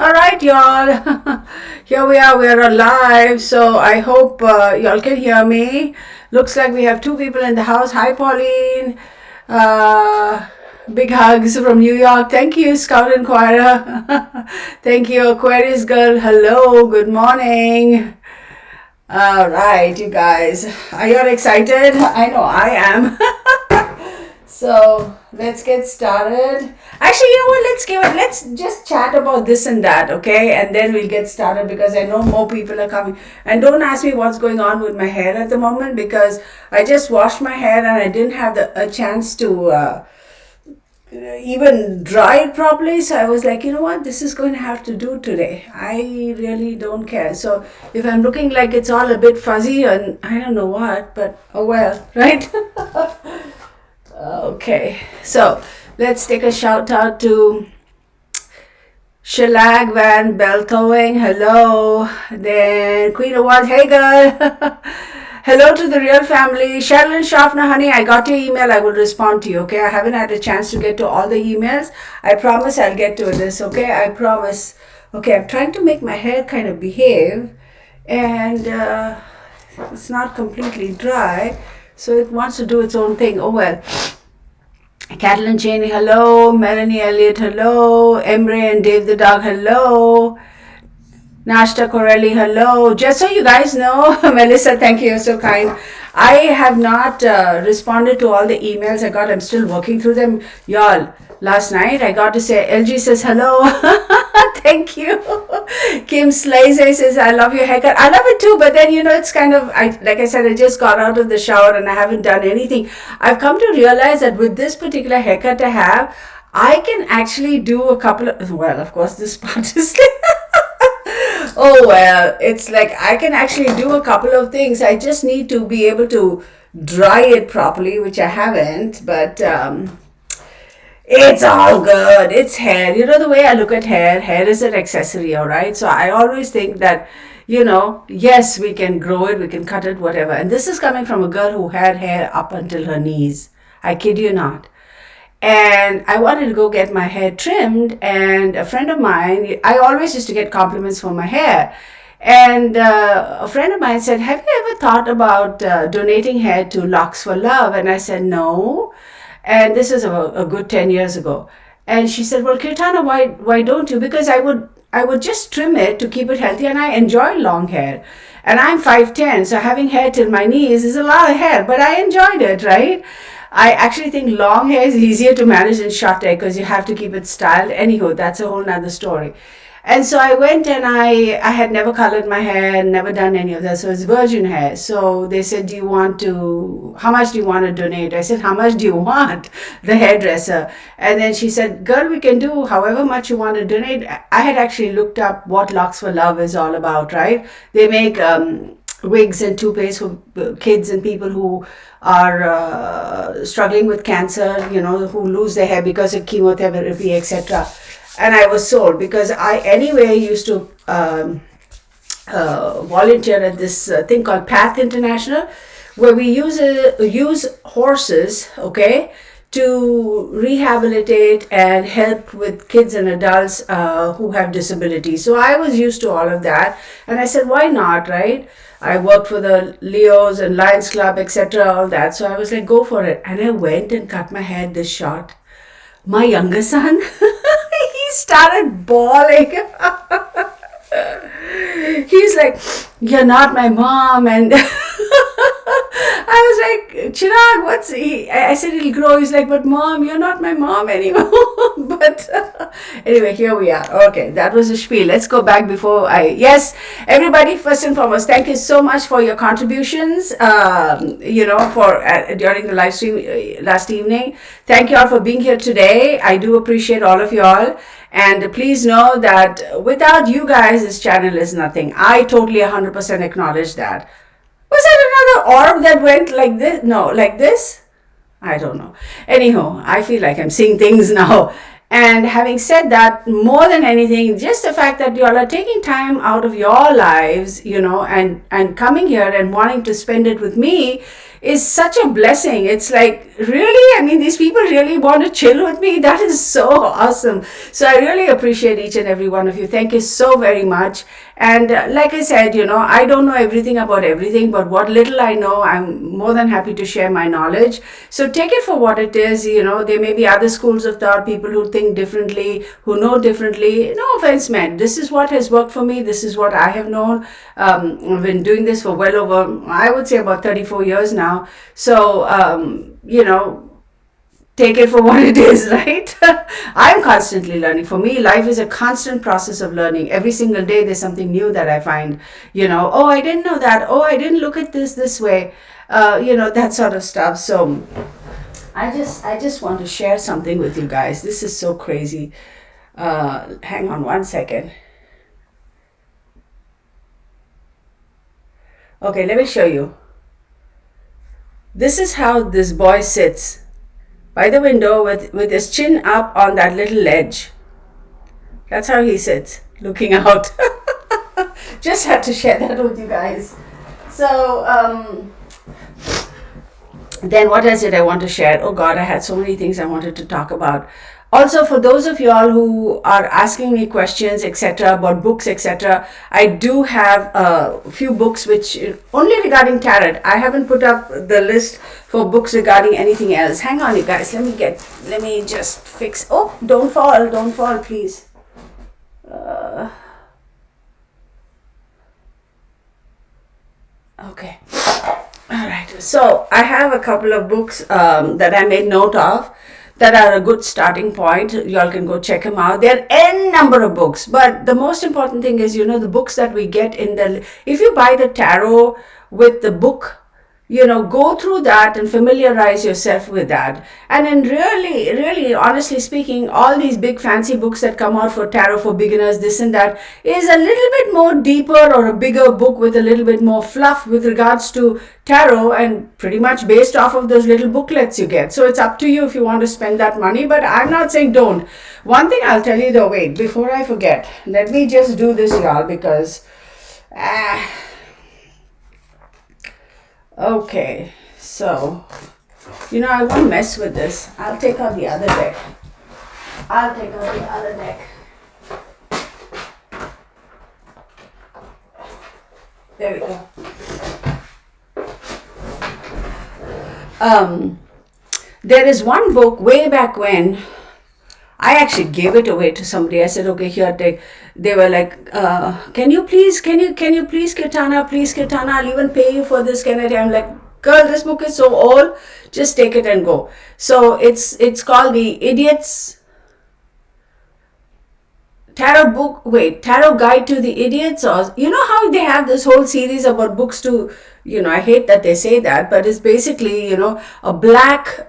All right, y'all. Here we are. We're alive. So I hope y'all can hear me. Looks like we have two people in the house. Hi, Pauline. Uh, Big hugs from New York. Thank you, Scout Inquirer. Thank you, Aquarius Girl. Hello. Good morning. All right, you guys. Are you all excited? I know I am. So let's get started. Actually, you know what? Let's just chat about this and that, okay? And then we'll get started because I know more people are coming. And don't ask me what's going on with my hair at the moment because I just washed my hair and I didn't have a chance to even dry it properly. So I was like, you know what? This is going to have to do today. I really don't care. So if I'm looking like it's all a bit fuzzy and I don't know what, but oh well, right? Okay, so let's take a shout out to Shelag Van Beltowing. Hello. Then Queen Award. Hey girl. Hello to the real family. Sherilyn Schaffner, honey, I got your email. I will respond to you, okay? I haven't had a chance to get to all the emails. I promise I'll get to this, okay? I promise. Okay, I'm trying to make my hair kind of behave. And it's not completely dry. So it wants to do its own thing. Oh well. Catalin Cheney, hello. Melanie Elliott, hello. Emre and Dave the dog, hello. Nashta Corelli, hello. Just so you guys know, Melissa, thank you, you're so kind. I have not responded to all the emails I got. I'm still working through them. Y'all, last night I got to say, LG says hello. Thank you. Kim Slaze says, I love your haircut. I love it too, but then, you know, it's kind of, like I said, I just got out of the shower and I haven't done anything. I've come to realize that with this particular haircut I have, I can actually do a couple of, well, of course, this part is oh, well, it's like I can actually do a couple of things. I just need to be able to dry it properly, which I haven't, but it's all good. It's hair. You know the way I look at hair? Hair is an accessory, all right? So I always think that, you know, yes, we can grow it, we can cut it, whatever. And this is coming from a girl who had hair up until her knees. I kid you not. And I wanted to go get my hair trimmed, and a friend of mine, I always used to get compliments for my hair. And a friend of mine said, have you ever thought about donating hair to Locks for Love? And I said, no. And this is a good 10 years ago. And she said, well, Kirtana, why don't you? Because I would just trim it to keep it healthy, and I enjoy long hair. And I'm 5'10", so having hair till my knees is a lot of hair, but I enjoyed it, right? I actually think long hair is easier to manage than short hair because you have to keep it styled. Anywho, that's a whole nother story. And so I went and I had never colored my hair, never done any of that. So it's virgin hair. So they said, how much do you want to donate? I said, how much do you want? The hairdresser. And then she said, girl, we can do however much you want to donate. I had actually looked up what Locks for Love is all about, right? They make wigs and toupees for kids and people who are struggling with cancer, you know, who lose their hair because of chemotherapy, etc. And I was sold because I anyway used to volunteer at this thing called Path International, where we use horses, okay, to rehabilitate and help with kids and adults who have disabilities. So I was used to all of that, and I said, why not, right? I worked for the Leos and Lions Club, etc., all that. So I was like, go for it. And I went and cut my hair this short. My younger son, he started bawling. He's like, you're not my mom. And I was like, Chirag, I said, it'll grow. He's like, but mom, you're not my mom anymore. But anyway, here we are. Okay, that was a spiel. Let's go back yes, everybody, first and foremost, thank you so much for your contributions, you know, for during the live stream last evening. Thank you all for being here today. I do appreciate all of you all. And please know that without you guys, this channel is nothing. I totally 100% acknowledge that. Was that another orb that went like this? No, like this? I don't know. Anyhow, I feel like I'm seeing things now. And having said that, more than anything, just the fact that you all are taking time out of your lives, you know, and coming here and wanting to spend it with me is such a blessing. It's like, really, I mean, these people really want to chill with me. That is so awesome. So I really appreciate each and every one of you. Thank you so very much. And like I said, I don't know everything about everything, but what little I know, I'm more than happy to share my knowledge. So take it for what it is. There may be other schools of thought, people who think differently, who know differently. No offense meant. This is what has worked for me. This is what I have known. I've been doing this for well over, I would say, about 34 years now. So, take it for what it is, right? I'm constantly learning. For me, life is a constant process of learning. Every single day, there's something new that I find, oh, I didn't know that. Oh, I didn't look at this way, that sort of stuff. So I just want to share something with you guys. This is so crazy. Hang on one second. Okay, let me show you. This is how this boy sits by the window with his chin up on that little ledge. That's how he sits, looking out. Just had to share that with you guys. So, then what else did I want to share? Oh God, I had so many things I wanted to talk about. Also, for those of you all who are asking me questions, etc., about books, etc., I do have a few books which only regarding tarot. I haven't put up the list for books regarding anything else. Hang on, you guys. Let me just fix. Oh, don't fall, please. Okay. All right. So I have a couple of books that I made note of that are a good starting point. Y'all can go check them out. There are n number of books, but the most important thing is, the books that we get if you buy the tarot with the book, go through that and familiarize yourself with that. And then really, really, honestly speaking, all these big fancy books that come out for tarot for beginners, this and that, is a little bit more deeper or a bigger book with a little bit more fluff with regards to tarot, and pretty much based off of those little booklets you get. So it's up to you if you want to spend that money, but I'm not saying don't. One thing I'll tell you though, wait, before I forget, let me just do this, y'all, because okay, so, I won't mess with this. I'll take out the other deck. There we go. There is one book way back when I actually gave it away to somebody. I said, okay, here, take. They were like, can you please, Kirtana, I'll even pay you for this. I'm like, girl, this book is so old, just take it and go. So it's called The Idiot's Tarot Guide to the Idiots, or how they have this whole series about books to, I hate that they say that, but it's basically, a black,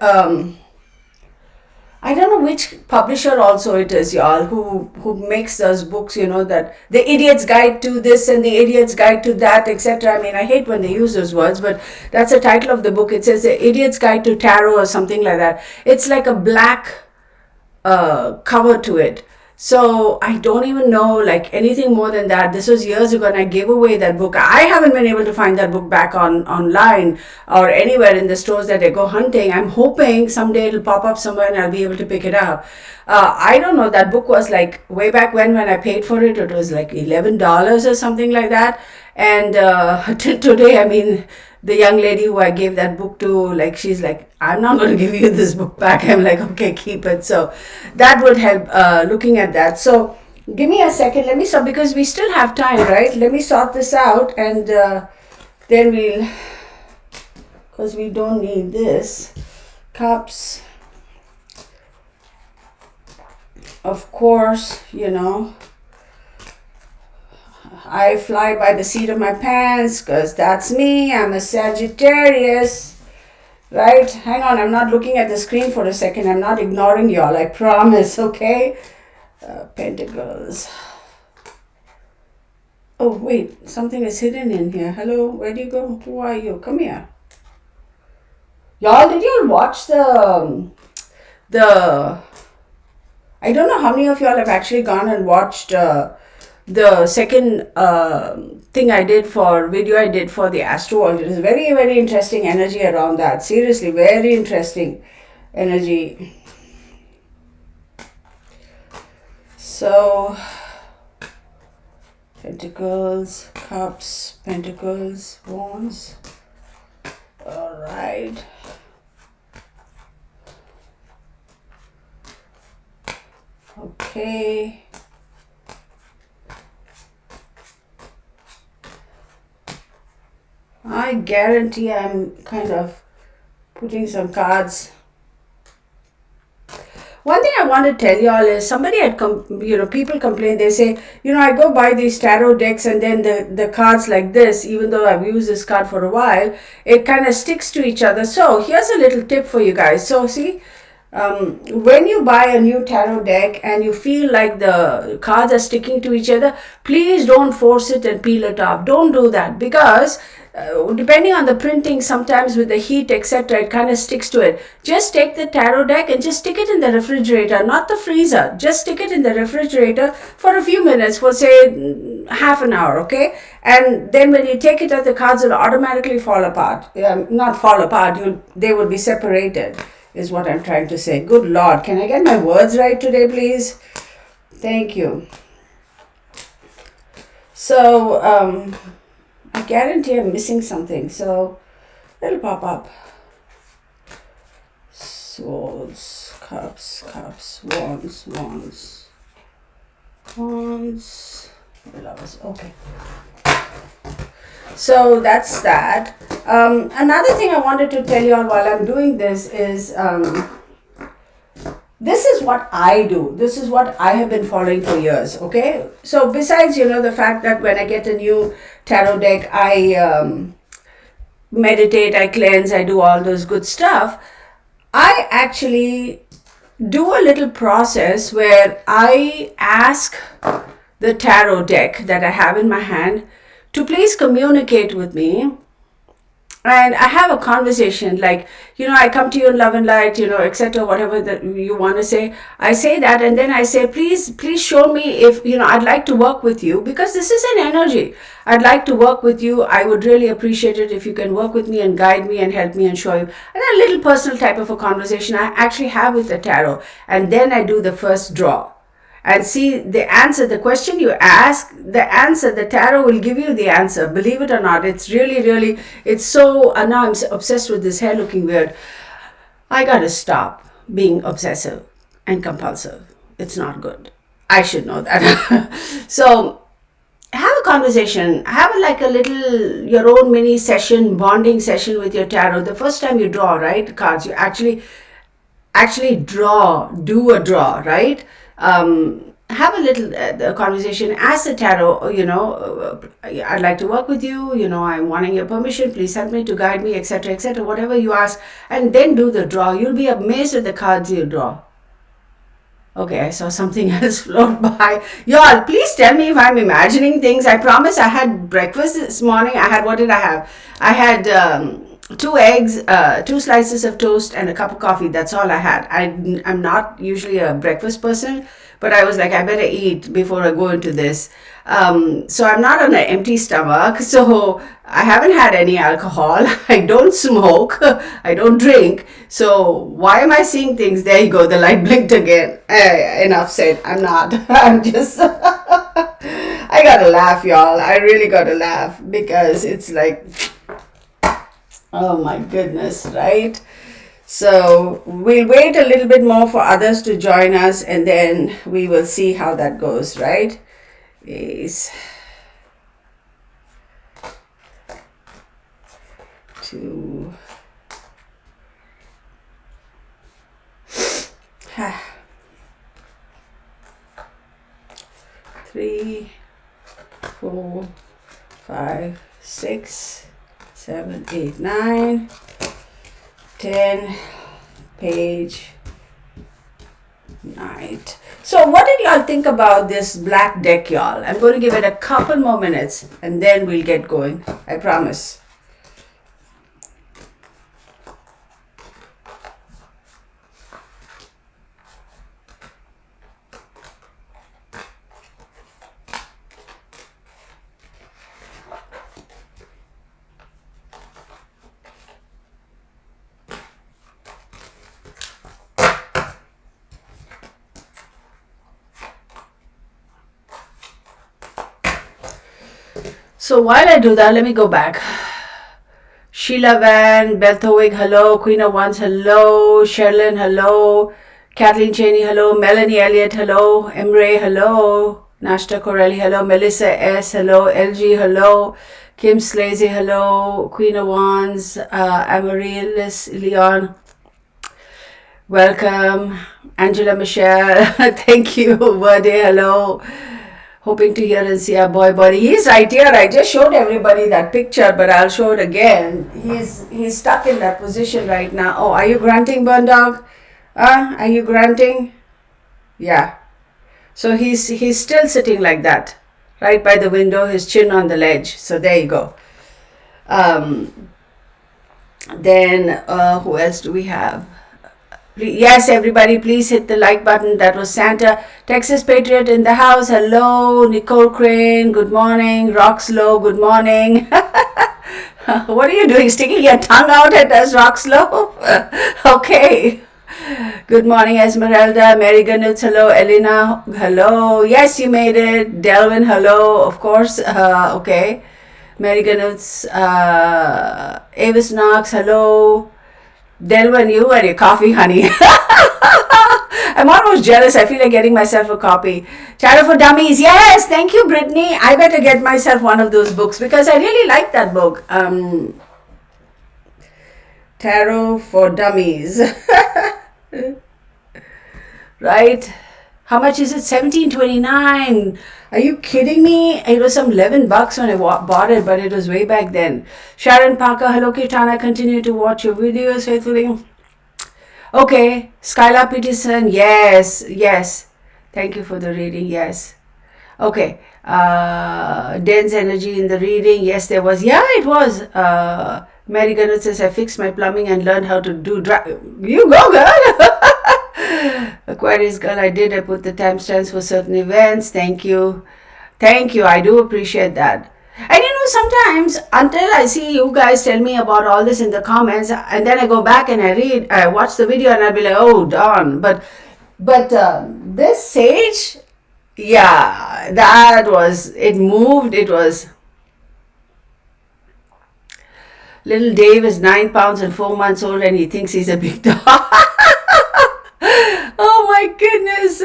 I don't know which publisher also it is, y'all, who makes those books, that the Idiot's Guide to this and the Idiot's Guide to that, etc. I mean, I hate when they use those words, but that's the title of the book. It says The Idiot's Guide to Tarot or something like that. It's like a black cover to it. So I don't even know like anything more than that. This was years ago and I gave away that book. I haven't been able to find that book back online or anywhere in the stores that I go hunting. I'm hoping someday it'll pop up somewhere and I'll be able to pick it up. I don't know. That book was like way back when I paid for it. It was like $11 or something like that. And till today, I mean, the young lady who I gave that book to, like, she's like, I'm not going to give you this book back. I'm like, okay, keep it. So that would help looking at that. So give me a second. Let me sort, because we still have time, right? Let me sort this out and then we'll, because we don't need this. Cups. Of course, I fly by the seat of my pants because that's me. I'm a Sagittarius, right? Hang on, I'm not looking at the screen for a second. I'm not ignoring y'all, I promise, okay? Pentacles. Oh, wait, something is hidden in here. Hello, where do you go? Who are you? Come here. Y'all, did you all watch the I don't know how many of y'all have actually gone and watched the the second thing I did for video I did for the astrology. It is very, very interesting energy around that. Seriously, very interesting energy. So, Pentacles, Cups, Pentacles, Wands. All right. Okay. I guarantee I'm kind of putting some cards. One thing I want to tell y'all is somebody had people complain. They say, I go buy these tarot decks and then the cards like this, even though I've used this card for a while, it kind of sticks to each other. So here's a little tip for you guys. So see, when you buy a new tarot deck and you feel like the cards are sticking to each other, please don't force it and peel it off. Don't do that, because depending on the printing, sometimes with the heat, etc., it kind of sticks to it. Just take the tarot deck and just stick it in the refrigerator, not the freezer. Just stick it in the refrigerator for a few minutes, for say half an hour, okay? And then when you take it out, the cards will automatically fall apart. Not fall apart, they will be separated, is what I'm trying to say. Good Lord, can I get my words right today, please? Thank you. So, I guarantee I'm missing something, so it'll pop up. Swords, cups, wands, lovers. Okay. So that's that. Another thing I wanted to tell you all while I'm doing this is this is what I do. This is what I have been following for years, okay? So besides, the fact that when I get a new tarot deck, I meditate, I cleanse, I do all those good stuff, I actually do a little process where I ask the tarot deck that I have in my hand to please communicate with me. And I have a conversation like, I come to you in love and light, etc., whatever that you want to say. I say that, and then I say, please show me if, I'd like to work with you, because this is an energy. I'd like to work with you. I would really appreciate it if you can work with me and guide me and help me and show you. And a little personal type of a conversation I actually have with the tarot. And then I do the first draw. And see the answer, the question you ask, the answer, the tarot will give you the answer. Believe it or not, it's really, it's so, now I'm obsessed with this hair looking weird. I gotta stop being obsessive and compulsive. It's not good. I should know that. So, have a conversation. Have like a little, your own mini session, bonding session with your tarot. The first time you draw, right, cards, you actually do a draw, right? Have a little conversation. Ask the tarot, I'd like to work with you, I'm wanting your permission, please help me to guide me, etc., etc., whatever you ask, and then do the draw. You'll be amazed at the cards you draw. Okay, I saw something else float by. Y'all, please tell me if I'm imagining things. I promise I had breakfast this morning. What did I have? I had 2 eggs, 2 slices of toast, and a cup of coffee. That's all I had. I'm not usually a breakfast person, but I was like, I better eat before I go into this. So I'm not on an empty stomach. So I haven't had any alcohol. I don't smoke. I don't drink. So why am I seeing things? There you go. The light blinked again. Enough said. I'm not. I'm just... I gotta laugh, y'all. I really gotta laugh, because it's like... Oh my goodness, right? So we'll wait a little bit more for others to join us, and then we will see how that goes, right? Is 2 3 4 5 6 7 8 9 10 page night. So what did y'all think about this black deck, y'all? I'm going to give it a couple more minutes and then we'll get going. I promise. So while I do that, let me go back. Sheila Van, Belthowig, hello. Queen of Wands, hello. Sherilyn, hello. Kathleen Cheney, hello. Melanie Elliott, hello. Emre, hello. Nashta Corelli, hello. Melissa S, hello. LG, hello. Kim Slazy, hello. Queen of Wands, Amaryllis Leon, welcome. Angela Michelle, thank you. Verde, hello. Hoping to hear and see our boy body. He's right here. I just showed everybody that picture, but I'll show it again. He's stuck in that position right now. Oh, are you grunting, Burn Dog? Are you grunting? Yeah. So he's still sitting like that, right by the window, his chin on the ledge. So there you go. Then who else do we have? Yes, everybody, please hit the like button. That was Santa. Texas Patriot in the house. Hello. Nicole Crane, good morning. Rockslow, good morning. What are you doing? Sticking your tongue out at us, Rockslow? Okay. Good morning, Esmeralda. Mary Ganutz, hello. Elena, hello. Yes, you made it. Delvin, hello. Of course. Okay. Mary Ganutz. Avis Knox, hello. Delvin, you and your coffee, honey. I'm almost jealous. I feel like getting myself a copy. Tarot for Dummies. Yes, thank you, Brittany. I better get myself one of those books because I really like that book. Tarot for Dummies. Right? How much is it? $17.29. Are you kidding me? It was some $11 when I bought it, but it was way back then. Sharon Parker, hello Kirtana, continue to watch your videos faithfully. Okay, Skylar Peterson, yes. Thank you for the reading, yes. Okay, dense energy in the reading, yes there was. Yeah, it was. Mary Gunnett says, I fixed my plumbing and learned how to do You go, girl! Aquarius girl, I put the timestamps for certain events. Thank you. I do appreciate that. And sometimes until I see you guys tell me about all this in the comments, and then I go back and I watch the video and I'll be like, oh darn. But this sage, yeah, that was, it moved. It was. Little Dave is 9 pounds and 4 months old and he thinks he's a big dog. Oh my goodness.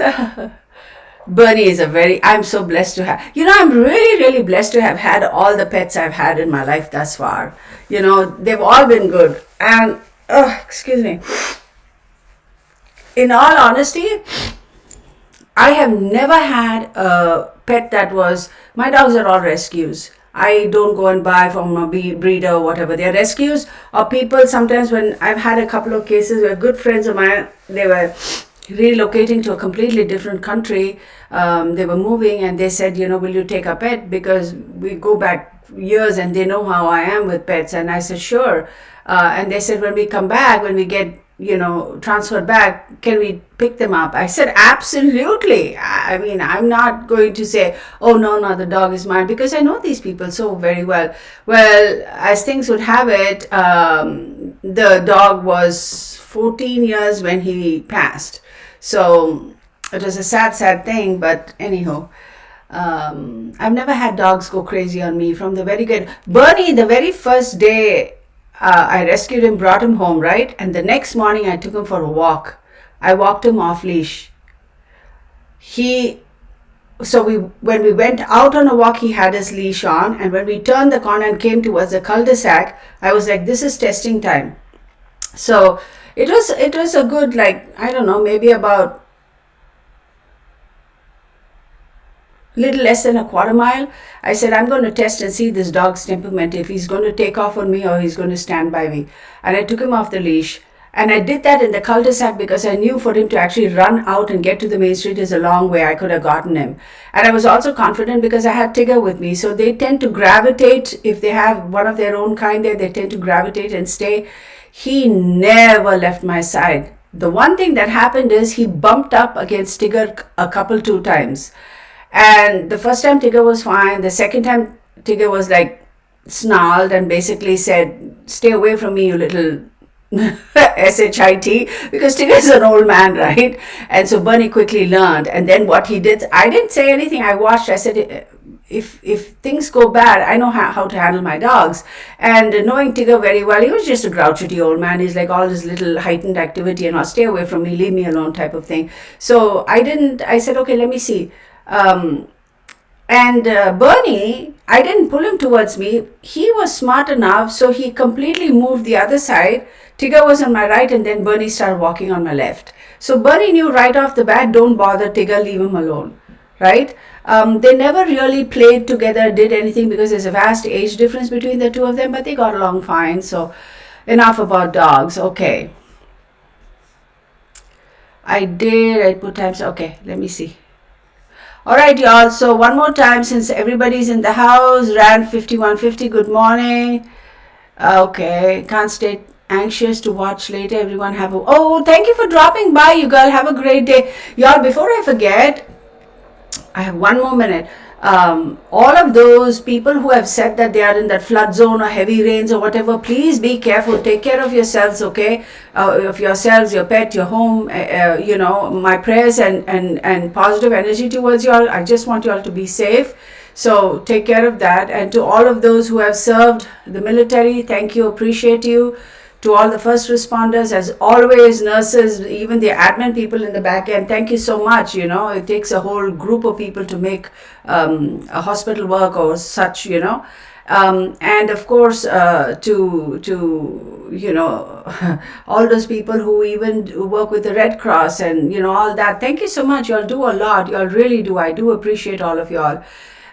Bernie is I'm so blessed to have, I'm really, really blessed to have had all the pets I've had in my life thus far. They've all been good. And, excuse me. In all honesty, I have never had a pet that was, my dogs are all rescues. I don't go and buy from a breeder or whatever. They're rescues or people. Sometimes when I've had a couple of cases where good friends of mine, they were relocating to a completely different country. They were moving and they said, will you take a pet? Because we go back years and they know how I am with pets. And I said, sure. And they said, when we come back, when we get, transferred back, can we pick them up? I said, absolutely. I mean, I'm not going to say, oh, no, the dog is mine, because I know these people so very well. Well, as things would have it, the dog was 14 years when he passed. So it was a sad thing, but anyhow, I've never had dogs go crazy on me from the very good. Bernie, the very first day, I rescued him, brought him home, right? And the next morning I took him for a walk. I walked him off leash. When we went out on a walk, he had his leash on. And when we turned the corner and came towards the cul-de-sac, I was like, this is testing time. So it was a good, I don't know, maybe about little less than a quarter mile. I said, I'm going to test and see this dog's temperament, if he's going to take off on me or he's going to stand by me. And I took him off the leash. And I did that in the cul-de-sac because I knew for him to actually run out and get to the main street is a long way. I could have gotten him. And I was also confident because I had Tigger with me. So they tend to gravitate, if they have one of their own kind there, they tend to gravitate and stay. He never left my side. The one thing that happened is he bumped up against Tigger two times. And the first time Tigger was fine. The second time Tigger was snarled and basically said, stay away from me, you little shit, because Tigger is an old man, right? And so Bernie quickly learned. And then what he did, I didn't say anything. I watched. I said, if things go bad, I know how to handle my dogs. And knowing Tigger very well, he was just a grouchy old man. He's like all this little heightened activity and I'll stay away from me, leave me alone type of thing. So I said, okay, let me see. And Bernie, I didn't pull him towards me. He was smart enough, so he completely moved the other side. Tigger was on my right, and then Bernie started walking on my left. So Bernie knew right off the bat, don't bother Tigger, leave him alone, right? They never really played together, did anything, because there's a vast age difference between the two of them, but they got along fine. So enough about dogs. Okay. I put times, okay, let me see. All right, y'all. So one more time, since everybody's in the house, Rand 5150, good morning. Okay, can't stay anxious to watch later. Everyone have a, oh, thank you for dropping by, you girl. Have a great day. Y'all, before I forget, I have 1 more minute. All of those people who have said that they are in that flood zone or heavy rains or whatever, please be careful. Take care of yourselves, okay? Of yourselves, your pet, your home. My prayers and positive energy towards you all. I just want you all to be safe. So take care of that. And to all of those who have served the military, thank you, appreciate you. To all the first responders, as always, nurses, even the admin people in the back end, thank you so much. It takes a whole group of people to make a hospital work or such, and of course to all those people who even work with the Red Cross and all that. Thank you so much. Y'all do a lot. Y'all really do. I do appreciate all of y'all.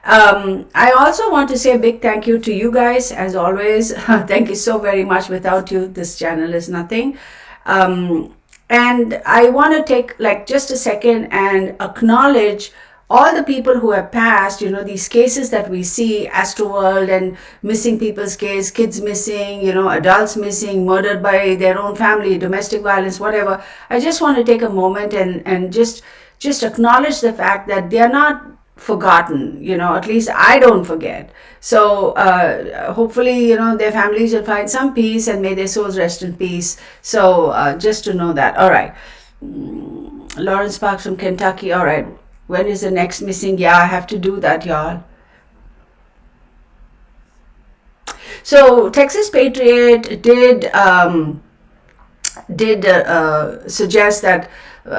I also want to say a big thank you to you guys, as always. Thank you so very much. Without you, this channel is nothing. And I want to take just a second and acknowledge all the people who have passed, these cases that we see, Astroworld and missing people's case, kids missing, adults missing, murdered by their own family, domestic violence, whatever. I just want to take a moment and just acknowledge the fact that they are not forgotten, at least I don't forget. So hopefully, their families will find some peace and may their souls rest in peace. So just to know that. All right. Lawrence Parks from Kentucky. All right. When is the next missing? Yeah, I have to do that, y'all. So Texas Patriot did suggest that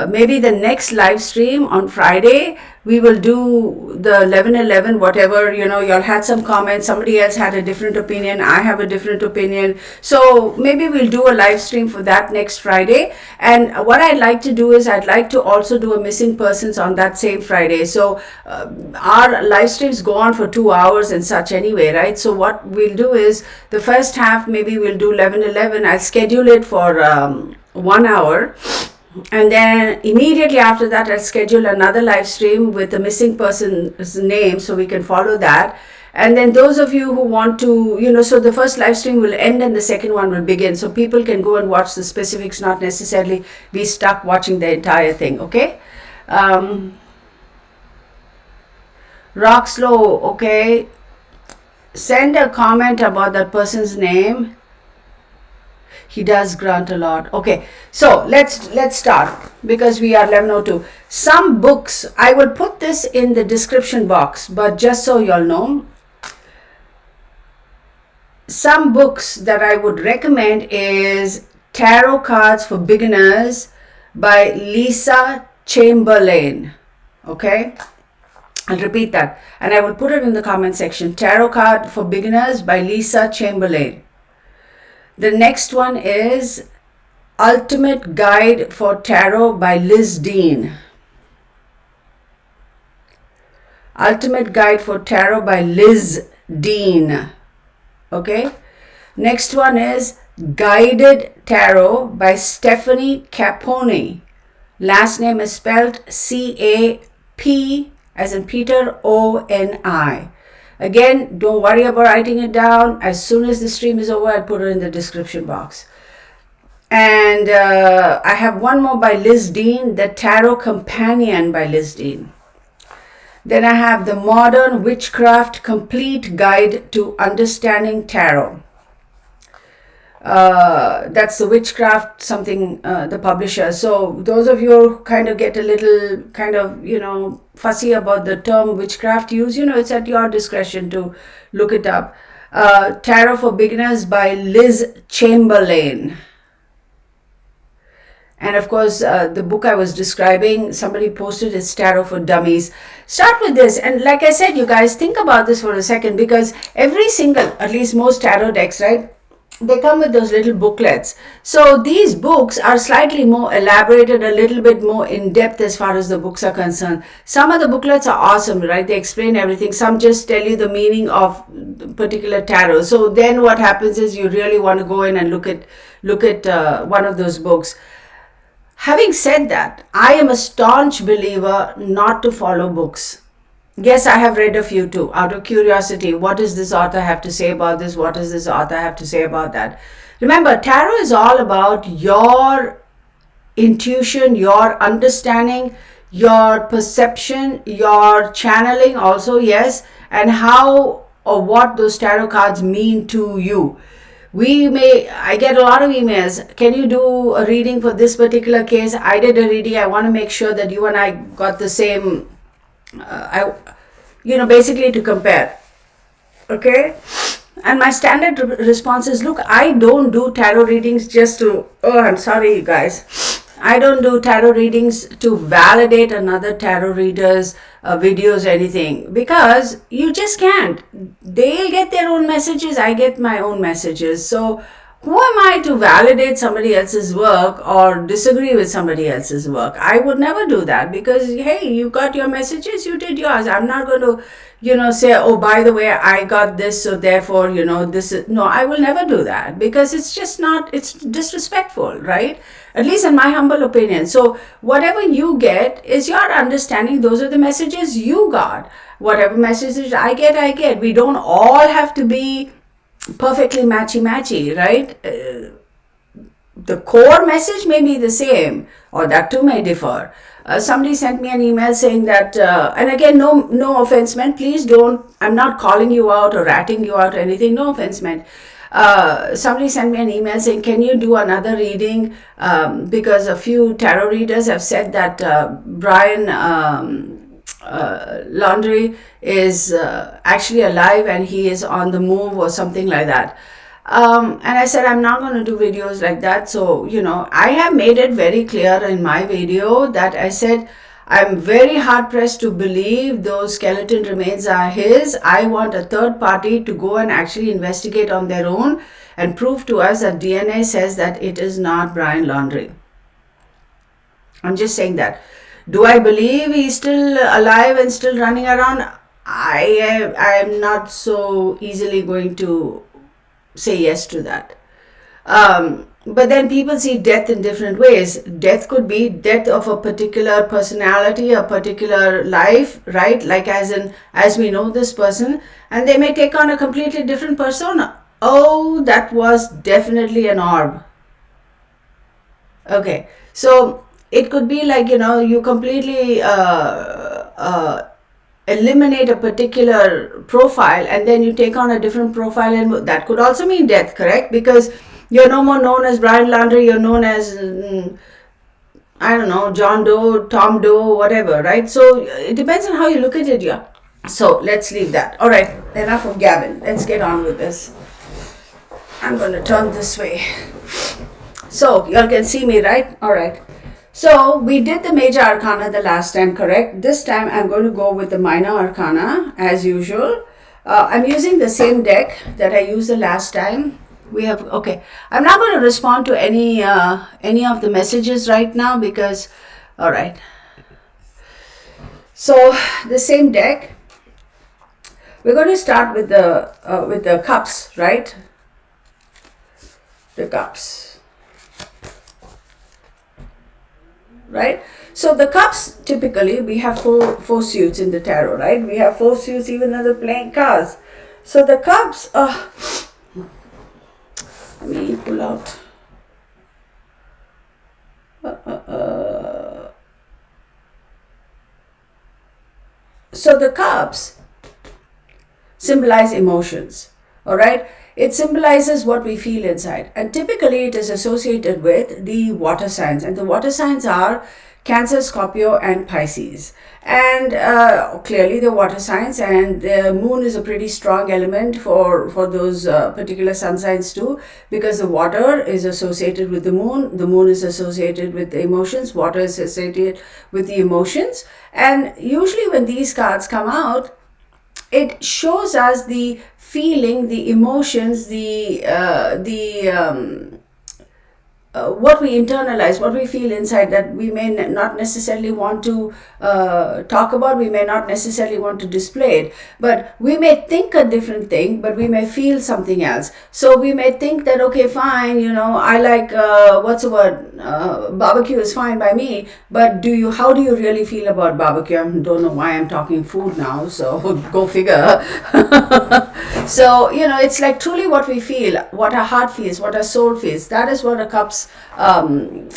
maybe the next live stream on Friday, we will do the 11/11, whatever, y'all had some comments, somebody else had a different opinion, I have a different opinion. So maybe we'll do a live stream for that next Friday. And what I'd like to do is I'd like to also do a missing persons on that same Friday. So our live streams go on for 2 hours and such anyway, right? So what we'll do is the first half, maybe we'll do 11/11. I'll schedule it for 1 hour. And then immediately after that, I'll schedule another live stream with the missing person's name so we can follow that. And then those of you who want to, so the first live stream will end and the second one will begin. So people can go and watch the specifics, not necessarily be stuck watching the entire thing, okay? Rock Slow, okay? Send a comment about that person's name. He does grant a lot. Okay, so let's start because we are 11:02. Some books, I will put this in the description box, but just so y'all know, some books that I would recommend is Tarot Cards for Beginners by Lisa Chamberlain. Okay, I'll repeat that and I will put it in the comment section. Tarot Card for Beginners by Lisa Chamberlain. The next one is Ultimate Guide for Tarot by Liz Dean. Ultimate Guide for Tarot by Liz Dean. Okay. Next one is Guided Tarot by Stephanie Caponi. Last name is spelled C-A-P as in Peter O-N-I. Again, don't worry about writing it down. As soon as the stream is over, I'll put it in the description box. And I have one more by Liz Dean, The Tarot Companion by Liz Dean. Then I have The Modern Witchcraft Complete Guide to Understanding Tarot. That's the Witchcraft something, the publisher. So those of you who kind of get a little kind of, fussy about the term witchcraft use, it's at your discretion to look it up. Tarot for Beginners by Liz Chamberlain. And of course, the book I was describing, somebody posted, is Tarot for Dummies. Start with this. And like I said, you guys, think about this for a second, because every single, at least most tarot decks, right, they come with those little booklets. So these books are slightly more elaborated, a little bit more in depth as far as the books are concerned. Some of the booklets are awesome, right? They explain everything. Some just tell you the meaning of particular tarot. So then what happens is you really want to go in and look at one of those books. Having said that, I am a staunch believer not to follow books. Yes, I have read a few too, out of curiosity. What does this author have to say about this? What does this author have to say about that? Remember, tarot is all about your intuition, your understanding, your perception, your channeling also, yes, and how or what those tarot cards mean to you. I get a lot of emails. Can you do a reading for this particular case? I did a reading. I want to make sure that you and I got the same, basically to compare. Okay? And my standard response is, look, I don't do tarot readings just to, I'm sorry, you guys. I don't do tarot readings to validate another tarot reader's videos or anything, because you just can't. They'll get their own messages, I get my own messages. So who am I to validate somebody else's work or disagree with somebody else's work? I would never do that, because, hey, you got your messages, you did yours. I'm not going to, say, oh, by the way, I got this, so therefore, this is, no, I will never do that, because it's just not, it's disrespectful, right? At least in my humble opinion. So whatever you get is your understanding. Those are the messages you got. Whatever messages I get. We don't all have to be perfectly matchy, right? The core message may be the same, or that too may differ. Somebody sent me an email saying that, and again, no offense meant, please don't, I'm not calling you out or ratting you out or anything, no offense meant. Somebody sent me an email saying, can you do another reading, because a few tarot readers have said that Brian Laundrie is actually alive and he is on the move or something like that. And I said, I'm not going to do videos like that. So, I have made it very clear in my video that I said, I'm very hard pressed to believe those skeleton remains are his. I want a third party to go and actually investigate on their own and prove to us that DNA says that it is not Brian Laundrie. I'm just saying that. Do I believe he's still alive and still running around? I am not so easily going to say yes to that. But then people see death in different ways. Death could be death of a particular personality, a particular life, right? Like as we know this person, and they may take on a completely different persona. Oh, that was definitely an orb. Okay, so it could be like, you completely eliminate a particular profile and then you take on a different profile, and that could also mean death, correct? Because you're no more known as Brian Laundrie, you're known as, I don't know, John Doe, Tom Doe, whatever, right? So it depends on how you look at it, yeah. So let's leave that. All right, enough of gabbing. Let's get on with this. I'm going to turn this way. So y'all can see me, right? All right. So we did the major arcana the last time, correct? This time I'm going to go with the minor arcana as usual. I'm using the same deck that I used the last time. I'm not going to respond to any of the messages right now because, all right. So the same deck. We're going to start with the cups, right? The cups. Right? So the cups, typically, we have four suits in the tarot, right? We have 4 suits even though they're playing cards. So the cups, let me pull out. So the cups symbolize emotions, all right? It symbolizes what we feel inside, and typically it is associated with the water signs, and the water signs are Cancer, Scorpio, and Pisces. And clearly the water signs, and the moon is a pretty strong element for those particular sun signs too, because the water is associated with the moon is associated with the emotions, water is associated with the emotions. And usually when these cards come out, it shows us the feeling, the emotions, what we internalize, what we feel inside, that we may not necessarily want to talk about, we may not necessarily want to display it, but we may think a different thing, but we may feel something else. So we may think that, okay, fine, I like, what's the word, barbecue is fine by me, but how do you really feel about barbecue? I don't know why I'm talking food now, so go figure. So, it's like truly what we feel, what our heart feels, what our soul feels. That is what a Cups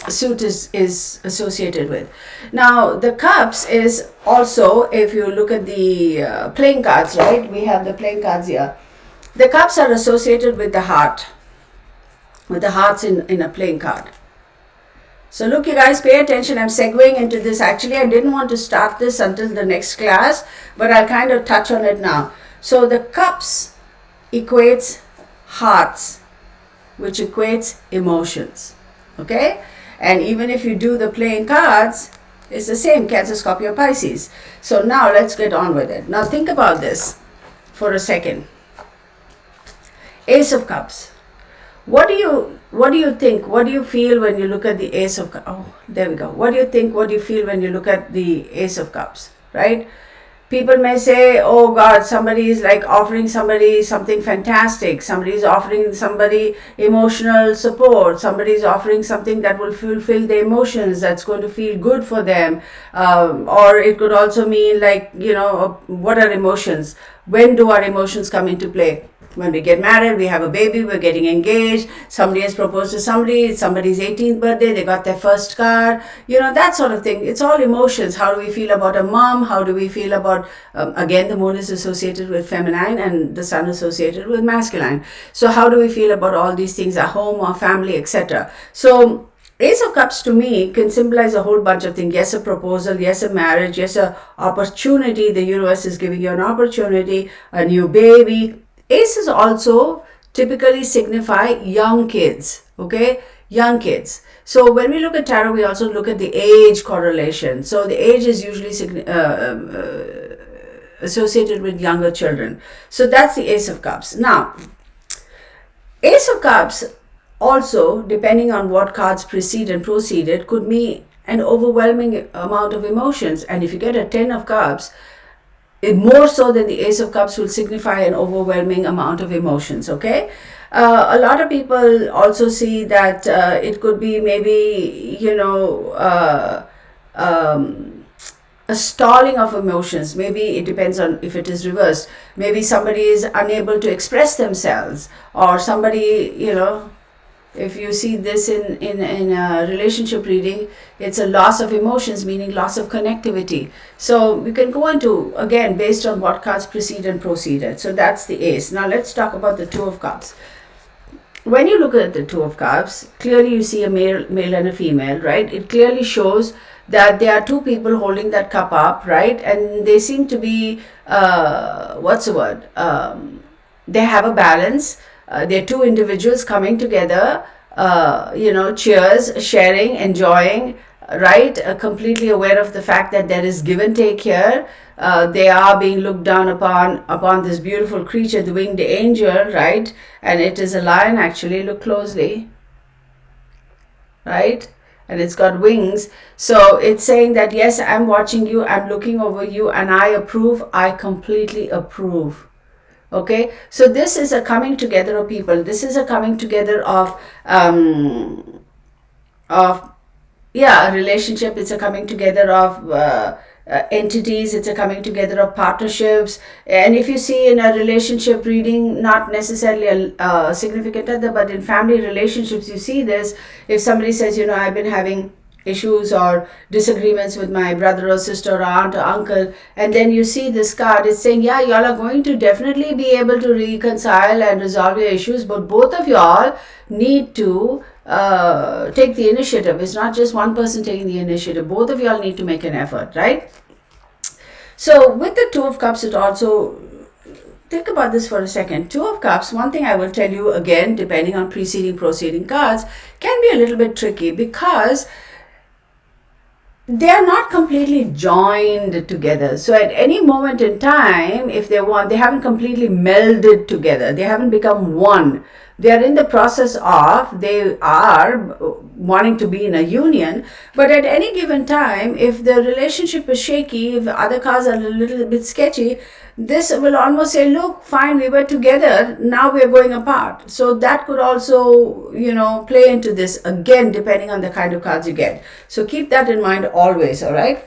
suit is associated with. Now, the Cups is also, if you look at the playing cards, right? We have the playing cards here. The Cups are associated with the heart, with the hearts in a playing card. So look, you guys, pay attention. I'm segueing into this. Actually, I didn't want to start this until the next class, but I'll kind of touch on it now. So the Cups equates hearts, which equates emotions. Okay? And even if you do the playing cards, it's the same, Cancer, Scorpio, Pisces. So now let's get on with it. Now think about this for a second. Ace of Cups. What do you think? What do you feel when you look at the Ace of Cups? Oh, there we go. What do you think? What do you feel when you look at the Ace of Cups? Right? People may say, oh God, somebody is like offering somebody something fantastic. Somebody is offering somebody emotional support. Somebody is offering something that will fulfill their emotions, that's going to feel good for them. Or it could also mean like, what are emotions? When do our emotions come into play? When we get married, we have a baby, we're getting engaged, somebody has proposed to somebody, it's somebody's 18th birthday, they got their first car, that sort of thing. It's all emotions. How do we feel about a mom? How do we feel about, again, the moon is associated with feminine and the sun associated with masculine. So how do we feel about all these things, our home, our family, etc.? So Ace of Cups to me can symbolize a whole bunch of things. Yes, a proposal. Yes, a marriage. Yes, a opportunity. The universe is giving you an opportunity, a new baby. Aces also typically signify young kids, okay? Young kids. So when we look at tarot, we also look at the age correlation. So the age is usually associated with younger children. So that's the Ace of Cups. Now, Ace of Cups also, depending on what cards precede and proceeded, could mean an overwhelming amount of emotions. And if you get a 10 of Cups, it more so than the Ace of Cups will signify an overwhelming amount of emotions, okay? A lot of people also see that it could be maybe, a stalling of emotions. Maybe it depends on if it is reversed. Maybe somebody is unable to express themselves, or somebody, if you see this in a relationship reading, it's a loss of emotions, meaning loss of connectivity. So we can go into, again, based on what cards precede and proceeded. So that's the Ace. Now let's talk about the Two of Cups. When you look at the Two of Cups, clearly you see a male and a female, right? It clearly shows that there are two people holding that cup up, right? And they seem to be, they have a balance. They're two individuals coming together, cheers, sharing, enjoying, right? Completely aware of the fact that there is give and take here. They are being looked down upon this beautiful creature, the winged angel, right? And it is a lion, actually. Look closely, right? And it's got wings. So it's saying that, yes, I'm watching you, I'm looking over you, and I approve. I completely approve. Okay, so this is a coming together of people. This is a coming together of a relationship. It's a coming together of entities. It's a coming together of partnerships. And if you see in a relationship reading, not necessarily a significant other, but in family relationships, you see this. If somebody says, I've been having issues or disagreements with my brother or sister or aunt or uncle, and then you see this card, it's saying, yeah, y'all are going to definitely be able to reconcile and resolve your issues, but both of y'all need to take the initiative. It's not just one person taking the initiative. Both of y'all need to make an effort, right? So with the Two of Cups, it also, think about this for a second. Two of Cups, one thing I will tell you again, depending on proceeding cards, can be a little bit tricky because they are not completely joined together. So at any moment in time, if they want, they haven't completely melded together. They haven't become one. They are in the process of, they are wanting to be in a union, but at any given time, if the relationship is shaky, if the other cards are a little bit sketchy, this will almost say, look, fine, we were together, now we're going apart. So that could also, play into this, again, depending on the kind of cards you get. So keep that in mind always, all right?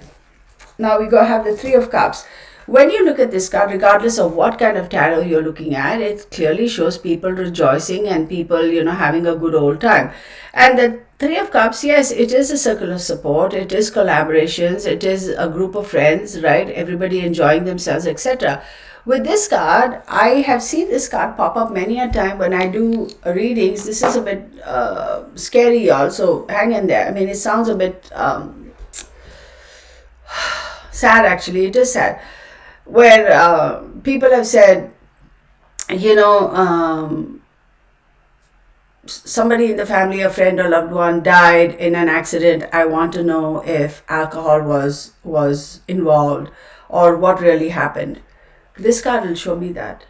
Now we go have the Three of Cups. When you look at this card, regardless of what kind of tarot you're looking at, it clearly shows people rejoicing and people, having a good old time. And the Three of Cups, yes, it is a circle of support, it is collaborations, it is a group of friends, right? Everybody enjoying themselves, etc. With this card, I have seen this card pop up many a time when I do readings. This is a bit scary, y'all, so hang in there. I mean, it sounds a bit sad, actually. It is sad. Where people have said, somebody in the family, a friend or loved one, died in an accident. I want to know if alcohol was involved or what really happened. This card will show me that.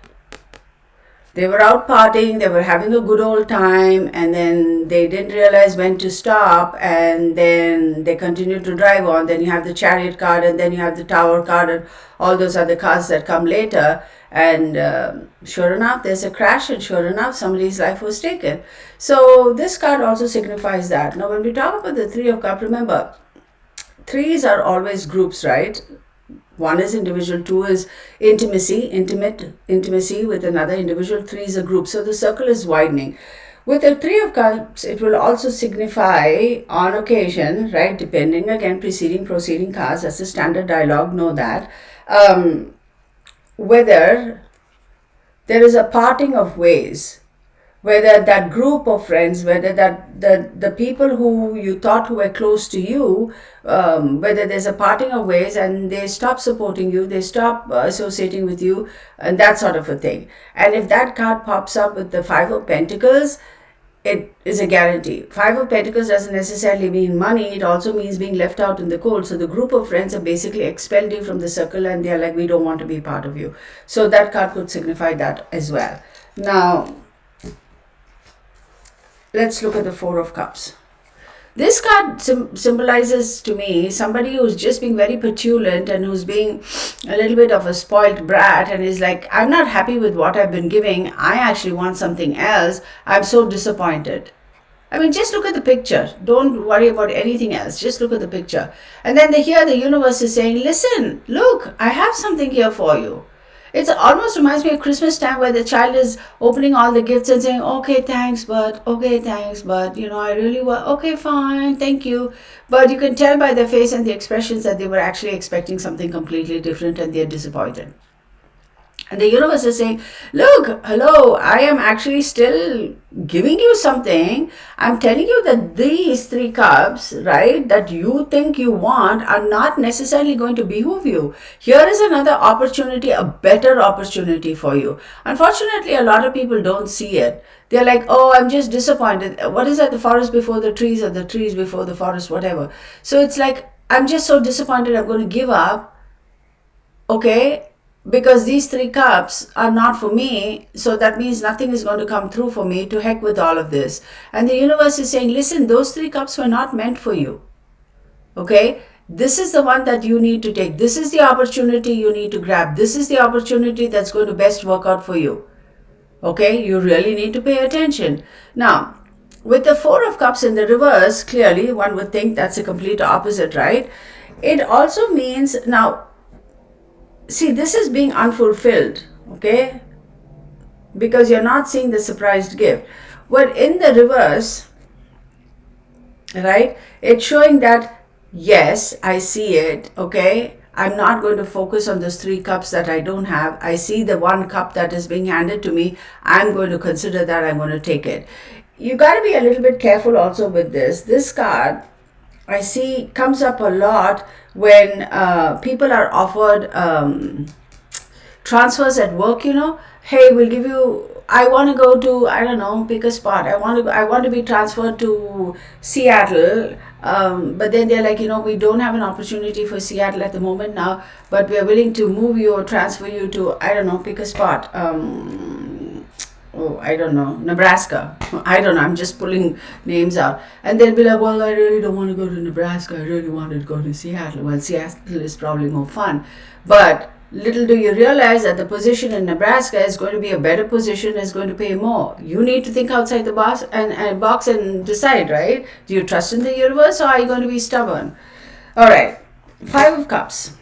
They were out partying, they were having a good old time, and then they didn't realize when to stop, and then they continued to drive on. Then you have the Chariot card, and then you have the Tower card, and all those other cards that come later. And sure enough, there's a crash, and sure enough, somebody's life was taken. So this card also signifies that. Now, when we talk about the Three of Cups, remember, threes are always groups, right? One is individual, two is intimacy with another individual, three is a group. So the circle is widening. With the Three of Cups, it will also signify on occasion, right, depending, again, proceeding cards, that's a standard dialogue, know that, whether there is a parting of ways, whether that group of friends, whether that the people who you thought who were close to you, whether there's a parting of ways and they stop supporting you, they stop associating with you, and that sort of a thing. And if that card pops up with the Five of Pentacles, it is a guarantee. Five of Pentacles doesn't necessarily mean money, it also means being left out in the cold. So the group of friends are basically expelled you from the circle and they're like, we don't want to be part of you. So that card could signify that as well. Now, let's look at the Four of Cups. This card symbolizes to me somebody who's just being very petulant and who's being a little bit of a spoiled brat and is like, I'm not happy with what I've been giving. I actually want something else. I'm so disappointed. I mean, just look at the picture. Don't worry about anything else. Just look at the picture. And then here the universe is saying, listen, look, I have something here for you. It almost reminds me of Christmas time where the child is opening all the gifts and saying, okay, thanks, but I really want, okay, fine, thank you. But you can tell by their face and the expressions that they were actually expecting something completely different and they're disappointed. And the universe is saying, look, hello, I am actually still giving you something. I'm telling you that these three cups, right, that you think you want are not necessarily going to behoove you. Here is another opportunity, a better opportunity for you. Unfortunately, a lot of people don't see it. They're like, oh, I'm just disappointed. What is that? The forest before the trees or the trees before the forest, whatever. So it's like, I'm just so disappointed, I'm going to give up. Okay. Because these three cups are not for me, so that means nothing is going to come through for me. To heck with all of this. And the universe is saying, listen, those three cups were not meant for you. Okay? This is the one that you need to take. This is the opportunity you need to grab. This is the opportunity that's going to best work out for you. Okay? You really need to pay attention. Now, with the Four of Cups in the reverse, clearly one would think that's a complete opposite, right? It also means, now, see, this is being unfulfilled, okay? Because you're not seeing the surprised gift. But in the reverse, right? It's showing that, yes, I see it, okay? I'm not going to focus on those 3 cups that I don't have. I see the 1 cup that is being handed to me. I'm going to consider that. I'm going to take it. You got to be a little bit careful also with this. This card, I see, comes up a lot when people are offered transfers at work. Hey, we'll give you, I want to go to, I don't know, pick a spot. I want to be transferred to Seattle. But then they're like, we don't have an opportunity for Seattle at the moment now, but we are willing to move you or transfer you to, I don't know, pick a spot. Oh, I don't know, Nebraska. I don't know, I'm just pulling names out. And they'll be like, well, I really don't want to go to Nebraska. I really wanted to go to Seattle. Well, Seattle is probably more fun. But little do you realize that the position in Nebraska is going to be a better position, is going to pay more. You need to think outside the box and decide, right? Do you trust in the universe, or are you going to be stubborn? All right, 5 of Cups.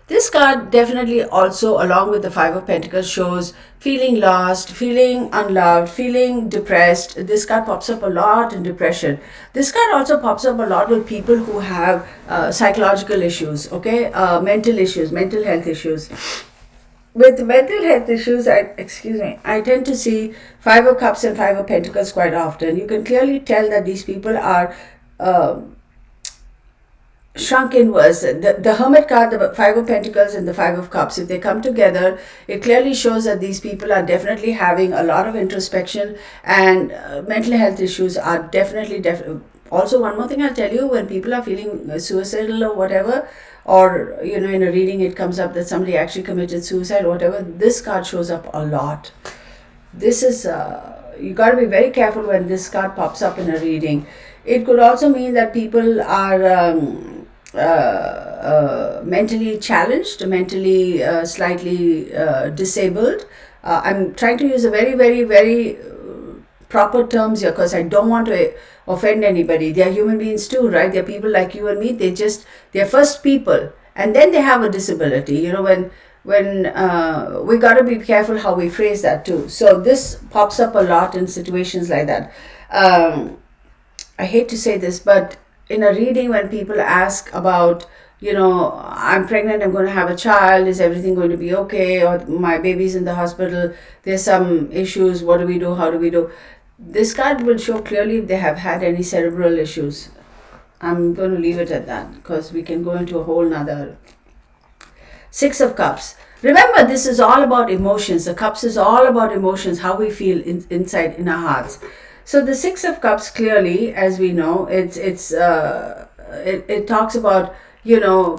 This card definitely also, along with the 5 of Pentacles, shows feeling lost, feeling unloved, feeling depressed. This card pops up a lot in depression. This card also pops up a lot with people who have psychological issues, okay? Mental issues, mental health issues. With mental health issues, I tend to see 5 of Cups and 5 of Pentacles quite often. You can clearly tell that these people are shrunk inwards. The Hermit card, the 5 of Pentacles and the 5 of Cups, if they come together, it clearly shows that these people are definitely having a lot of introspection, and mental health issues are definitely also, one more thing I'll tell you, when people are feeling suicidal or whatever, or in a reading it comes up that somebody actually committed suicide or whatever, this card shows up a lot. This is you got to be very careful when this card pops up in a reading. It could also mean that people are mentally challenged, mentally slightly disabled. I'm trying to use a very, very, very proper terms here, because I don't want to offend anybody. They are human beings too, right? They're people like you and me. They're first people, and then they have a disability. When we got to be careful how we phrase that too. So this pops up a lot in situations like that. I hate to say this, but in a reading, when people ask about, I'm pregnant, I'm going to have a child, is everything going to be okay, or my baby's in the hospital, there's some issues, what do we do, how do we do? This card will show clearly if they have had any cerebral issues. I'm going to leave it at that, because we can go into a whole nother. 6 of Cups. Remember, this is all about emotions. The Cups is all about emotions, how we feel inside in our hearts. So the 6 of Cups, clearly, as we know, it talks about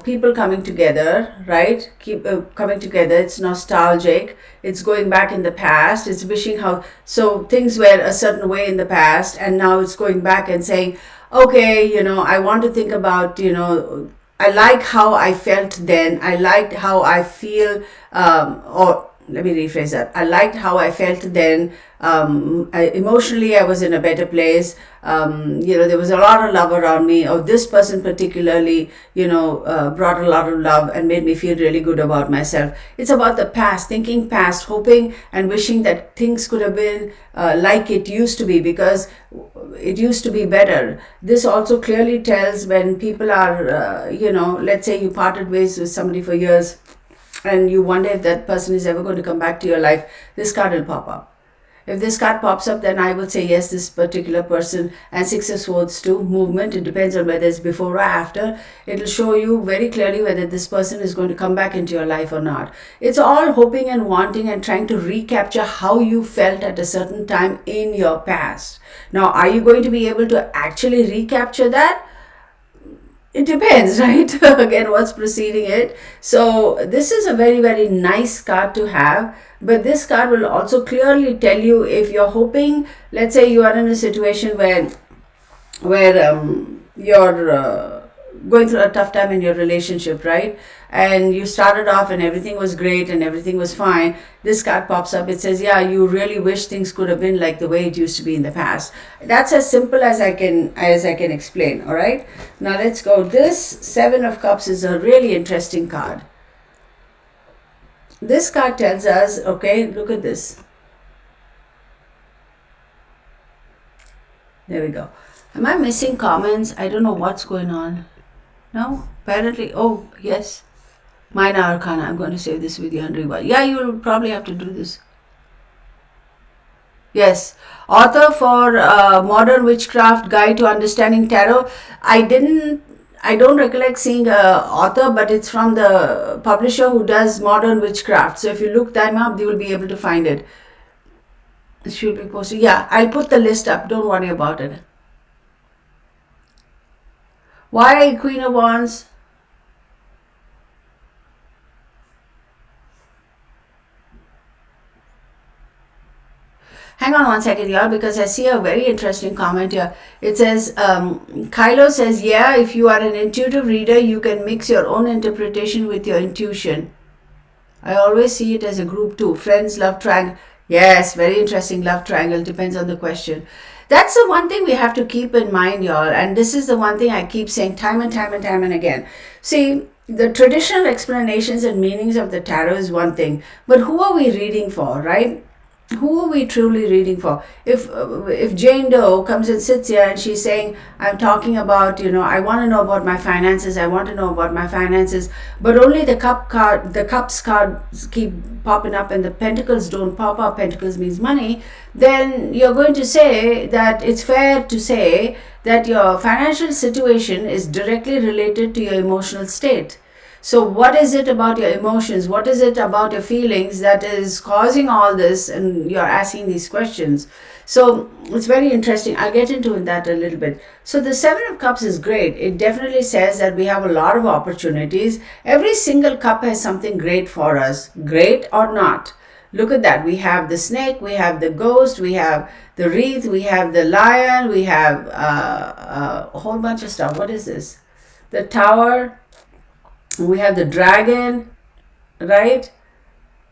people coming together, right? Keep coming together. It's nostalgic. It's going back in the past. It's wishing so things were a certain way in the past, and now it's going back and saying, okay, I want to think about, I like how I felt then. I liked how I feel, or let me rephrase that. I liked how I felt then. Emotionally, I was in a better place. There was a lot of love around me. Or this person particularly, brought a lot of love and made me feel really good about myself. It's about the past, thinking past, hoping and wishing that things could have been like it used to be, because it used to be better. This also clearly tells when people are, let's say you parted ways with somebody for years, and you wonder if that person is ever going to come back to your life, this card will pop up. If this card pops up, then I would say yes, this particular person. And 6 of Swords too, movement. It depends on whether it's before or after. It will show you very clearly whether this person is going to come back into your life or not. It's all hoping and wanting and trying to recapture how you felt at a certain time in your past. Now, are you going to be able to actually recapture that? It depends, right? Again, what's preceding it. So this is a very, very nice card to have. But this card will also clearly tell you if you're hoping, let's say you are in a situation where you're going through a tough time in your relationship, right? And you started off and everything was great and everything was fine. This card pops up. It says, yeah, you really wish things could have been like the way it used to be in the past. That's as simple as I can explain. All right. Now let's go. This 7 of Cups is a really interesting card. This card tells us, okay, look at this. There we go. Am I missing comments? I don't know what's going on. No? Apparently. Oh, yes. Minor Arcana. I'm going to save this video and rewind. Yeah, you'll probably have to do this. Yes. Author for Modern Witchcraft Guide to Understanding Tarot. I don't recollect seeing a author, but it's from the publisher who does Modern Witchcraft. So if you look them up, you will be able to find it. It should be posted. Yeah, I'll put the list up. Don't worry about it. Why Queen of Wands? Hang on one second, y'all, because I see a very interesting comment here. It says, Kylo says, yeah, if you are an intuitive reader, you can mix your own interpretation with your intuition. I always see it as a group too. Friends, love triangle. Yes, very interesting. Love triangle. Depends on the question. That's the one thing we have to keep in mind, y'all. And this is the one thing I keep saying time and time and time and again. See, the traditional explanations and meanings of the tarot is one thing. But who are we reading for, right? Who are we truly reading for? If Jane Doe comes and sits here and she's saying, I'm talking about, I want to know about my finances, but only the cups cards keep popping up and the pentacles don't pop up, pentacles means money, then you're going to say that it's fair to say that your financial situation is directly related to your emotional state. So what is it about your emotions? What is it about your feelings that is causing all this? And you're asking these questions. So it's very interesting. I'll get into that a little bit. So the Seven of Cups is great. It definitely says that we have a lot of opportunities. Every single cup has something great for us, great or not. Look at that. We have the snake, we have the ghost, we have the wreath, we have the lion, we have a whole bunch of stuff. What is this? The tower. We have the dragon, right?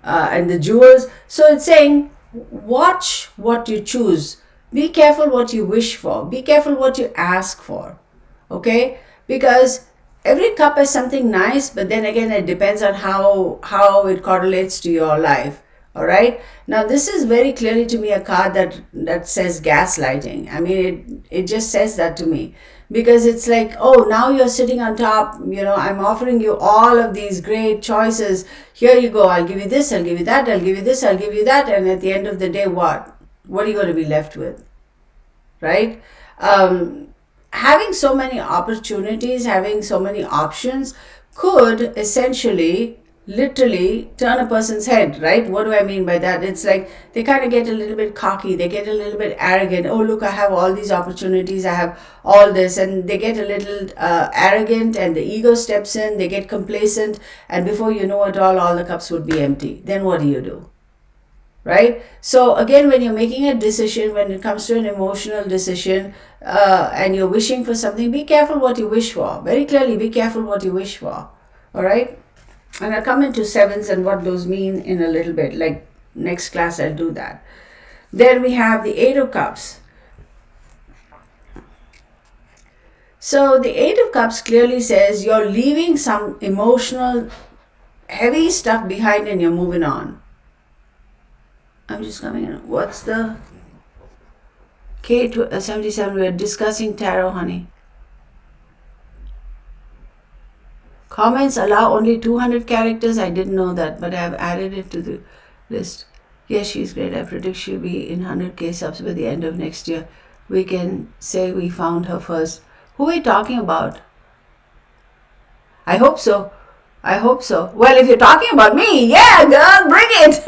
And the jewels. So it's saying, watch what you choose. Be careful what you wish for. Be careful what you ask for. Okay? Because every cup has something nice, but then again, it depends on how it correlates to your life. All right. Now, this is very clearly to me a card that says gaslighting. I mean, it just says that to me. Because it's like, oh, now you're sitting on top, I'm offering you all of these great choices. Here you go, I'll give you this, I'll give you that, I'll give you this, I'll give you that. And at the end of the day, what? What are you going to be left with? Right? Having so many opportunities, having so many options could essentially literally turn a person's head, right? What do I mean by that? It's like they kind of get a little bit cocky, they get a little bit arrogant. Oh, look, I have all these opportunities, I have all this, and they get a little arrogant, and the ego steps in, they get complacent, and before you know it all the cups would be empty. Then what do you do? Right? So again, when you're making a decision, when it comes to an emotional decision, and you're wishing for something, be careful what you wish for. Very clearly, be careful what you wish for. All right? And I'll come into sevens and what those mean in a little bit. Like next class, I'll do that. Then we have the Eight of Cups. So the Eight of Cups clearly says you're leaving some emotional, heavy stuff behind and you're moving on. I'm just coming in. What's the K77? We're discussing tarot, honey. Comments allow only 200 characters. I didn't know that, but I have added it to the list. Yes, she's great. I predict she'll be in 100k subs by the end of next year. We can say we found her first. Who are we talking about? I hope so. I hope so. Well, if you're talking about me, yeah, girl, bring it.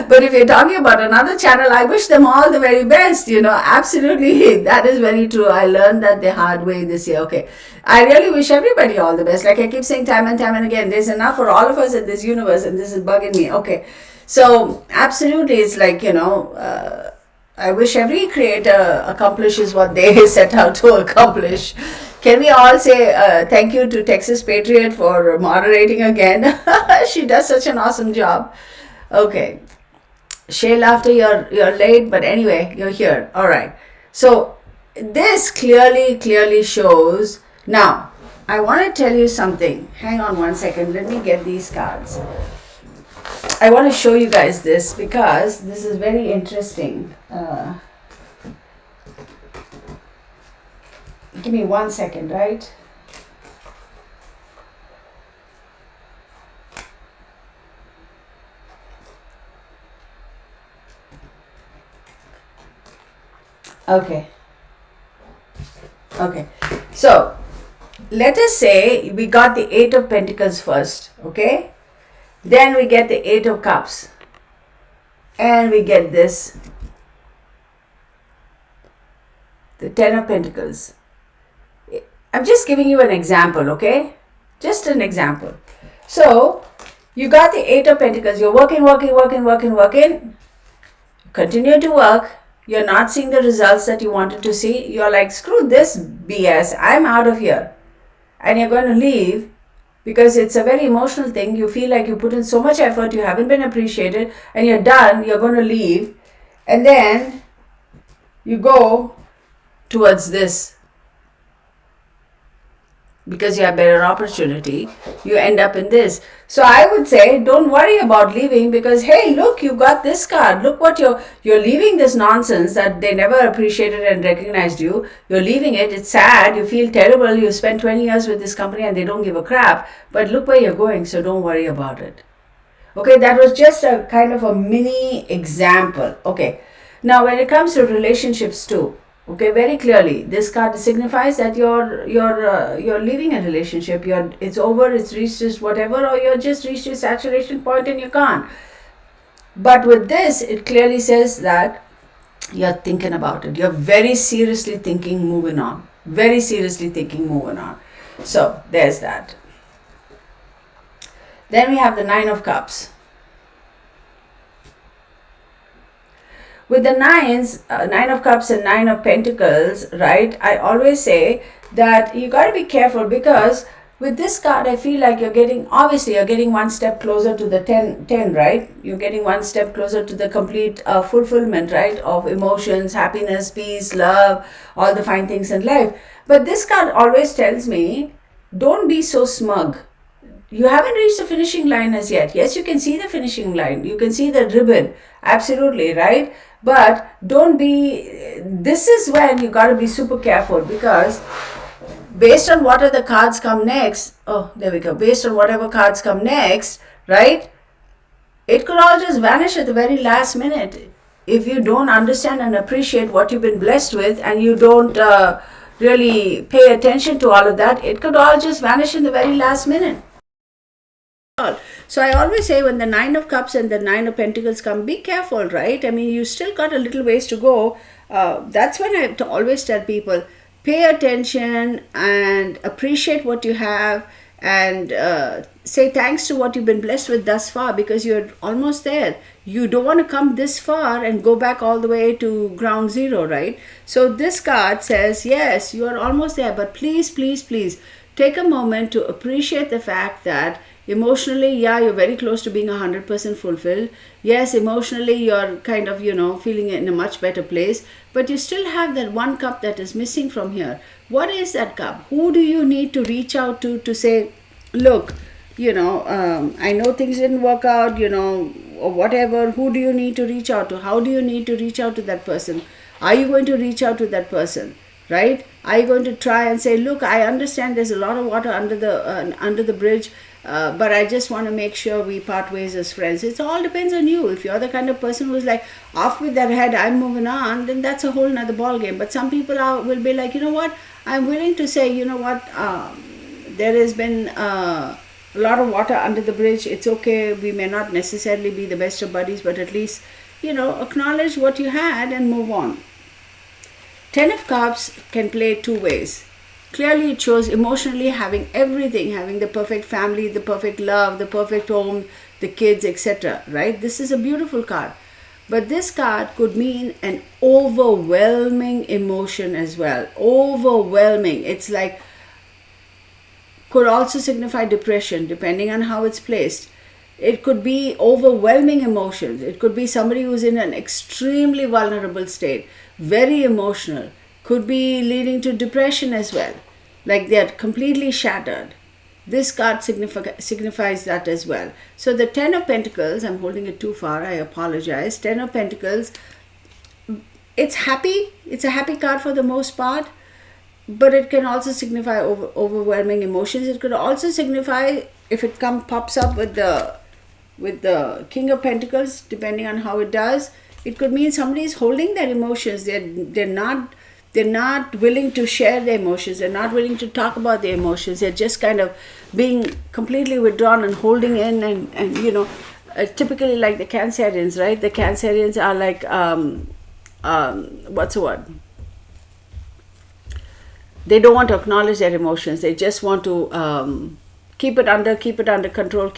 But if you're talking about another channel, I wish them all the very best, absolutely. That is very true. I learned that the hard way this year. Okay. I really wish everybody all the best. Like I keep saying time and time and again, there's enough for all of us in this universe, and this is bugging me. Okay. So absolutely, it's like, I wish every creator accomplishes what they set out to accomplish. Can we all say thank you to Texas Patriot for moderating again? She does such an awesome job. Okay. Shay Laughter, you're late, but anyway, you're here. All right. So this clearly shows. Now, I want to tell you something. Hang on one second. Let me get these cards. I want to show you guys this because this is very interesting. Give me 1 second, right? Okay. Okay. So, let us say we got the 8 of Pentacles first, okay? Then we get the 8 of Cups. And we get this, the 10 of Pentacles. I'm just giving you an example, okay? Just an example. So, you got the 8 of Pentacles. You're working. Continue to work. You're not seeing the results that you wanted to see. You're like, screw this BS. I'm out of here. And you're going to leave because it's a very emotional thing. You feel like you put in so much effort, you haven't been appreciated, and you're done. You're going to leave. And then you go towards this. Because you have better opportunity, you end up in this. So I would say, don't worry about leaving, because hey, look, you got this card. Look what you're leaving this nonsense that they never appreciated and recognized you. You're leaving it. It's sad. You feel terrible. You spent 20 years with this company and they don't give a crap. But look where you're going. So don't worry about it. Okay, that was just a kind of a mini example. Okay, now when it comes to relationships too. Okay, very clearly, this card signifies that you're leaving a relationship. It's over. It's reached just whatever, or you're just reached a saturation point and you can't. But with this, it clearly says that you're thinking about it. You're very seriously thinking moving on. Very seriously thinking moving on. So there's that. Then we have the 9 of Cups. With the 9 of Cups and 9 of Pentacles, right, I always say that you got to be careful, because with this card, I feel like you're getting 1 step closer to the 10, right? You're getting 1 step closer to the complete fulfillment, right, of emotions, happiness, peace, love, all the fine things in life. But this card always tells me, don't be so smug. You haven't reached the finishing line as yet. Yes, you can see the finishing line. You can see the ribbon. Absolutely, right? But don't be, this is when you got to be super careful, because based on what other cards come next, based on whatever cards come next, right, it could all just vanish at the very last minute. If you don't understand and appreciate what you've been blessed with, and you don't really pay attention to all of that, it could all just vanish in the very last minute. So I always say, when the 9 of Cups and the 9 of Pentacles come, be careful, right? I mean, you still got a little ways to go. That's when I always tell people, pay attention and appreciate what you have, and say thanks to what you've been blessed with thus far, because you're almost there. You don't want to come this far and go back all the way to ground zero, right? So this card says, yes, you are almost there, but please, please, please take a moment to appreciate the fact that emotionally, you're very close to being 100% fulfilled. Yes, emotionally, you're kind of, feeling in a much better place. But you still have that 1 cup that is missing from here. What is that cup? Who do you need to reach out to say, look, I know things didn't work out, or whatever. Who do you need to reach out to? How do you need to reach out to that person? Are you going to reach out to that person? Right? Are you going to try and say, look, I understand there's a lot of water under the bridge, but I just want to make sure we part ways as friends. It all depends on you. If you're the kind of person who's like, off with that head, I'm moving on, then that's a whole nother ball game. But some people will be like, you know what, I'm willing to say, there has been a lot of water under the bridge. It's okay. We may not necessarily be the best of buddies, but at least, acknowledge what you had and move on. 10 of Cups can play 2 ways. Clearly, it shows emotionally having everything, having the perfect family, the perfect love, the perfect home, the kids, etc. Right? This is a beautiful card. But this card could mean an overwhelming emotion as well. Overwhelming. It's like, could also signify depression, depending on how it's placed. It could be overwhelming emotions. It could be somebody who's in an extremely vulnerable state, very emotional. Could be leading to depression as well, like they're completely shattered. This card signifies that as well. So the 10 of Pentacles, I'm holding it too far, I apologize. 10 of Pentacles, it's happy. It's a happy card for the most part. but it can also signify overwhelming emotions. It could also signify, if it pops up with the King of Pentacles, depending on how it does, it could mean somebody is holding their emotions. They're not willing to share their emotions. They're not willing to talk about their emotions. They're just kind of being completely withdrawn and holding in, and typically like the Cancerians, right? The Cancerians are like what's the word? They don't want to acknowledge their emotions. They just want to keep it under control,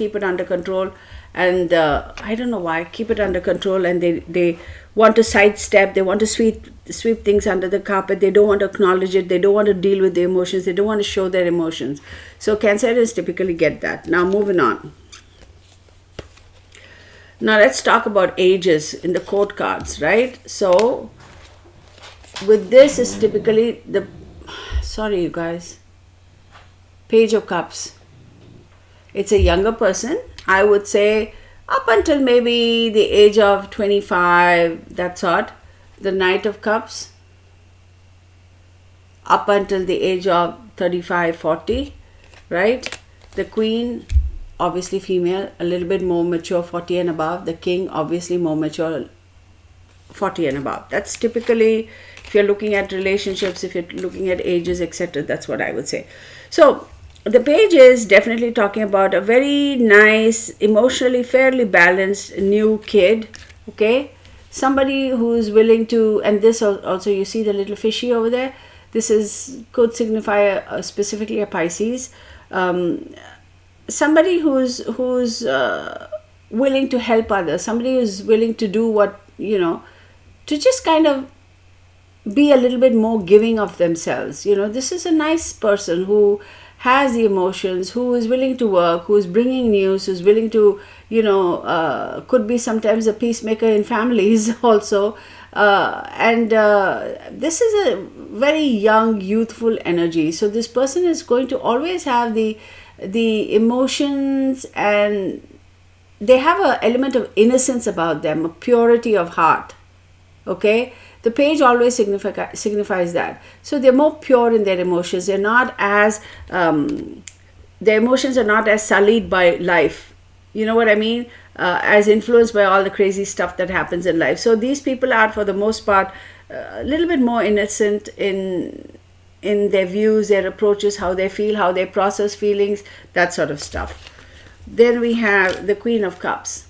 and I don't know why, keep it under control, and they want to sidestep. They want to sweep things under the carpet. They don't want to acknowledge it. They don't want to deal with the emotions. They don't want to show their emotions. So Cancerians typically get that. Now moving on. Now let's talk about ages in the court cards, right? So with this is typically sorry you guys, Page of Cups. It's a younger person, I would say up until maybe the age of 25, that sort. The Knight of Cups, up until the age of 35, 40, right? The Queen, obviously female, a little bit more mature, 40 and above. The King, obviously more mature, 40 and above. That's typically, if you're looking at relationships, if you're looking at ages, etc., that's what I would say. So the Page is definitely talking about a very nice, emotionally fairly balanced new kid, okay? Somebody who's willing to, and this also, you see the little fishy over there, this could signify specifically a Pisces. Somebody who's willing to help others, somebody who's willing to do what, to just kind of be a little bit more giving of themselves. This is a nice person who has the emotions, who is willing to work, who is bringing news, who's willing to, could be sometimes a peacemaker in families also. This is a very young, youthful energy. So this person is going to always have the emotions, and they have an element of innocence about them, a purity of heart. Okay, the Page always signifies that. So they're more pure in their emotions. They're not as their emotions are not as sullied by life. You know what I mean? As influenced by all the crazy stuff that happens in life. So these people are, for the most part, a little bit more innocent in their views, their approaches, how they feel, how they process feelings, that sort of stuff. Then we have the Queen of Cups.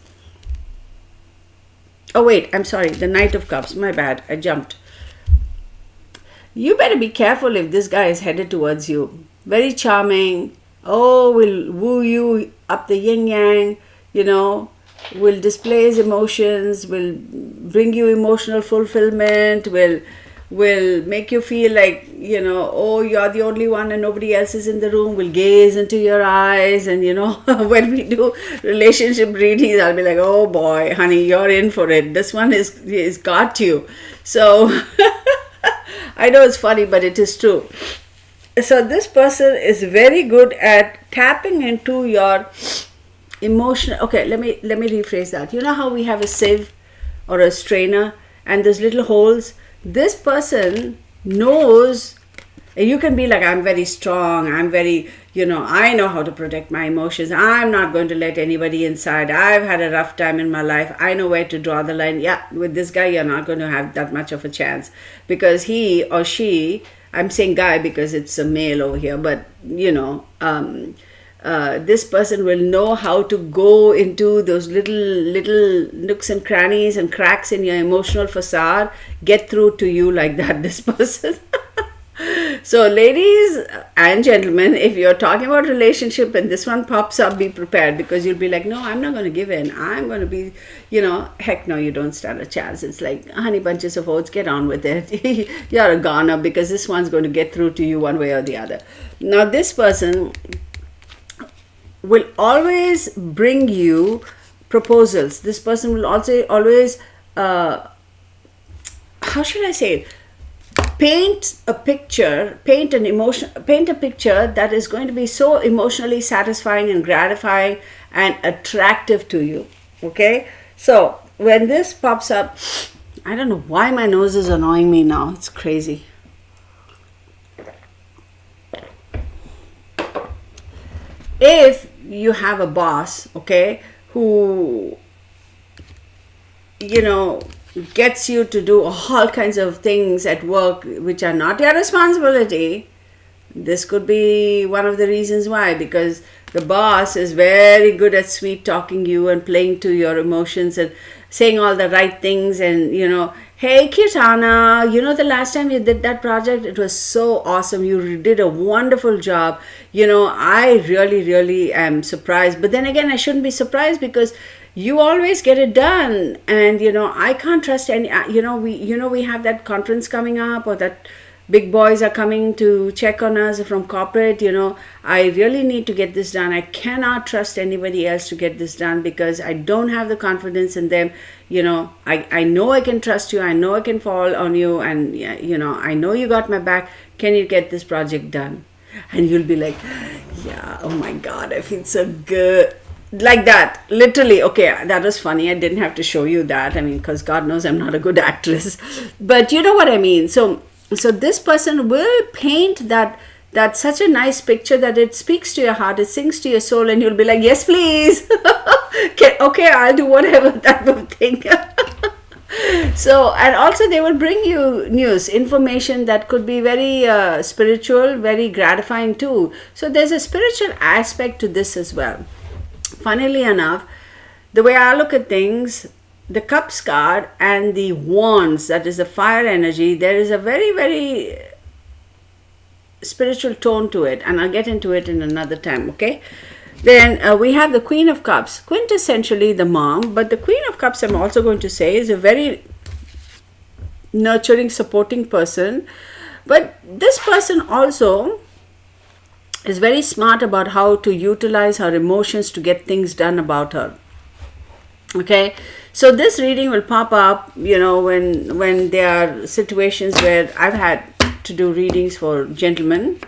Oh wait, I'm sorry, the Knight of Cups. My bad, I jumped. You better be careful if this guy is headed towards you. Very charming. Oh, will woo you up the yin-yang, will display his emotions, will bring you emotional fulfillment, will make you feel like, oh, you're the only one and nobody else is in the room, will gaze into your eyes. And, when we do relationship readings, I'll be like, oh boy, honey, you're in for it. This one is got you. So I know it's funny, but it is true. So this person is very good at tapping into your emotional. Okay, let me rephrase that. You know how we have a sieve or a strainer and there's little holes? This person knows. You can be like, I'm very strong, I'm very, I know how to protect my emotions, I'm not going to let anybody inside, I've had a rough time in my life, I know where to draw the line. Yeah, with this guy you're not going to have that much of a chance, because he or she, I'm saying guy because it's a male over here, but this person will know how to go into those little nooks and crannies and cracks in your emotional facade, get through to you like that, this person. So ladies and gentlemen, if you're talking about relationship and this one pops up, be prepared, because you'll be like, no, I'm not going to give in. I'm going to be, heck no, you don't stand a chance. It's like honey bunches of oats, get on with it. You're a goner, because this one's going to get through to you one way or the other. Now this person will always bring you proposals. This person will also always, how should I say it? Paint a picture that is going to be so emotionally satisfying and gratifying and attractive to you. Okay? So when this pops up, I don't know why my nose is annoying me now. It's crazy. if you have a boss, okay, who, you know, gets you to do all kinds of things at work which are not your responsibility, this could be one of the reasons why, because the boss is very good at sweet talking you and playing to your emotions and saying all the right things. And, you know, hey Kirtana, you know, the last time you did that project, it was so awesome. You did a wonderful job. You know, I really am surprised. But then again, I shouldn't be surprised because you always get it done. And, you know, I can't trust any, we have that conference coming up, or that big boys are coming to check on us from corporate. You know, I really need to get this done. I cannot trust anybody else to get this done because I don't have the confidence in them. You know, I know I can trust you. I know I can fall on you. And, you know, I know you got my back. Can you get this project done? And you'll be like, yeah, oh my God, I feel so good. Like that, literally. Okay, that was funny. I didn't have to show you that. I mean, because God knows I'm not a good actress. But you know what I mean. So this person will paint that such a nice picture that it speaks to your heart, it sings to your soul, and you'll be like, yes, please. okay, I'll do whatever, type of thing. So, and also they will bring you news, information that could be very spiritual, very gratifying too. So there's a spiritual aspect to this as well. Funnily enough, the way I look at things, the Cups card and the Wands, that is the fire energy, there is a very spiritual tone to it, and I'll get into it in another time, okay? Then we have the Queen of Cups, quintessentially the mom, but the Queen of Cups, I'm also going to say, is a very nurturing, supporting person. But this person also is very smart about how to utilize her emotions to get things done about her. Okay, so this reading will pop up, you know, when there are situations where I've had to do readings for gentlemen.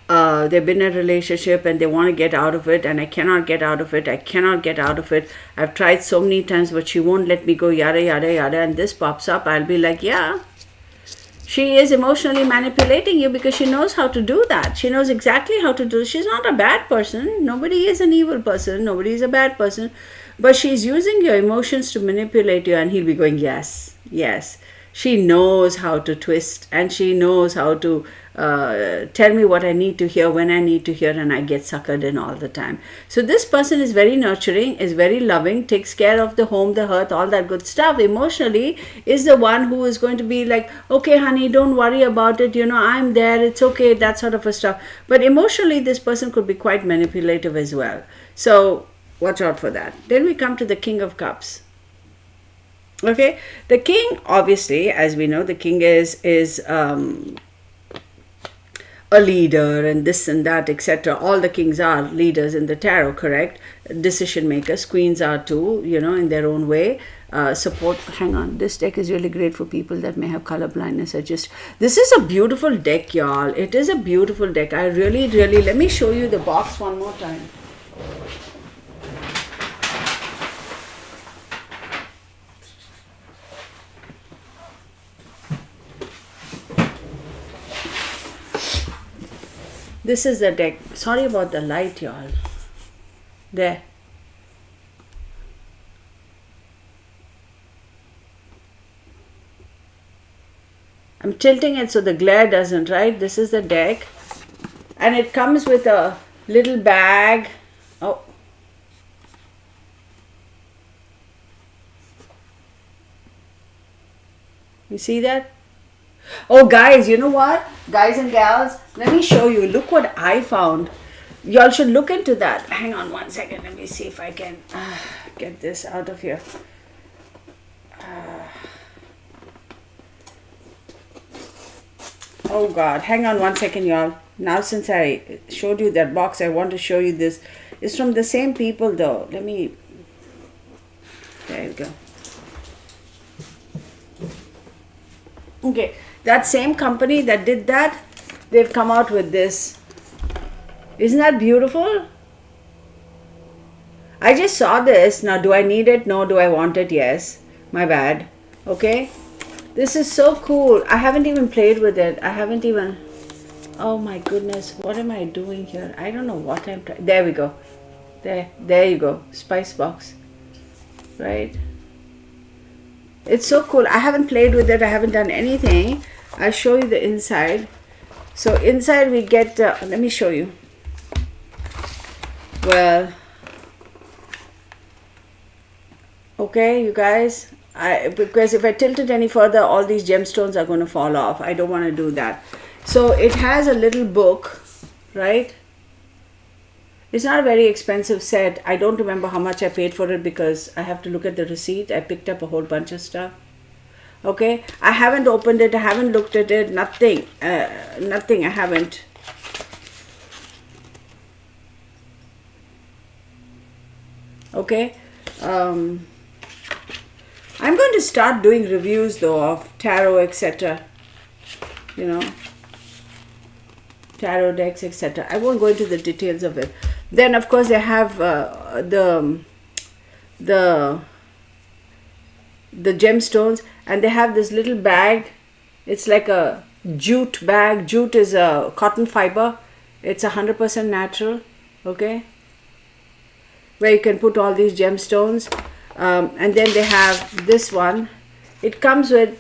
They've been in a relationship and they want to get out of it, and I cannot get out of it. I've tried so many times, but she won't let me go, yada yada. And this pops up. I'll be like, yeah, she is emotionally manipulating you because she knows how to do that. She knows exactly how to do it. She's not a bad person. Nobody is an evil person. Nobody is a bad person. But she's using your emotions to manipulate you. And he'll be going, yes. She knows how to twist, and she knows how to tell me what I need to hear, when I need to hear, and I get suckered in all the time. So this person is very nurturing, is very loving, takes care of the home, the hearth, all that good stuff. Emotionally is the one who is going to be like, okay, honey, don't worry about it. You know, I'm there. It's okay. That sort of a stuff. But emotionally, this person could be quite manipulative as well. So watch out for that. Then we come to the King of Cups. Okay, the king, obviously, as we know, the king is a leader and this and that, etc. All the kings are leaders in the tarot, correct? Decision makers. Queens are too, you know, in their own way. Support. Hang on, this deck is really great for people that may have color blindness. This is a beautiful deck, y'all. It is a beautiful deck. I really, let me show you the box one more time. This is the deck. Sorry about the light, y'all. There. I'm tilting it so the glare doesn't, right? This is the deck. And it comes with a little bag. Oh. You see that? Oh, guys, you know what? Guys and gals, let me show you. Look what I found. Y'all should look into that. Hang on one second. Let me see if I can get this out of here. Oh, God. Hang on one second, y'all. Now, since I showed you that box, I want to show you this. It's from the same people, though. Let me... There you go. Okay. That same company that did that, they've come out with this. Isn't that beautiful? I just saw this. Now, do I need it? No. Do I want it? Yes. My bad. Okay. This is so cool. I haven't even played with it. I haven't even... Oh my goodness, what am I doing here? I don't know what I'm trying. There we go. There you go. Spice box. Right? It's so cool. I haven't played with it. I haven't done anything. I'll show you the inside. So inside we get, let me show you. Well, okay, you guys, because if I tilt it any further, all these gemstones are going to fall off. I don't want to do that. So it has a little book, right? It's not a very expensive set. I don't remember how much I paid for it because I have to look at the receipt. I picked up a whole bunch of stuff. Okay, I haven't opened it. I haven't looked at it. Nothing. Nothing. I haven't. Okay. I'm going to start doing reviews though of tarot, etc. You know, tarot decks, etc. I won't go into the details of it. Then of course they have the gemstones, and they have this little bag. It's like a jute bag. Jute is a cotton fiber. It's 100% natural. Okay, where you can put all these gemstones. And then they have this one. It comes with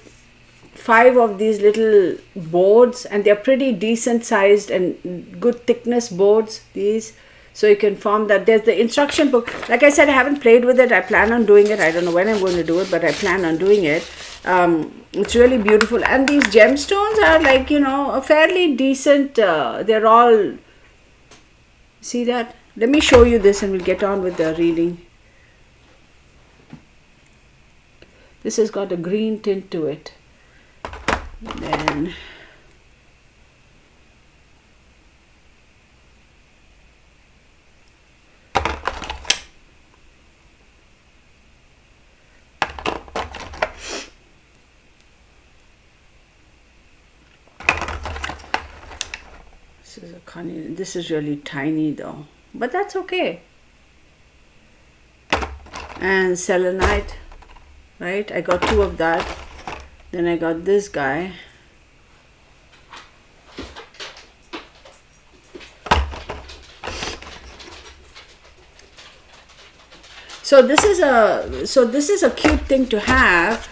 5 of these little boards, and they're pretty decent sized and good thickness boards, these. So you can form that. There's the instruction book. Like I said, I haven't played with it. I plan on doing it. I don't know when I'm going to do it, but I plan on doing it. It's really beautiful. And these gemstones are like, you know, a fairly decent, they're all, see that? Let me show you this and we'll get on with the reading. This has got a green tint to it. Then this is really tiny though, but that's okay. And selenite, right? I got 2 of that. Then I got this guy. So this is a cute thing to have.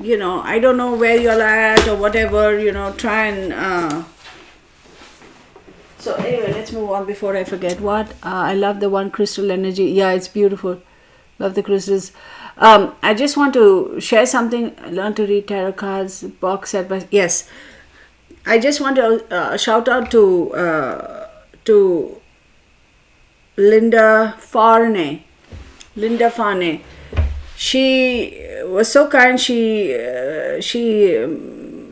You know, I don't know where you're at or whatever, you know, try and so anyway, let's move on before I forget. What I love the one crystal energy. Yeah, it's beautiful. Love the crystals. I just want to share something. Learn to read tarot cards, box set by, yes. I just want to shout out to Linda Farney. She was so kind. She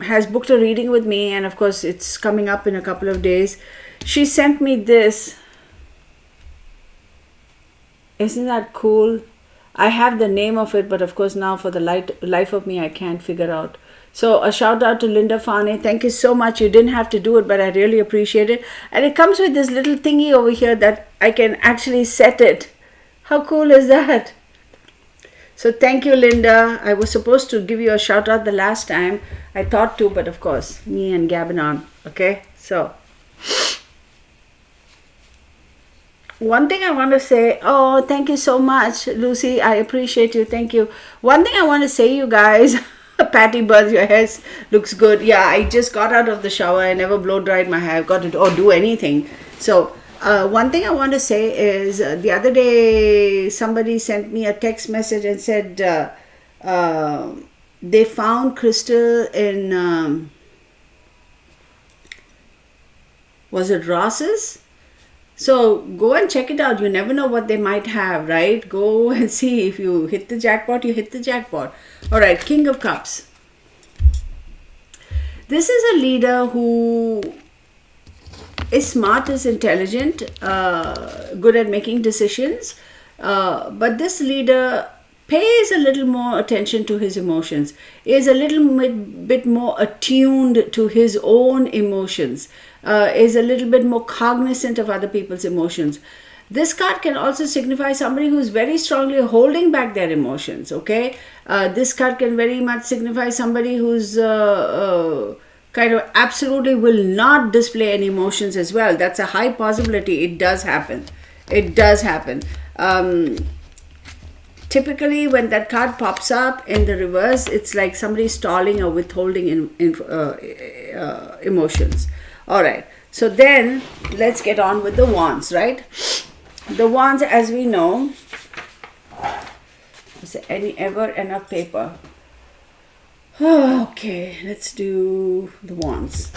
has booked a reading with me, and of course it's coming up in a couple of days. She sent me this. Isn't that cool? I have the name of it, but of course now for the life of me I can't figure out. So a shout out to Linda Farney. Thank you so much. You didn't have to do it, but I really appreciate it. And it comes with this little thingy over here that I can actually set it. How cool is that? So thank you, Linda. I was supposed to give you a shout out the last time. I thought to, but of course, me and Gavin on. Okay, so one thing I want to say, oh, thank you so much, Lucy. I appreciate you. Thank you. One thing I want to say, you guys, Patty Buzz, your hair looks good. Yeah, I just got out of the shower. I never blow dried my hair. I've got to do anything. So one thing I want to say is the other day somebody sent me a text message and said they found crystal in, was it Ross's? So go and check it out. You never know what they might have, right? Go and see. If you hit the jackpot, you hit the jackpot. All right, King of Cups. This is a leader who is smart, is intelligent, good at making decisions. But this leader pays a little more attention to his emotions, is a little bit more attuned to his own emotions, is a little bit more cognizant of other people's emotions. This card can also signify somebody who's very strongly holding back their emotions, okay? This card can very much signify somebody who's kind of absolutely will not display any emotions as well. That's a high possibility. It does happen. It does happen. Typically, when that card pops up in the reverse, it's like somebody stalling or withholding emotions. All right. So then, let's get on with the wands, right? The wands, as we know, is there ever enough paper? Okay, let's do the wands.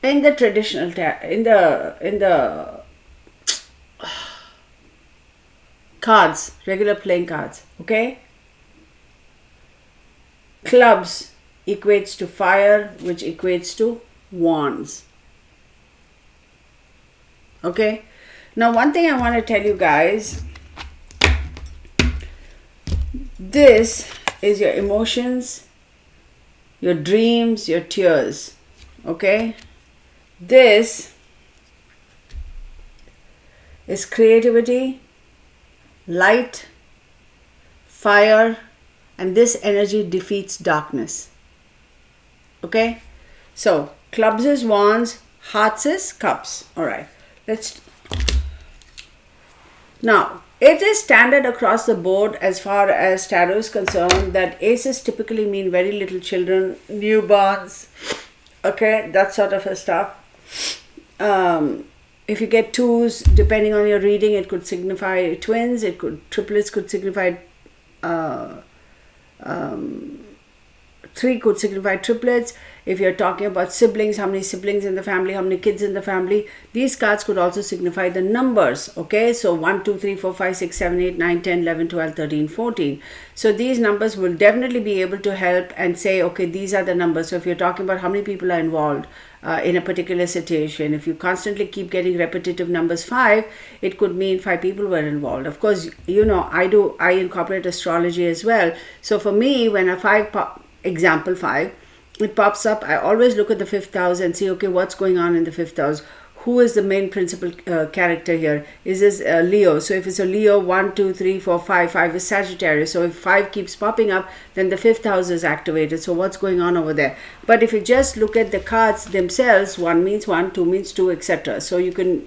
In the traditional in the cards, regular playing cards, okay? Clubs equates to fire, which equates to wands. Okay? Now, one thing I want to tell you guys, this is your emotions, your dreams, your tears. Okay? This is creativity, light, fire, and this energy defeats darkness. Okay? So, clubs is wands, hearts is cups. Alright. Now, it is standard across the board as far as tarot is concerned that aces typically mean very little children, newborns, okay, that sort of a stuff. If you get twos, depending on your reading, it could signify twins, triplets could signify, three could signify triplets. If you're talking about siblings, how many siblings in the family, how many kids in the family, these cards could also signify the numbers, okay? So 1, 2, 3, 4, 5, 6, 7, 8, 9, 10, 11, 12, 13, 14. So these numbers will definitely be able to help and say, okay, these are the numbers. So if you're talking about how many people are involved in a particular situation, if you constantly keep getting repetitive numbers 5, it could mean 5 people were involved. Of course, you know, I incorporate astrology as well. So for me, when a example 5, it pops up, I always look at the 5th house and see, okay, what's going on in the 5th house? Who is the main principal character here? Is this Leo? So if it's a Leo, 1, 2, 3, 4, 5, 5 is Sagittarius. So if 5 keeps popping up, then the 5th house is activated. So what's going on over there? But if you just look at the cards themselves, 1 means 1, 2 means 2, etc. So you can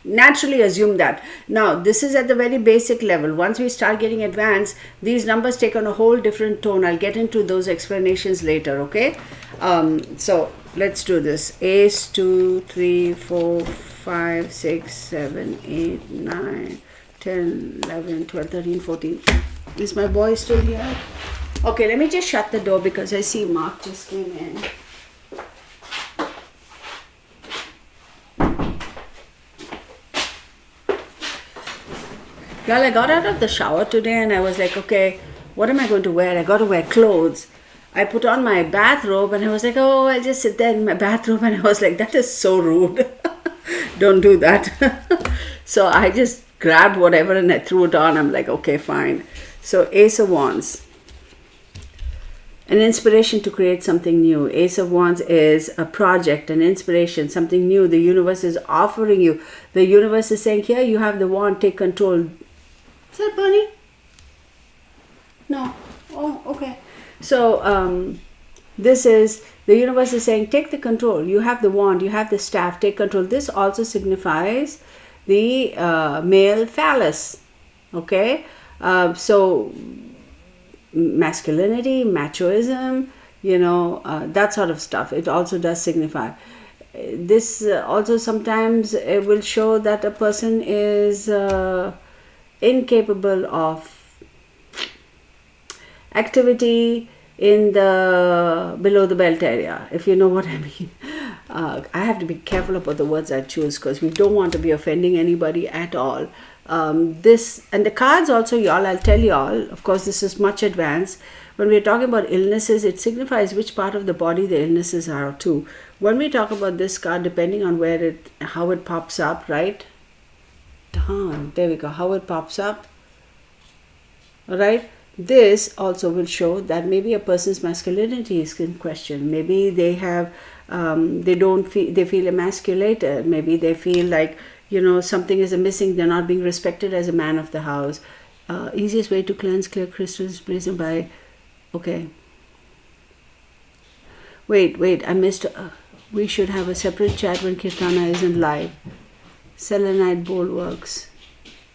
naturally assume that. Now, this is at the very basic level. Once we start getting advanced, these numbers take on a whole different tone. I'll get into those explanations later, okay? So, let's do this. Ace, 2, 3, 4, 5, 6, 7, 8, 9, 10, 11, 12, 13, 14. Is my boy still here? Okay, let me just shut the door because I see Mark just came in. Well, I got out of the shower today and I was like, okay, what am I going to wear? I got to wear clothes. I put on my bathrobe and I was like, oh, I'll just sit there in my bathrobe. And I was like, that is so rude. Don't do that. So I just grabbed whatever and I threw it on. I'm like, okay, fine. So Ace of Wands. An inspiration to create something new. Ace of Wands is a project, an inspiration, something new. The universe is offering you. The universe is saying, here you have the wand, take control. Is that Bunny? No. Oh, okay. So this is, the universe is saying, take the control. You have the wand, you have the staff, take control. This also signifies the male phallus. Okay? So masculinity, machoism, you know, that sort of stuff. It also does signify. This also sometimes it will show that a person is incapable of activity in the below the belt area, if you know what I mean. I have to be careful about the words I choose because we don't want to be offending anybody at all. This and the cards also, y'all, I'll tell y'all, of course this is much advanced. When we're talking about illnesses, it signifies which part of the body the illnesses are too. When we talk about this card, depending on where how it pops up, right? There we go, how it pops up. All right. This also will show that maybe a person's masculinity is in question. Maybe they have they feel emasculated. Maybe they feel like, something is missing. They're not being respected as a man of the house. Easiest way to cleanse clear crystals, please, and by, okay. Wait, I missed. We should have a separate chat when Kirtana isn't live. Selenite bowl works.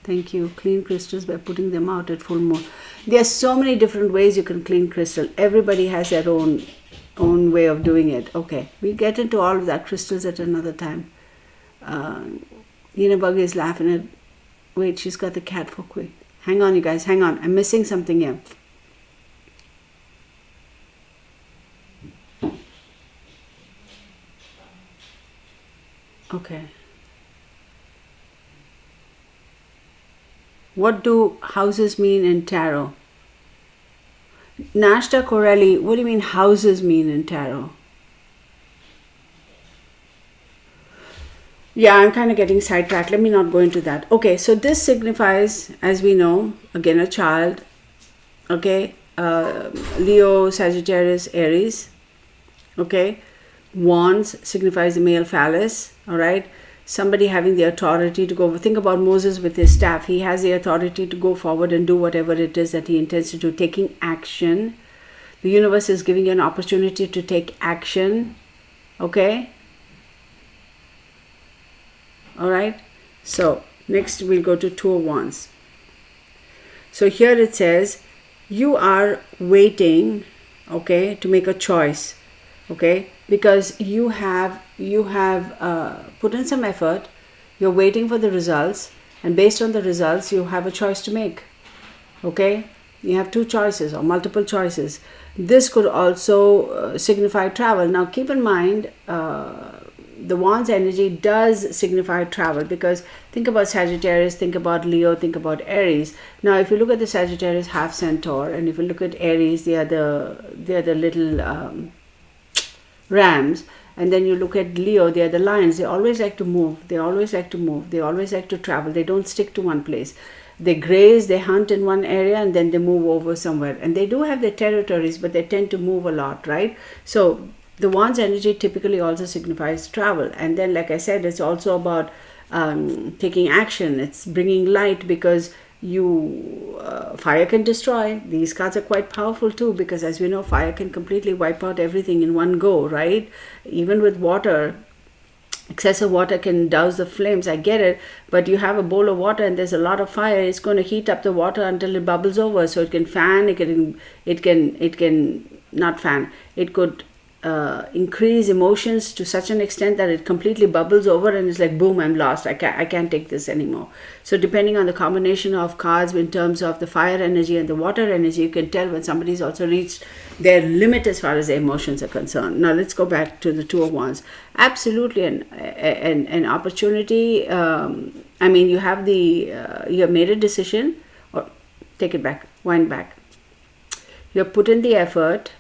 Thank you. Clean crystals by putting them out at full moon. There are so many different ways you can clean crystal. Everybody has their own way of doing it. Okay, we'll get into all of that crystals at another time. Bug is laughing at. Wait, she's got the cat for quick. Hang on, you guys. Hang on. I'm missing something here. Okay. What do houses mean in tarot? Nashta Corelli, what do you mean houses mean in tarot? Yeah, I'm kind of getting sidetracked. Let me not go into that. Okay, so this signifies, as we know, again, a child. Okay, Leo, Sagittarius, Aries. Okay, wands signifies the male phallus. All right, somebody having the authority to go. Think about Moses with his staff. He has the authority to go forward and do whatever it is that he intends to do, taking action. The universe is giving you an opportunity to take action. Okay. All right. So next we'll go to Two of Wands. So here it says you are waiting, okay, to make a choice. Okay, because you have put in some effort, you're waiting for the results, and based on the results you have a choice to make. Okay, you have two choices or multiple choices. This could also signify travel. Now keep in mind, the Wands energy does signify travel, because think about Sagittarius, think about Leo, think about Aries. Now if you look at the Sagittarius half centaur, and if you look at Aries, they are the little rams, and then you look at Leo, they are the lions. They always like to move, they always like to travel. They don't stick to one place. They graze, they hunt in one area, and then they move over somewhere, and they do have their territories, but they tend to move a lot, right? So the Wands energy typically also signifies travel. And then, like I said, it's also about taking action. It's bringing light, because fire can destroy. These cards are quite powerful too, because as we know, fire can completely wipe out everything in one go, right? Even with water, excessive water can douse the flames. I get it, but you have a bowl of water and there's a lot of fire, it's going to heat up the water until it bubbles over. So it can fan, it can not fan, it could increase emotions to such an extent that it completely bubbles over and it's like, boom, I'm lost. I can't take this anymore. So depending on the combination of cards in terms of the fire energy and the water energy, you can tell when somebody's also reached their limit as far as their emotions are concerned. Now let's go back to the Two of Wands. Absolutely an opportunity. I mean, you have you have made a decision, or take it back, wind back. You have put in the effort.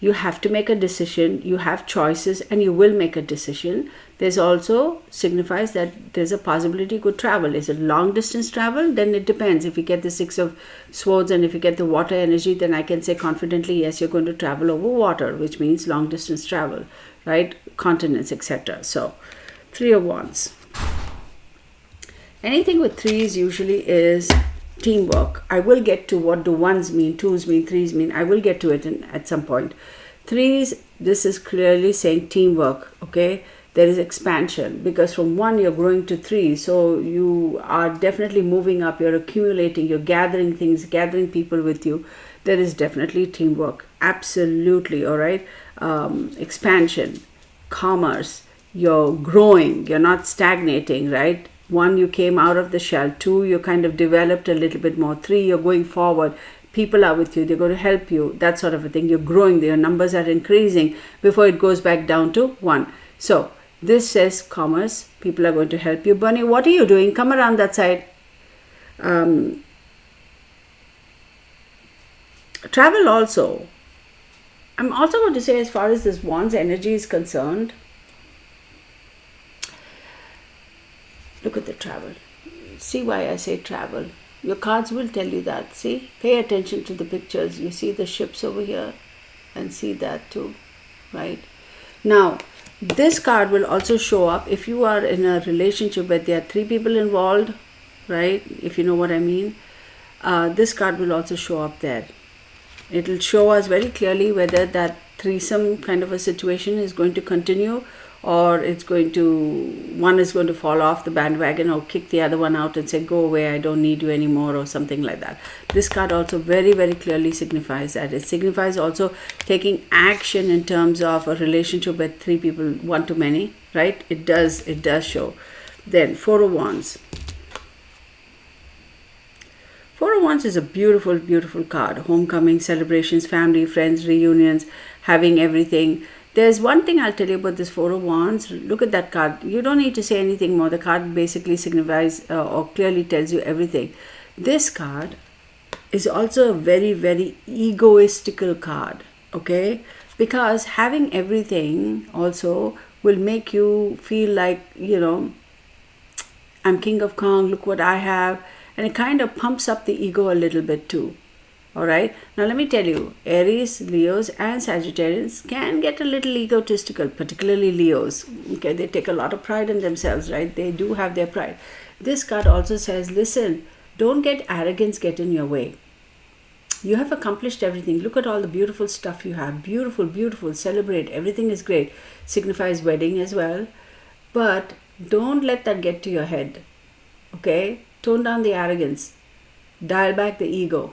You have to make a decision, you have choices, and you will make a decision. There's also signifies that there's a possibility you could travel. Is it long distance travel? Then it depends. If you get the Six of Swords and if you get the water energy, then I can say confidently, yes, you're going to travel over water, which means long distance travel, right? Continents, etc. So, Three of Wands. Anything with threes usually is teamwork. I will get to what do ones mean, twos mean, threes mean. I will get to it at some point. Threes, this is clearly saying teamwork, okay? There is expansion, because from one you're growing to three. So you are definitely moving up, you're accumulating, you're gathering things, gathering people with you. There is definitely teamwork. Absolutely, all right? Expansion, commerce, you're growing, you're not stagnating, right? One, you came out of the shell. Two, you kind of developed a little bit more. Three, you're going forward. People are with you. They're going to help you. That sort of a thing. You're growing. Your numbers are increasing before it goes back down to one. So this says commerce. People are going to help you. Bunny, what are you doing? Come around that side. Travel also. I'm also going to say, as far as this Wands energy is concerned, look at the travel. See why I say travel. Your cards will tell you that. See? Pay attention to the pictures. You see the ships over here and see that too, right? Now, this card will also show up if you are in a relationship where there are 3 people involved, right? If you know what I mean. This card will also show up there. It will show us very clearly whether that threesome kind of a situation is going to continue, or it's going to, one is going to fall off the bandwagon or kick the other one out and say, go away, I don't need you anymore, or something like that. This card also very, very clearly signifies that. It signifies also taking action in terms of a relationship with 3 people, one too many, right? It does show. Then 4 of Wands. 4 of Wands is a beautiful, beautiful card. Homecoming, celebrations, family, friends, reunions, having everything. There's one thing I'll tell you about this 4 of Wands. Look at that card. You don't need to say anything more. The card basically signifies or clearly tells you everything. This card is also a very, very egoistical card, okay? Because having everything also will make you feel like, I'm king of Kong, look what I have. And it kind of pumps up the ego a little bit too. All right. Now let me tell you, Aries, Leos and Sagittarians can get a little egotistical, particularly Leos. Okay, they take a lot of pride in themselves, right? They do have their pride. This card also says, listen, don't get arrogance get in your way. You have accomplished everything. Look at all the beautiful stuff you have. Beautiful, beautiful. Celebrate. Everything is great. Signifies wedding as well. But don't let that get to your head. Okay? Tone down the arrogance. Dial back the ego.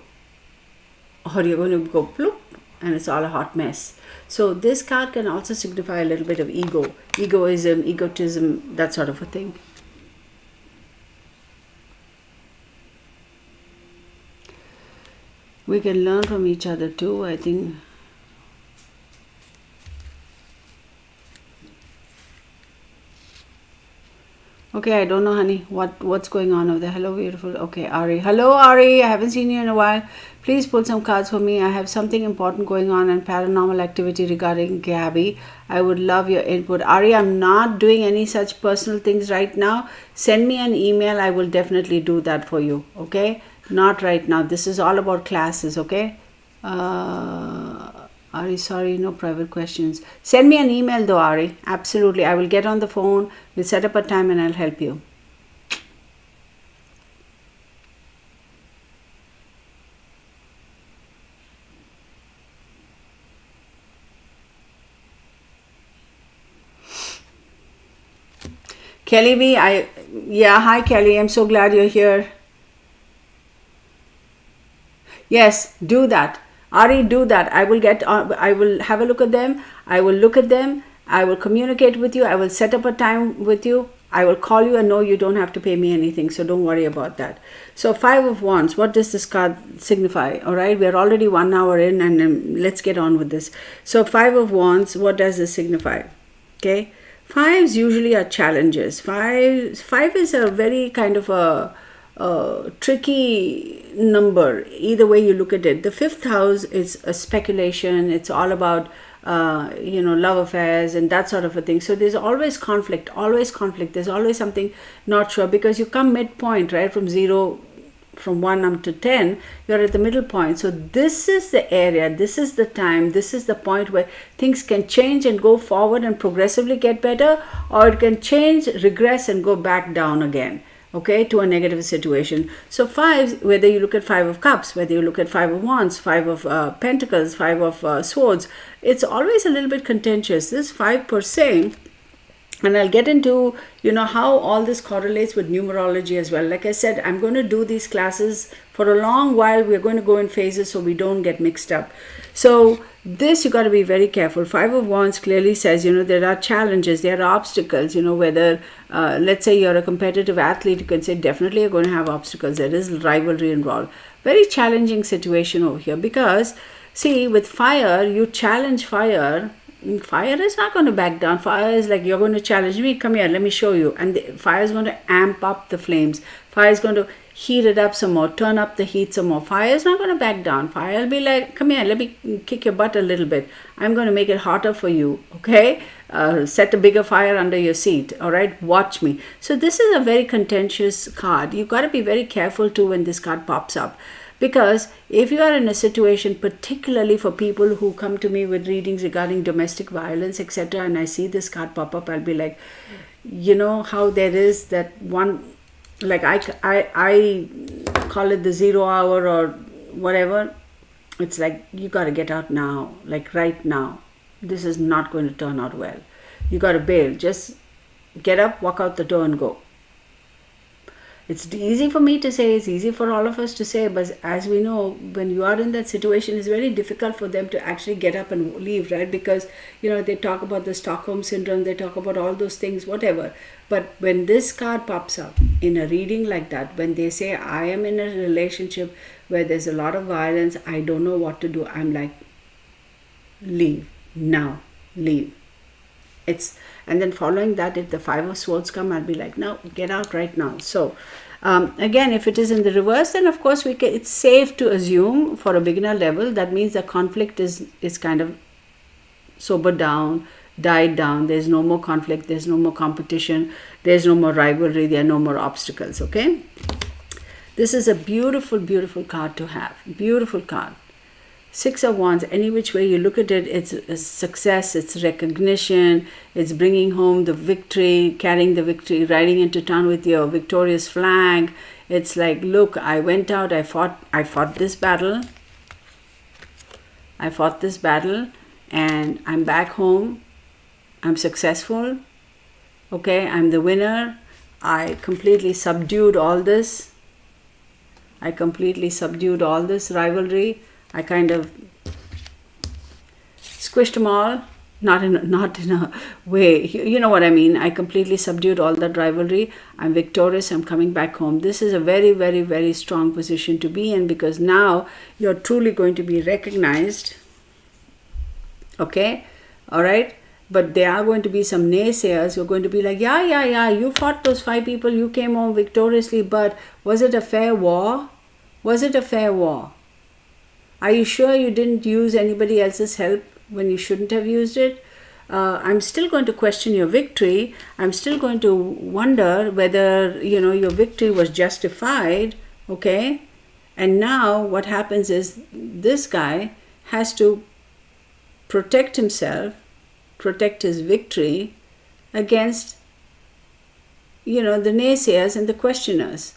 Or you're going to go ploop and it's all a hot mess. So this card can also signify a little bit of egoism, egotism, that sort of a thing. We can learn from each other too, I think. Okay, I don't know, honey, what's going on over there. Hello, beautiful. Okay, Ari. Hello, Ari. I haven't seen you in a while. Please pull some cards for me. I have something important going on and paranormal activity regarding Gabby. I would love your input. Ari, I'm not doing any such personal things right now. Send me an email. I will definitely do that for you. Okay? Not right now. This is all about classes. Okay? Ari, sorry, no private questions. Send me an email though, Ari. Absolutely. I will get on the phone. We'll set up a time and I'll help you. Kelly V, hi Kelly. I'm so glad you're here. Yes, do that. Ari, do that. I will have a look at them. I will look at them. I will communicate with you. I will set up a time with you. I will call you and no, you don't have to pay me anything. So don't worry about that. So 5 of Wands, what does this card signify? All right, we're already 1 hour in and let's get on with this. So 5 of Wands, what does this signify? Okay, 5s usually are challenges. 5 is a very kind of a tricky number, either way you look at it. The 5th house is a speculation. It's all about love affairs and that sort of a thing. So there's always conflict. There's always something not sure, because you come midpoint, right? From 1 up to 10, you're at the middle point. So this is the area, this is the time, this is the point where things can change and go forward and progressively get better, or it can change, regress and go back down again. Okay, to a negative situation. So 5, whether you look at 5 of Cups, whether you look at 5 of Wands, 5 of Pentacles, 5 of Swords, it's always a little bit contentious. This 5 per se, and I'll get into, how all this correlates with numerology as well. Like I said, I'm going to do these classes for a long while. We're going to go in phases so we don't get mixed up. So this, you got to be very careful. 5 of Wands clearly says, there are challenges, there are obstacles, whether, let's say you're a competitive athlete, you can say definitely you're going to have obstacles. There is rivalry involved. Very challenging situation over here, because see, with fire, you challenge fire. Fire is not going to back down. Fire is like, you're going to challenge me, come here, let me show you. And the fire is going to amp up the flames. Fire is going to heat it up some more, turn up the heat some more. Fire is not going to back down. Fire will be like, come here, let me kick your butt a little bit. I'm going to make it hotter for you, okay? Set a bigger fire under your seat, all right? Watch me. So this is a very contentious card. You've got to be very careful too when this card pops up. Because if you are in a situation, particularly for people who come to me with readings regarding domestic violence, etc., and I see this card pop up, I'll be like, you know how there is that one, like I call it the 0 hour or whatever. It's like, you got to get out now, like right now. This is not going to turn out well. You got to bail. Just get up, walk out the door and go. It's easy for me to say, it's easy for all of us to say, but as we know, when you are in that situation, it's very difficult for them to actually get up and leave, right? Because, they talk about the Stockholm Syndrome, they talk about all those things, whatever. But when this card pops up in a reading like that, when they say, I am in a relationship where there's a lot of violence, I don't know what to do, I'm like, leave, now, leave. And then following that, if the 5 of Swords come, I'll be like, no, get out right now. So again, if it is in the reverse, then of course it's safe to assume for a beginner level, that means the conflict is kind of sobered down, died down. There's no more conflict, there's no more competition, there's no more rivalry, there are no more obstacles. Okay, this is a beautiful, beautiful card to have. Beautiful card. 6 of Wands, any which way you look at it, it's a success, it's recognition, it's bringing home the victory, carrying the victory, riding into town with your victorious flag. It's like, look, I went out, I fought this battle. And I'm back home. I'm successful. Okay, I'm the winner. I completely subdued all this. Rivalry. I kind of squished them all, not in a way, you know what I mean. I completely subdued all that rivalry. I'm victorious. I'm coming back home. This is a very, very, very strong position to be in, because now you're truly going to be recognized. Okay, all right. But there are going to be some naysayers who are going to be like, yeah, you fought those 5 people, you came home victoriously, but was it a fair war? Are you sure you didn't use anybody else's help when you shouldn't have used it? I'm still going to question your victory. I'm still going to wonder whether, your victory was justified, okay? And now what happens is this guy has to protect himself, protect his victory against, the naysayers and the questioners.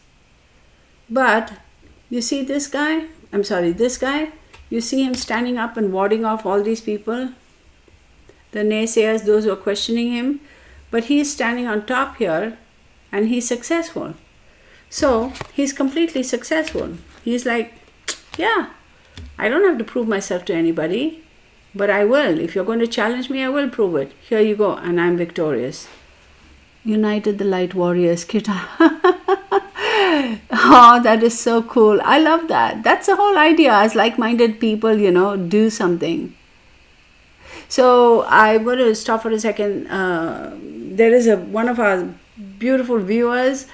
But you see this guy, you see him standing up and warding off all these people, the naysayers, those who are questioning him, but he is standing on top here and he's successful. So he's completely successful. He's like, yeah, I don't have to prove myself to anybody, but I will. If you're going to challenge me, I will prove it. Here you go, and I'm victorious. United the Light Warriors, Kita. Oh, that is so cool. I love that. That's the whole idea. As like-minded people, do something. So I'm going to stop for a second. There is one of our beautiful viewers.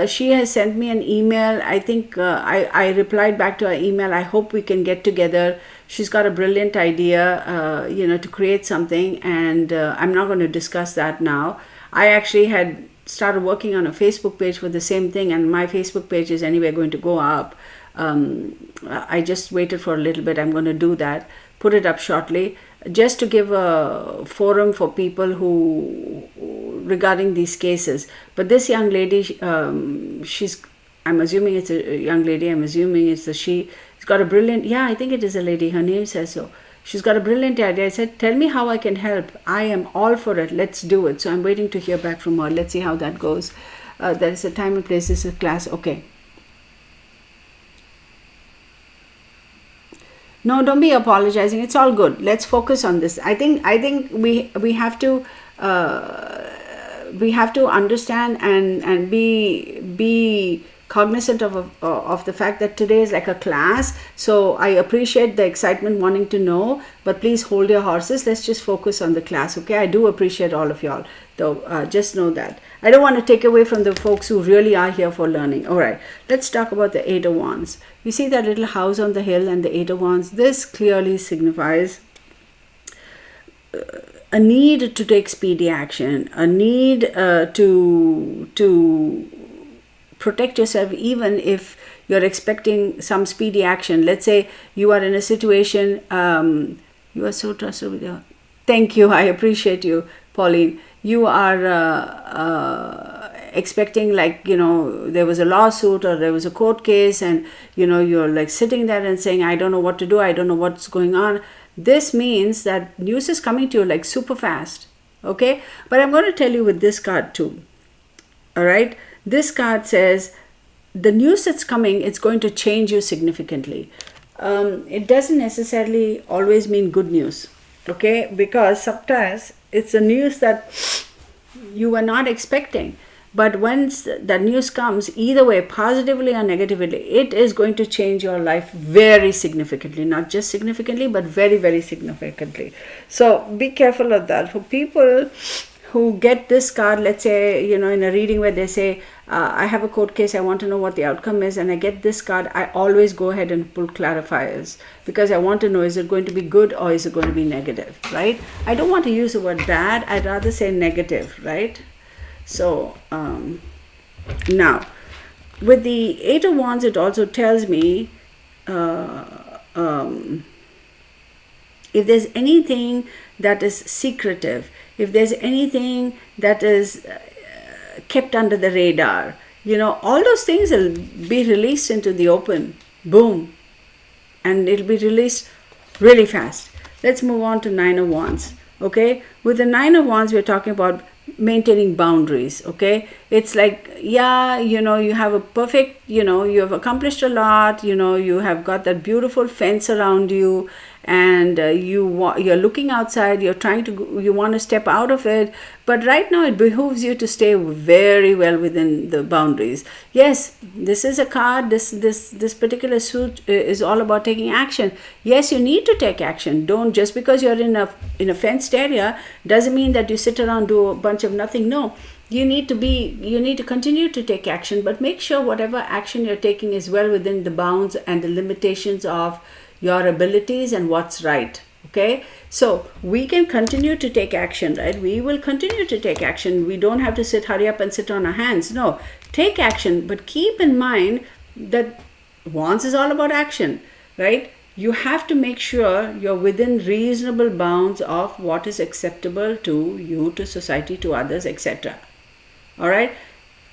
She has sent me an email. I think I replied back to her email. I hope we can get together. She's got a brilliant idea, to create something. And I'm not going to discuss that now. I actually had started working on a Facebook page for the same thing, and my Facebook page is anyway going to go up. I just waited for a little bit. I'm going to do that, put it up shortly, just to give a forum for people who regarding these cases. But this young lady, I'm assuming it's a young lady, I'm assuming it's a she. She's got a brilliant, I think it is a lady, her name says so. She's got a brilliant idea. I said, tell me how I can help. I am all for it. Let's do it. So I'm waiting to hear back from her. Let's see how that goes. There is a time and place. This is a class. Okay. No, don't be apologizing. It's all good. Let's focus on this. I think we have to understand and be cognizant of the fact that today is like a class. So I appreciate the excitement wanting to know, but please hold your horses. Let's just focus on the class. Okay, I do appreciate all of y'all, though. Just know that I don't want to take away from the folks who really are here for learning. All right, let's talk about the 8 of Wands. You see that little house on the hill and the 8 of Wands. This clearly signifies a need to take speedy action, a need to protect yourself even if you're expecting some speedy action. Let's say you are in a situation, you are so trusted with your... Thank you, I appreciate you, Pauline. You are expecting, like, there was a lawsuit or there was a court case, and you're like sitting there and saying, I don't know what to do, I don't know what's going on. This means that news is coming to you like super fast. Okay, but I'm going to tell you with this card too. All right, this card says the news that's coming, it's going to change you significantly. It doesn't necessarily always mean good news. Okay, because sometimes it's a news that you were not expecting, but once that news comes, either way, positively or negatively, it is going to change your life very significantly. Not just significantly, but very, very significantly. So be careful of that. For people who get this card, let's say, in a reading where they say, I have a court case, I want to know what the outcome is, and I get this card, I always go ahead and pull clarifiers, because I want to know, is it going to be good or is it going to be negative, right? I don't want to use the word bad, I'd rather say negative, right? So, now, with the Eight of Wands, it also tells me, if there's anything that is secretive, if there's anything that is kept under the radar, all those things will be released into the open. Boom. And it'll be released really fast. Let's move on to Nine of Wands. Okay. With the Nine of Wands, we're talking about maintaining boundaries. Okay. It's like, yeah, you have a perfect, you have accomplished a lot, you have got that beautiful fence around you, and you're looking outside, you want to step out of it, but right now it behooves you to stay very well within the boundaries. Yes, this is a card, this particular suit is all about taking action. Yes, you need to take action. Don't, just because you're in a fenced area doesn't mean that you sit around, do a bunch of nothing. No, you need to continue to take action, but make sure whatever action you're taking is well within the bounds and the limitations of your abilities and what's right. Okay, so we can continue to take action, right? We will continue to take action. We don't have to hurry up and sit on our hands. No, take action, but keep in mind that Wands is all about action, right? You have to make sure you're within reasonable bounds of what is acceptable to you, to society, to others, etc. All right,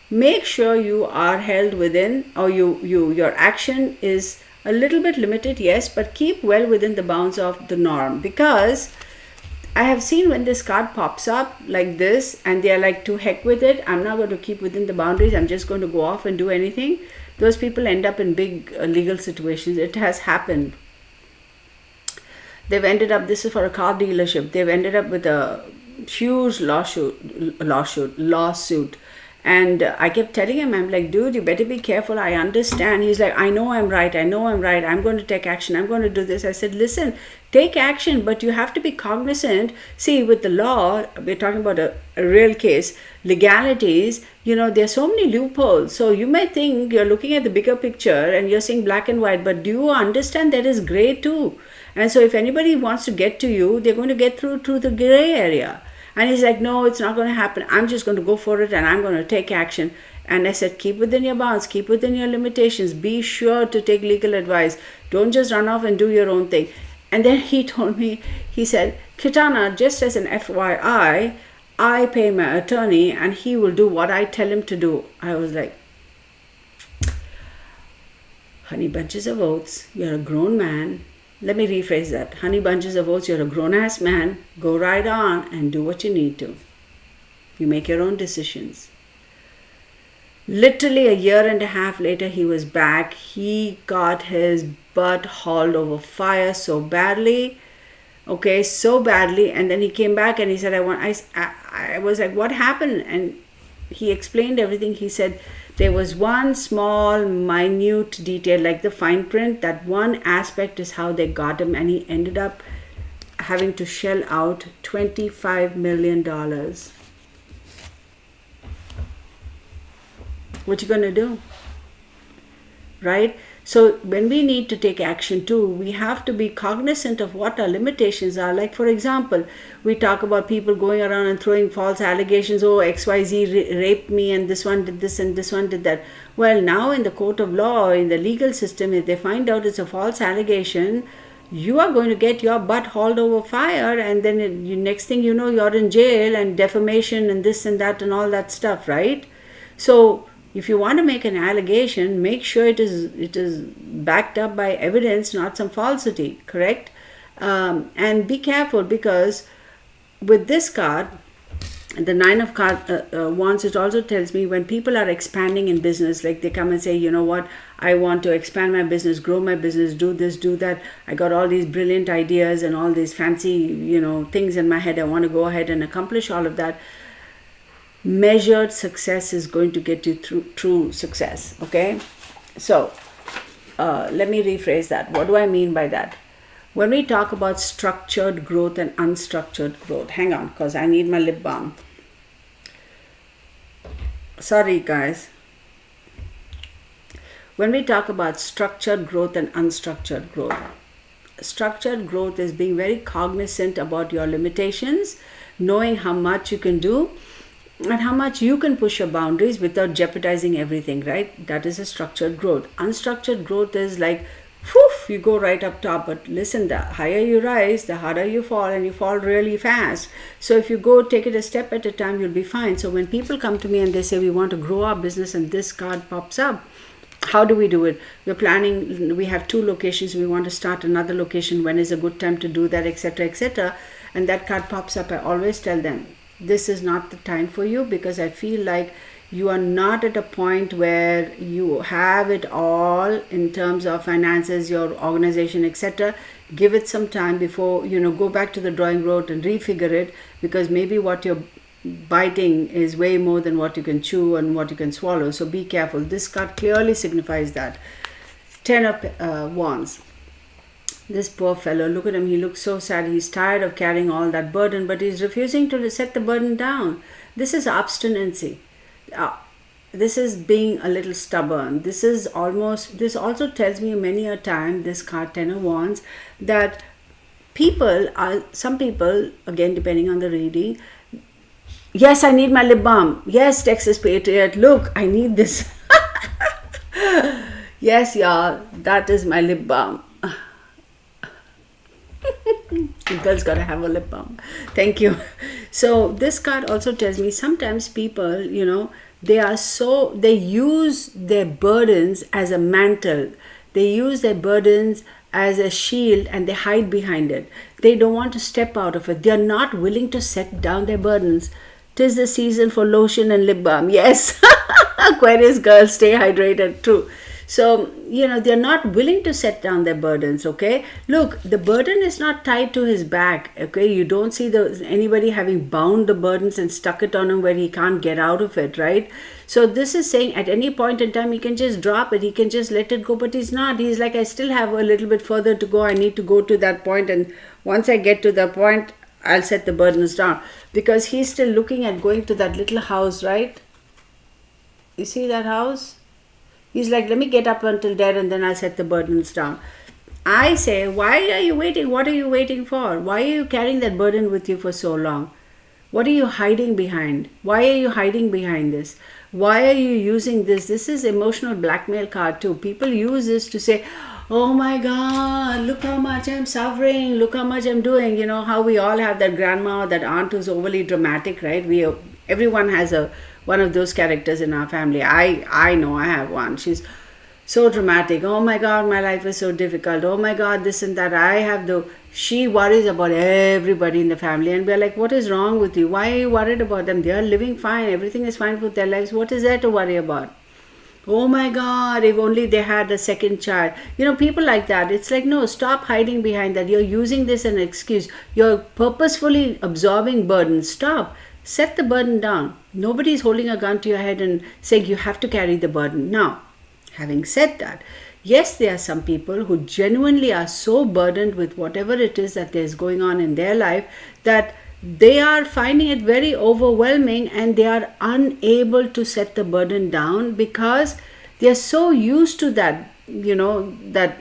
make sure you are held within, or your action is a little bit limited, yes, but keep well within the bounds of the norm. Because I have seen when this card pops up like this and they're like, to heck with it, I'm not going to keep within the boundaries, I'm just going to go off and do anything. Those people end up in big legal situations. It has happened. They've ended up, this is for a car dealership, they've ended up with a huge lawsuit. And I kept telling him, I'm like, dude, you better be careful. I understand. He's like, I know I'm right. I'm going to take action. I'm going to do this. I said, listen, take action, but you have to be cognizant. See, with the law, we're talking about a real case, legalities, there's so many loopholes. So you might think you're looking at the bigger picture and you're seeing black and white, but do you understand there is gray too? And so if anybody wants to get to you, they're going to get through the gray area. And he's like, no, it's not going to happen. I'm just going to go for it and I'm going to take action. And I said, keep within your bounds, keep within your limitations. Be sure to take legal advice. Don't just run off and do your own thing. And then he told me, he said, Kitana, just as an FYI, I pay my attorney and he will do what I tell him to do. I was like, honey bunches of oats, you're a grown man. Let me rephrase that. Honey bunches of oats, you're a grown-ass man. Go right on and do what you need to. You make your own decisions. Literally a year and a half later, he was back. He got his butt hauled over fire so badly. Okay, so badly. And then he came back and he said, I was like, what happened? And he explained everything. He said, there was one small, minute detail, like the fine print. That one aspect is how they got him, and he ended up having to shell out $25 million. What you gonna do? Right? So when we need to take action too, we have to be cognizant of what our limitations are. Like, for example, we talk about people going around and throwing false allegations. Oh, XYZ raped me, and this one did this and this one did that. Well, now in the court of law, in the legal system, if they find out it's a false allegation, you are going to get your butt hauled over fire, and then next thing you know, you're in jail and defamation and this and that and all that stuff, right? So if you want to make an allegation, make sure it is backed up by evidence, not some falsity, correct? And be careful, because with this card, the Nine of Wands, it also tells me when people are expanding in business, like they come and say, you know what, I want to expand my business, grow my business, do this, do that. I got all these brilliant ideas and all these fancy, things in my head. I want to go ahead and accomplish all of that. Measured success is going to get you through true success, okay? So let me rephrase that. What do I mean by that? When we talk about structured growth and unstructured growth, hang on, because I need my lip balm. Sorry, guys. When we talk about structured growth and unstructured growth, structured growth is being very cognizant about your limitations, knowing how much you can do and how much you can push your boundaries without jeopardizing everything, right? That is a structured growth. Unstructured growth is like, whoof, you go right up top. But listen, the higher you rise, the harder you fall, and you fall really fast. So if you go take it a step at a time, you'll be fine. So when people come to me and they say, we want to grow our business, and this card pops up, how do we do it? We're planning, we have 2 locations, we want to start another location, when is a good time to do that, etc., etc. And that card pops up. I always tell them, this is not the time for you, because I feel like you are not at a point where you have it all in terms of finances, your organization, etc. Give it some time before, go back to the drawing board and refigure it, because maybe what you're biting is way more than what you can chew and what you can swallow. So be careful. This card clearly signifies that. 10 of Wands. This poor fellow, look at him, he looks so sad. He's tired of carrying all that burden, but he's refusing to set the burden down. This is obstinacy. This is being a little stubborn. This also tells me many a time, this card 10 of Wands, that some people, again depending on the reading, yes, I need my lip balm. Yes, Texas Patriot, look, I need this. Yes, y'all, that is my lip balm. Girl's got to have a lip balm. Thank you. So this card also tells me sometimes people, they use their burdens as a mantle. They use their burdens as a shield and they hide behind it. They don't want to step out of it. They're not willing to set down their burdens. 'Tis the season for lotion and lip balm. Yes. Aquarius girls, stay hydrated. True. So, they're not willing to set down their burdens, okay? Look, the burden is not tied to his back, okay? You don't see anybody having bound the burdens and stuck it on him where he can't get out of it, right? So this is saying at any point in time, he can just drop it. He can just let it go, but he's not. He's like, I still have a little bit further to go. I need to go to that point, and once I get to that point, I'll set the burdens down. Because he's still looking at going to that little house, right? You see that house? He's like, let me get up until there and then I'll set the burdens down. I say, why are you waiting? What are you waiting for? Why are you carrying that burden with you for so long? What are you hiding behind? Why are you hiding behind this? Why are you using this? This is emotional blackmail card too. People use this to say, oh my God, look how much I'm suffering. Look how much I'm doing. You know how we all have that grandma, that aunt who's overly dramatic, right? Everyone has one of those characters in our family. I know I have one. She's so dramatic. Oh my God, my life is so difficult. Oh my God, this and that. She worries about everybody in the family. And we're like, what is wrong with you? Why are you worried about them? They're living fine. Everything is fine with their lives. What is there to worry about? Oh my God, if only they had a second child. People like that. It's like, no, stop hiding behind that. You're using this as an excuse. You're purposefully absorbing burden. Stop. Set the burden down. Nobody's holding a gun to your head and saying you have to carry the burden. Now, having said that, yes, there are some people who genuinely are so burdened with whatever it is that is going on in their life that they are finding it very overwhelming and they are unable to set the burden down because they are so used to that. that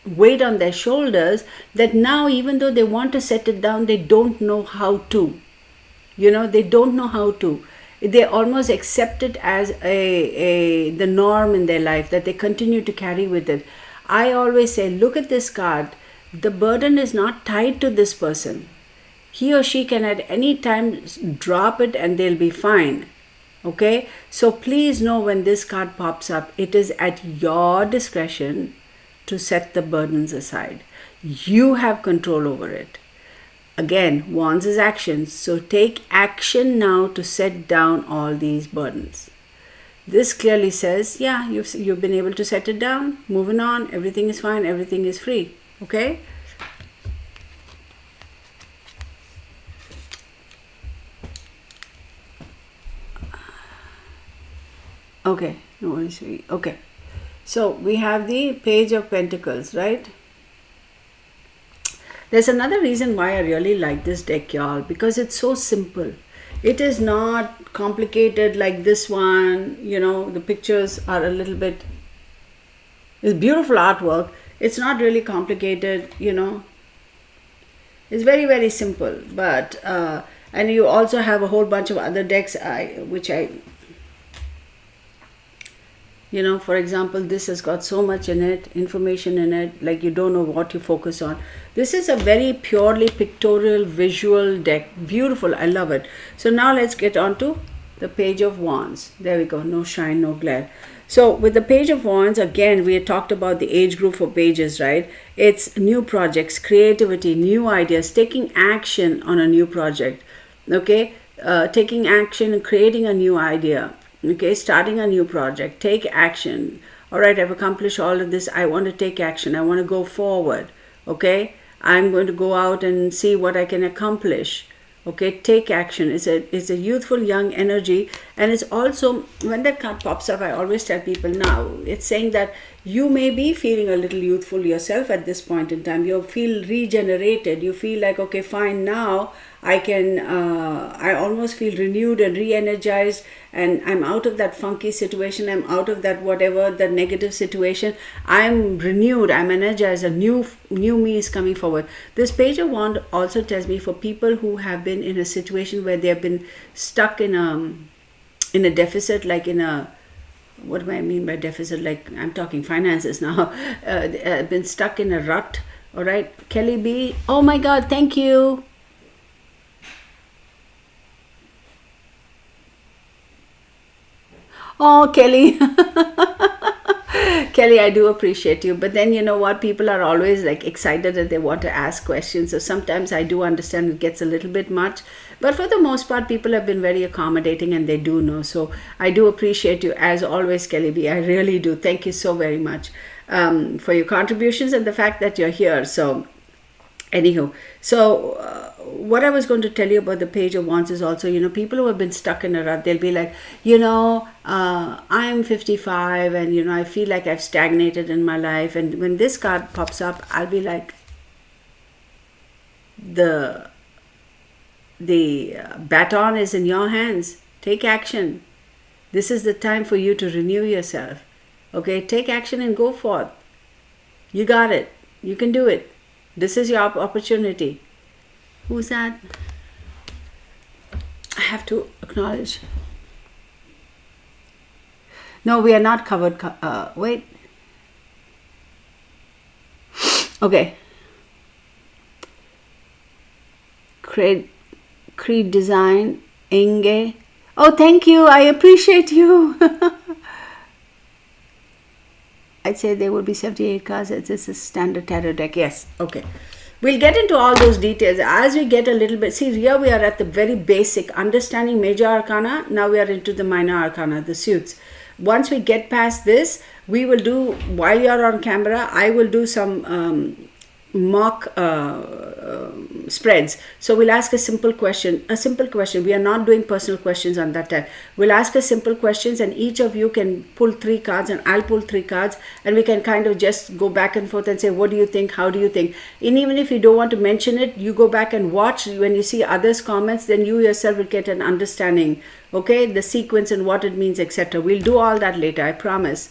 weight on their shoulders, that now even though they want to set it down, they don't know how to. They don't know how to. They almost accept it as the norm in their life, that they continue to carry with it. I always say, look at this card. The burden is not tied to this person. He or she can at any time drop it and they'll be fine. Okay? So please know, when this card pops up, it is at your discretion to set the burdens aside. You have control over it. Again, wands is actions. So take action now to set down all these burdens. This clearly says, yeah, you've been able to set it down, moving on, everything is fine, everything is free. Okay? Okay, no worries. Okay. So we have the Page of Pentacles, right? There's another reason why I really like this deck, y'all, because it's so simple. It is not complicated like this one. The pictures are a little bit, it's beautiful artwork. It's not really complicated, It's very, very simple. But, and you also have a whole bunch of other decks, for example, this has got so much in it, information in it, like you don't know what to focus on. This is a very purely pictorial, visual deck. Beautiful. I love it. So now let's get on to the Page of Wands. There we go. No shine, no glare. So with the Page of Wands, again, we had talked about the age group for pages, right? It's new projects, creativity, new ideas, taking action on a new project. Okay? Taking action and creating a new idea. Okay, starting a new project, take action. All right, I've accomplished all of this. I want to take action. I want to go forward. Okay, I'm going to go out and see what I can accomplish. Okay, take action. It's a youthful, young energy. And it's also, when that card pops up, I always tell people now, it's saying that you may be feeling a little youthful yourself at this point in time. You feel regenerated. You feel like, okay, fine, now I almost feel renewed and re-energized, and I'm out of that funky situation. I'm out of that whatever, the negative situation. I'm renewed. I'm energized. A new me is coming forward. This Page of Wands also tells me, for people who have been in a situation where they have been stuck in a deficit, like what do I mean by deficit? Like, I'm talking finances now. Been stuck in a rut. All right, Kelly B. Oh my God, thank you. Oh, Kelly. Kelly, I do appreciate you. But then, you know what? People are always like excited that they want to ask questions. So sometimes I do understand it gets a little bit much. But for the most part, people have been very accommodating and they do know. So I do appreciate you as always, Kelly B. I really do. Thank you so very much for your contributions and the fact that you're here. So anywho, what I was going to tell you about the Page of Wands is also, people who have been stuck in a rut, they'll be like, I'm 55 and, I feel like I've stagnated in my life. And when this card pops up, I'll be like, the baton is in your hands. Take action. This is the time for you to renew yourself. Okay, take action and go forth. You got it. You can do it. This is your opportunity. Who's that? I have to acknowledge. No, we are not covered. Wait. Okay. Creed Design, Inge. Oh, thank you. I appreciate you. I'd say there would be 78 cards. It's a standard tarot deck. Yes. Okay. We'll get into all those details as we get a little bit. See, here we are at the very basic understanding major arcana. Now we are into the minor arcana, the suits. Once we get past this, we will do, while you're on camera, I will do some mock spreads. So we'll ask a simple question. We are not doing personal questions on that time. We'll ask a simple questions and each of you can pull 3 cards and I'll pull 3 cards and we can kind of just go back and forth and say, what do you think? How do you think? And even if you don't want to mention it, you go back and watch. When you see others' comments, then you yourself will get an understanding. okay, the sequence and what it means, etc. We'll do all that later, I promise.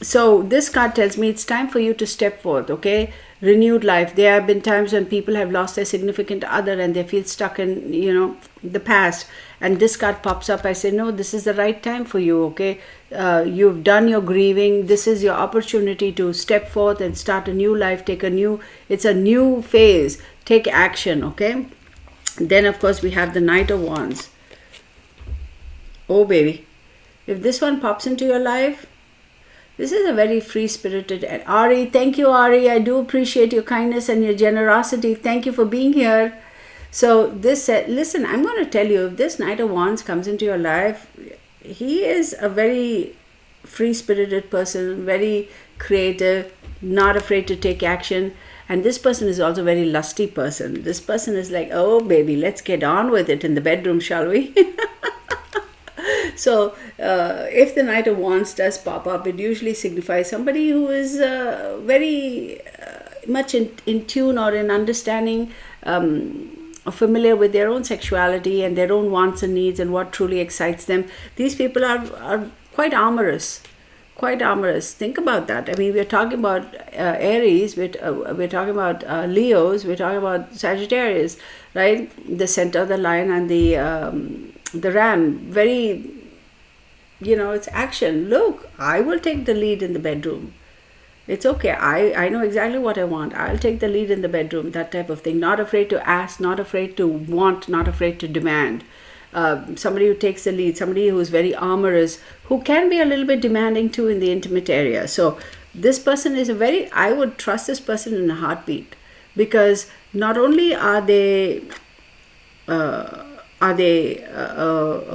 So this card tells me it's time for you to step forth, okay? Renewed life. There have been times when people have lost their significant other and they feel stuck in, the past. And this card pops up. I say, no, this is the right time for you, okay? You've done your grieving. This is your opportunity to step forth and start a new life. It's a new phase. Take action, okay? Then, of course, we have the Knight of Wands. Oh, baby. If this one pops into your life, this is a very free-spirited Ari. Thank you, Ari. I do appreciate your kindness and your generosity. Thank you for being here. So this listen, I'm going to tell you, if this Knight of Wands comes into your life, he is a very free-spirited person, very creative, not afraid to take action. And this person is also a very lusty person. This person is like, oh, baby, let's get on with it in the bedroom, shall we? So if the Knight of Wands does pop up, it usually signifies somebody who is very much in tune or in understanding, familiar with their own sexuality and their own wants and needs and what truly excites them. These people are quite amorous. Quite amorous. Think about that. I mean, we're talking about Aries, we're talking about Leos, we're talking about Sagittarius, right? The center of the lion and the ram. Very, it's action. Look, I will take the lead in the bedroom. It's okay. I know exactly what I want. I'll take the lead in the bedroom, that type of thing. Not afraid to ask, not afraid to want, not afraid to demand. Somebody who takes the lead, somebody who is very amorous, who can be a little bit demanding too in the intimate area. So this person is I would trust this person in a heartbeat, because not only are they a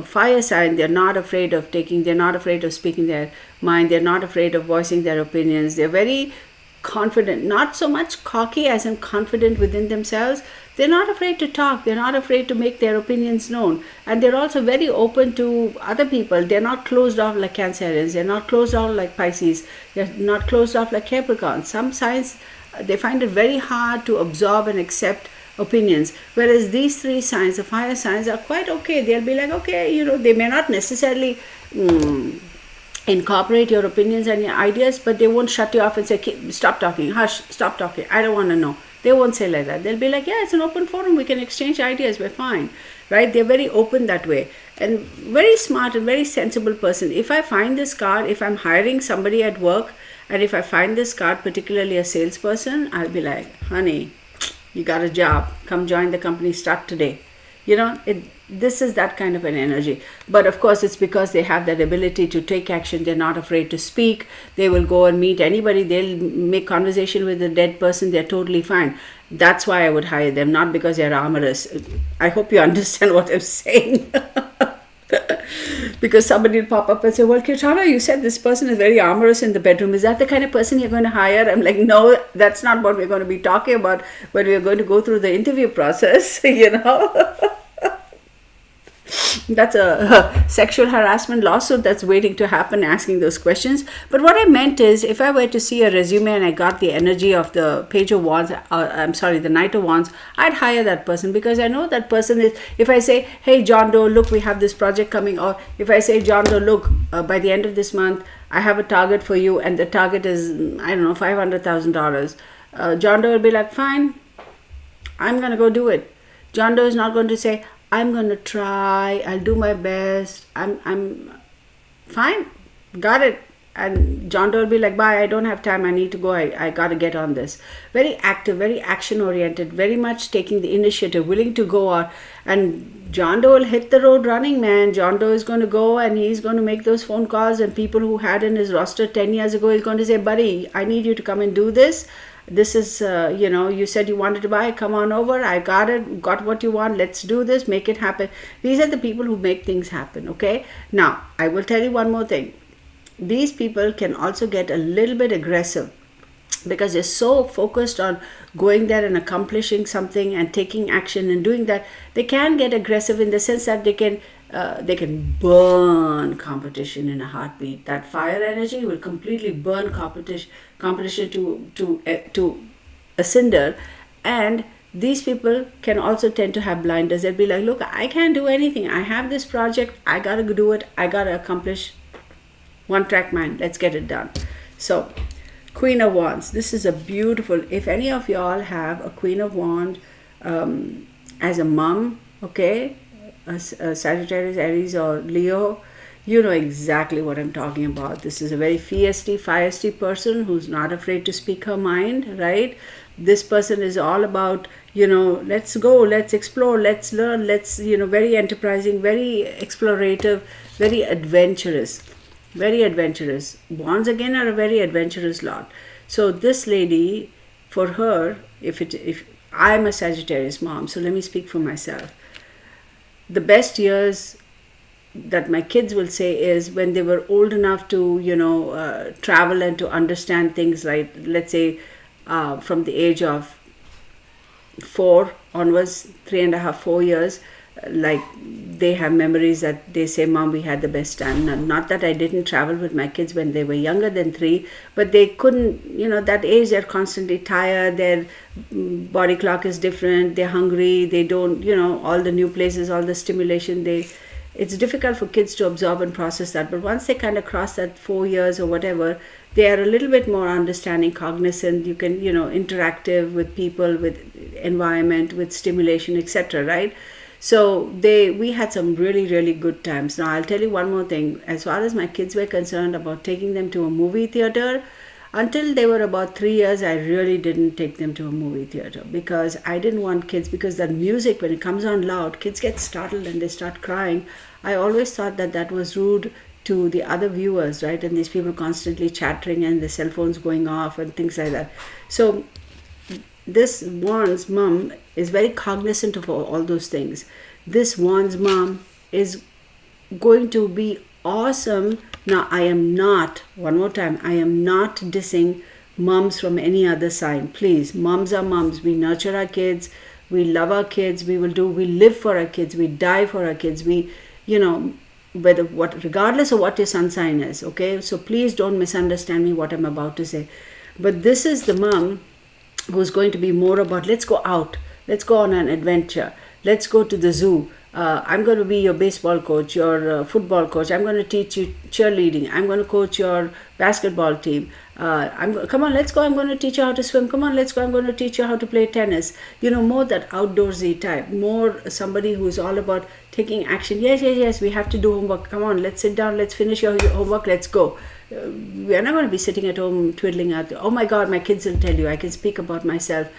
fire sign, they're not afraid of speaking their mind, they're not afraid of voicing their opinions, they're very confident, not so much cocky as in confident within themselves. They're not afraid to talk, they're not afraid to make their opinions known, and they're also very open to other people. They're not closed off like Cancerians, they're not closed off like Pisces, they're not closed off like Capricorn. Some signs, they find it very hard to absorb and accept opinions, whereas these three signs, the fire signs, are quite okay. They'll be like, okay, they may not necessarily incorporate your opinions and your ideas, but they won't shut you off and say, stop talking, hush, stop talking, I don't want to know. They won't say like that. They'll be like, yeah, it's an open forum, we can exchange ideas, we're fine, right? They're very open that way, and very smart and very sensible person. If I find this card, if I'm hiring somebody at work, and if I find this card, particularly a salesperson, I'll be like, honey, you got a job, come join the company, start today. This is that kind of an energy. But of course, it's because they have that ability to take action. They're not afraid to speak. They will go and meet anybody. They'll make conversation with a dead person. They're totally fine. That's why I would hire them, not because they're amorous. I hope you understand what I'm saying. Because somebody will pop up and say, well, Kirtana, you said this person is very amorous in the bedroom. Is that the kind of person you're going to hire? I'm like, no, that's not what we're going to be talking about when we're going to go through the interview process, That's a sexual harassment lawsuit that's waiting to happen, asking those questions. But what I meant is, if I were to see a resume and I got the energy of the Page of Wands, the Knight of Wands, I'd hire that person, because I know that person is, if I say, hey, John Doe, look, we have this project coming, or if I say, John Doe, look, by the end of this month, I have a target for you, and the target is, I don't know, $500,000. John Doe will be like, fine, I'm going to go do it. John Doe is not going to say, I'm going to try, I'll do my best, I'm fine, got it. And John Doe will be like, bye, I don't have time, I need to go, I got to get on this. Very active, very action oriented, very much taking the initiative, willing to go out. And John Doe will hit the road running, man. John Doe is going to go and he's going to make those phone calls, and people who had in his roster 10 years ago, he's going to say, buddy, I need you to come and do this. This is, you said you wanted to buy, come on over, I got it, got what you want, let's do this, make it happen. These are the people who make things happen, okay? Now, I will tell you one more thing. These people can also get a little bit aggressive, because they're so focused on going there and accomplishing something and taking action and doing that. They can get aggressive in the sense that they can burn competition in a heartbeat. That fire energy will completely burn competition to a cinder, and these people can also tend to have blinders. They'll be like, look, I can't do anything. I have this project. I got to do it. I got to accomplish. One track mind. Let's get it done. So, Queen of Wands. This is a beautiful, if any of y'all have a Queen of Wands as a mom, okay, a Sagittarius, Aries, or Leo, you know exactly what I'm talking about. This is a very feisty person who's not afraid to speak her mind, right? This person is all about, let's go, let's explore, let's learn, let's, very enterprising, very explorative, very adventurous. Very adventurous. Wands again are a very adventurous lot. So this lady, for her, if I'm a Sagittarius mom, so let me speak for myself. The best years that my kids will say is when they were old enough to, travel and to understand things, like, let's say, from the age of 4 onwards, 3.5, 4 years, like they have memories that they say, Mom, we had the best time. Not that I didn't travel with my kids when they were younger than 3, but they couldn't, that age, they're constantly tired, their body clock is different, they're hungry, they don't, all the new places, all the stimulation, it's difficult for kids to absorb and process that. But once they kind of cross that 4 years or whatever, they are a little bit more understanding, cognizant, you can, interactive with people, with environment, with stimulation, etc., right? So we had some really, really good times. Now, I'll tell you one more thing. As far as my kids were concerned about taking them to a movie theater, until they were about 3 years, I really didn't take them to a movie theater because I didn't want kids, because that music, when it comes on loud, kids get startled and they start crying. I always thought that was rude to the other viewers, right? And these people constantly chattering and the cell phones going off and things like that. So this Wands mom is very cognizant of all those things. This Wands mom is going to be awesome. Now, I am not, one more time, I am not dissing moms from any other sign. Please, moms are moms. We nurture our kids. We love our kids. We live for our kids. We die for our kids. We, regardless of what your sun sign is, okay? So please don't misunderstand me what I'm about to say. But this is the mom who's going to be more about, let's go out, let's go on an adventure, let's go to the zoo. I'm going to be your baseball coach, your football coach. I'm going to teach you cheerleading. I'm going to coach your basketball team. Come on, let's go. I'm going to teach you how to swim. Come on, let's go. I'm going to teach you how to play tennis. More that outdoorsy type, more somebody who's all about taking action. Yes, we have to do homework. Come on, let's sit down. Let's finish your homework. Let's go. We are not going to be sitting at home twiddling out. Oh my God, my kids will tell you. I can speak about myself.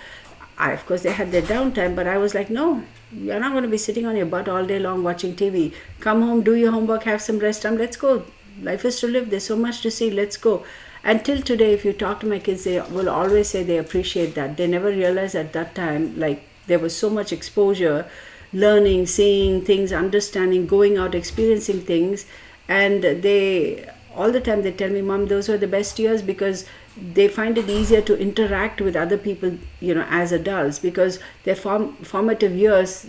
Of course, they had their downtime, but I was like, no, you're not going to be sitting on your butt all day long watching TV. Come home, do your homework, have some rest time. Let's go. Life is to live. There's so much to see. Let's go. Until today, if you talk to my kids, they will always say they appreciate that. They never realized at that time, like, there was so much exposure, learning, seeing things, understanding, going out, experiencing things. And all the time they tell me, Mom, those were the best years, because they find it easier to interact with other people, as adults, because their formative years,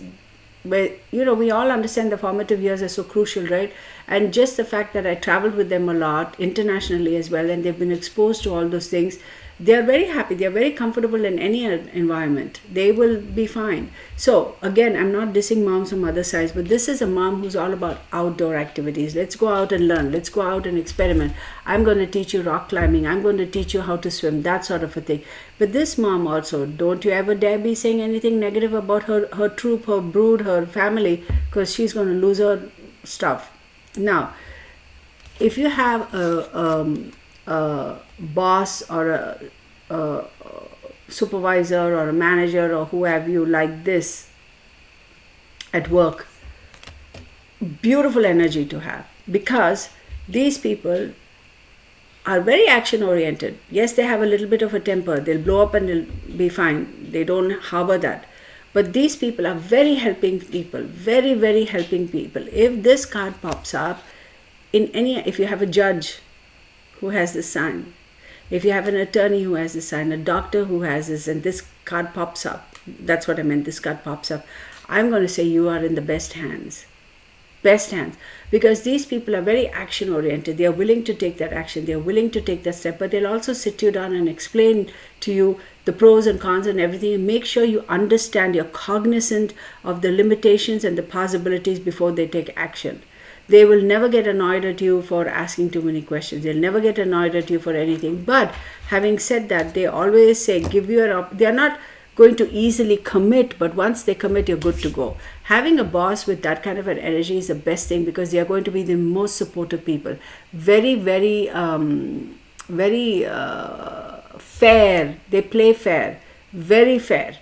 where, we all understand the formative years are so crucial, right? And just the fact that I traveled with them a lot, internationally as well, and they've been exposed to all those things, they're very happy, they're very comfortable in any environment. They will be fine. So again, I'm not dissing moms from other sides, but this is a mom who's all about outdoor activities. Let's go out and learn. Let's go out and experiment. I'm going to teach you rock climbing. I'm going to teach you how to swim, that sort of a thing. But this mom also, don't you ever dare be saying anything negative about her troop, her brood, her family, because she's going to lose her stuff. Now, if you have a boss or a supervisor or a manager or who have you like this at work, beautiful energy to have, because these people are very action oriented. Yes, they have a little bit of a temper. They'll blow up and they'll be fine. They don't harbor that. But these people are very helping people, very, very helping people. If this card pops up, if you have a judge who has this sign, if you have an attorney who has this sign, a doctor who has this, and this card pops up, that's what I meant, this card pops up, I'm going to say you are in the best hands. Best hands. Because these people are very action oriented. They are willing to take that action. They are willing to take that step, but they'll also sit you down and explain to you the pros and cons and everything, and make sure you understand, you're cognizant of the limitations and the possibilities before they take action. They will never get annoyed at you for asking too many questions. They'll never get annoyed at you for anything. But having said that, they always say, they're not going to easily commit, but once they commit, you're good to go. Having a boss with that kind of an energy is the best thing, because they are going to be the most supportive people. Very, very, very fair. They play fair. Very fair.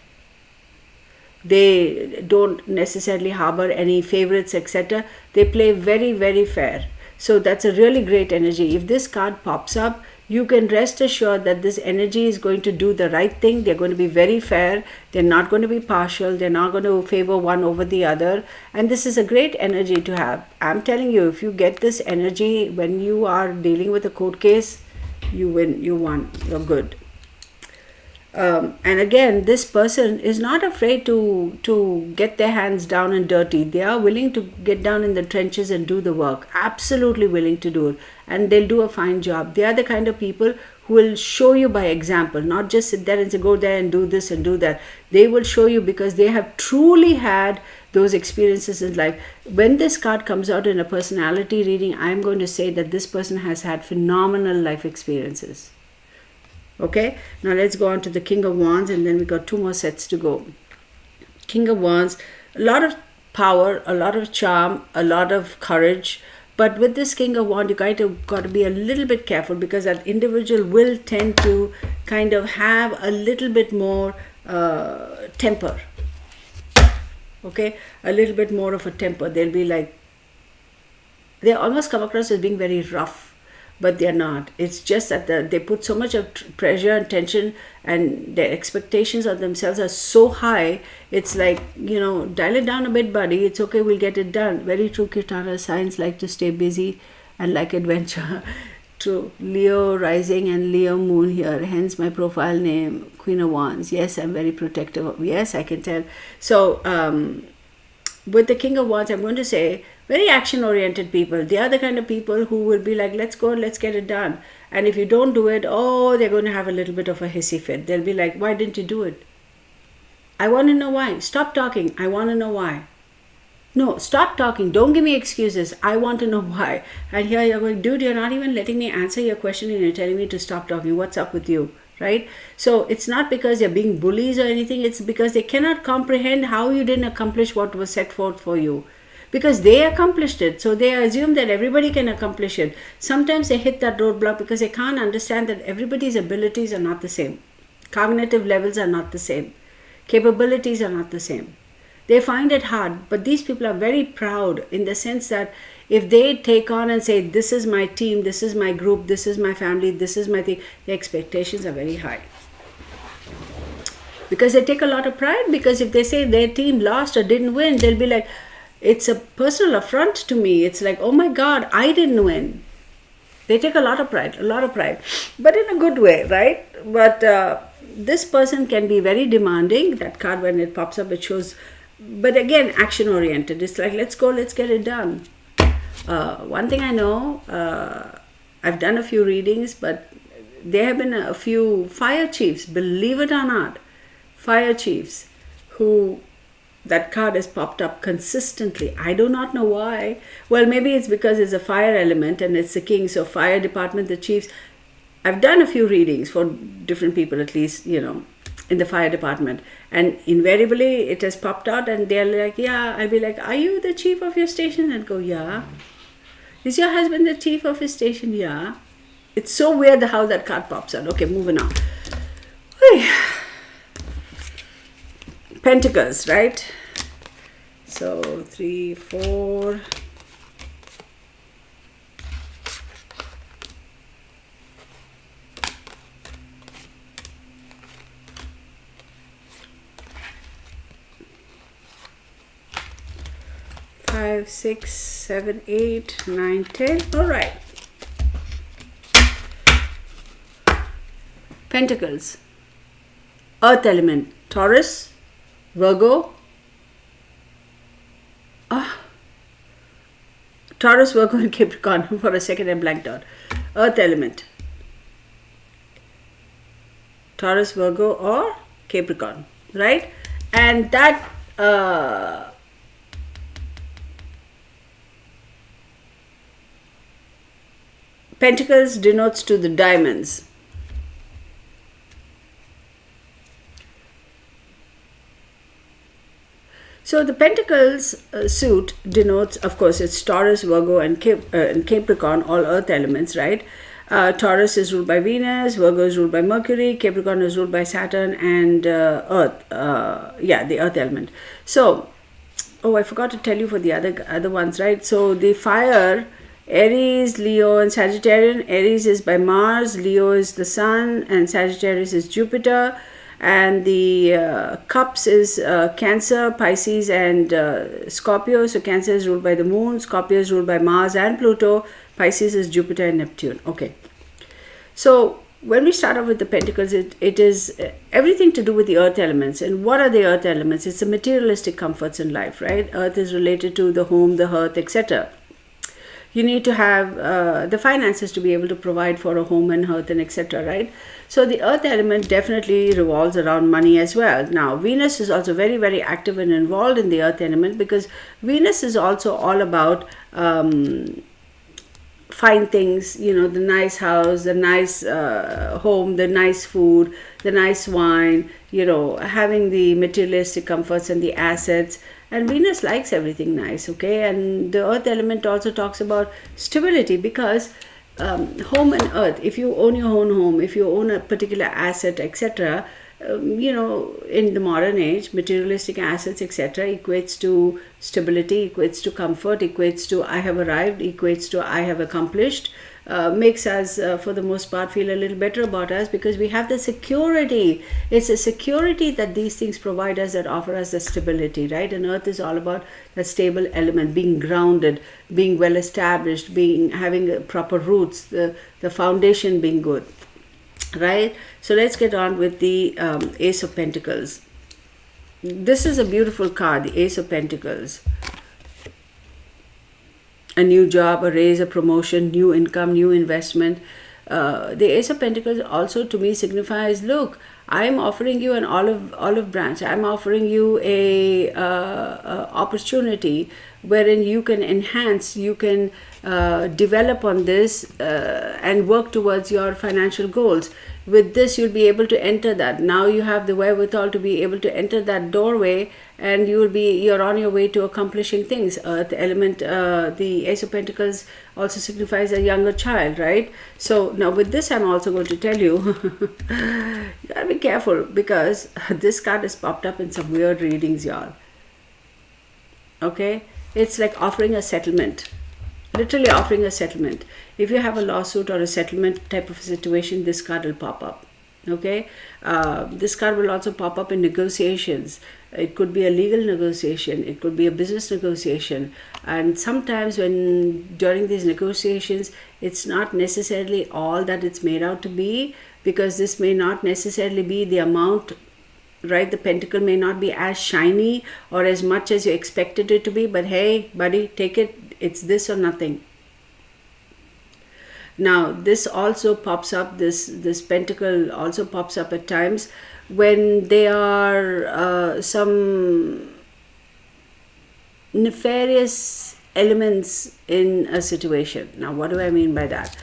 They don't necessarily harbor any favorites, etc. They play very, very fair. So that's a really great energy. If this card pops up, you can rest assured that this energy is going to do the right thing. They're going to be very fair. They're not going to be partial. They're not going to favor one over the other. And this is a great energy to have. I'm telling you, if you get this energy when you are dealing with a court case, you win. You won. You're good. And again, this person is not afraid to get their hands down and dirty. They are willing to get down in the trenches and do the work. Absolutely willing to do it. And they'll do a fine job. They are the kind of people who will show you by example, not just sit there and say, go there and do this and do that. They will show you because they have truly had those experiences in life. When this card comes out in a personality reading, I'm going to say that this person has had phenomenal life experiences. Okay, now let's go on to the King of Wands, and then we got 2 more sets to go. King of Wands, a lot of power, a lot of charm, a lot of courage. But with this King of Wands, you got to be a little bit careful, because that individual will tend to kind of have a little bit more temper. Okay, a little bit more of a temper. They'll be like, they almost come across as being very rough. But they're not. It's just that they put so much of pressure and tension, and their expectations of themselves are so high. It's like, dial it down a bit, buddy. It's okay, we'll get it done. Very true, Kitana. Signs like to stay busy and like adventure. True. Leo rising and Leo moon here. Hence my profile name, Queen of Wands. Yes, I'm very protective. Yes, I can tell. So, with the King of Wands, I'm going to say, very action-oriented people. They are the kind of people who will be like, let's go, let's get it done. And if you don't do it, they're going to have a little bit of a hissy fit. They'll be like, why didn't you do it? I want to know why. Stop talking. I want to know why. No, stop talking. Don't give me excuses. I want to know why. And here you're going, dude, you're not even letting me answer your question and you're telling me to stop talking. What's up with you? Right? So it's not because they're being bullies or anything. It's because they cannot comprehend how you didn't accomplish what was set forth for you. Because they accomplished it. So they assume that everybody can accomplish it. Sometimes they hit that roadblock because they can't understand that everybody's abilities are not the same. Cognitive levels are not the same. Capabilities are not the same. They find it hard. But these people are very proud in the sense that if they take on and say, this is my team, this is my group, this is my family, this is my thing, the expectations are very high. Because they take a lot of pride. Because if they say their team lost or didn't win, they'll be like, it's a personal affront to me. It's like, oh my God, I didn't win. They take a lot of pride, but in a good way, right? But this person can be very demanding. That card, when it pops up, it shows, but again, action oriented. It's like, let's go, let's get it done. One thing I know, I've done a few readings, but there have been a few fire chiefs, believe it or not, fire chiefs who, that card has popped up consistently. I do not know why. Well, maybe it's because it's a fire element and it's the king. So fire department, the chiefs. I've done a few readings for different people, at least, in the fire department. And invariably it has popped out and they're like, yeah. I'll be like, are you the chief of your station? And go, yeah. Is your husband the chief of his station? Yeah. It's so weird how that card pops out. Okay, moving on. Pentacles, right? So 3, 4. Five, 6, 7, 8, 9, 10. All right. Pentacles. Earth element. Taurus. Virgo. Taurus, Virgo and Capricorn. For a second I blanked out. Earth element. Taurus, Virgo, or Capricorn, right? And that Pentacles denotes to the diamonds. So the Pentacles suit denotes, of course, it's Taurus, Virgo, and Capricorn, all earth elements, right? Taurus is ruled by Venus, Virgo is ruled by Mercury, Capricorn is ruled by Saturn, and Earth. The earth element. So, I forgot to tell you for the other ones, right? So the fire, Aries, Leo, and Sagittarian. Aries is by Mars, Leo is the Sun, and Sagittarius is Jupiter. And the cups is Cancer, Pisces, and Scorpio. So Cancer is ruled by the Moon, Scorpio is ruled by Mars and Pluto, Pisces is Jupiter and Neptune. Okay. So when we start off with the Pentacles, it is everything to do with the earth elements. And what are the earth elements? It's the materialistic comforts in life, right? Earth is related to the home, the hearth, etc. You need to have the finances to be able to provide for a home and hearth and etc., right? So the earth element definitely revolves around money as well. Now, Venus is also very, very active and involved in the earth element, because Venus is also all about fine things, the nice house, the nice home, the nice food, the nice wine, having the materialistic comforts and the assets. And Venus likes everything nice, okay? And the earth element also talks about stability, because home and earth, if you own your own home, if you own a particular asset, etc., in the modern age, materialistic assets, etc., equates to stability, equates to comfort, equates to I have arrived, equates to I have accomplished, makes us, for the most part, feel a little better about us, because we have the security. It's a security that these things provide us, that offer us the stability, right? And earth is all about the stable element, being grounded, being well established, having proper roots, the foundation being good. Right? So let's get on with the Ace of Pentacles. This is a beautiful card, the Ace of Pentacles. A new job, a raise, a promotion, new income, new investment. The Ace of Pentacles also to me signifies, look, I'm offering you an olive branch. I'm offering you a opportunity wherein you can enhance, you can develop on this and work towards your financial goals. With this, you'll be able to enter that. Now you have the wherewithal to be able to enter that doorway, and you're on your way to accomplishing things. The element, the Ace of Pentacles also signifies a younger child, right? So now with this, I'm also going to tell you, you gotta be careful, because this card has popped up in some weird readings, y'all. Okay? It's like offering a settlement. Literally offering a settlement. If you have a lawsuit or a settlement type of situation, this card will pop up. Okay? This card will also pop up in negotiations. It could be a legal negotiation. It could be a business negotiation. And sometimes during these negotiations, it's not necessarily all that it's made out to be, because this may not necessarily be the amount, right? The pentacle may not be as shiny or as much as you expected it to be, but hey, buddy, take it. It's this or nothing. Now, this also pops up, this pentacle also pops up at times when there are some nefarious elements in a situation. Now, what do I mean by that?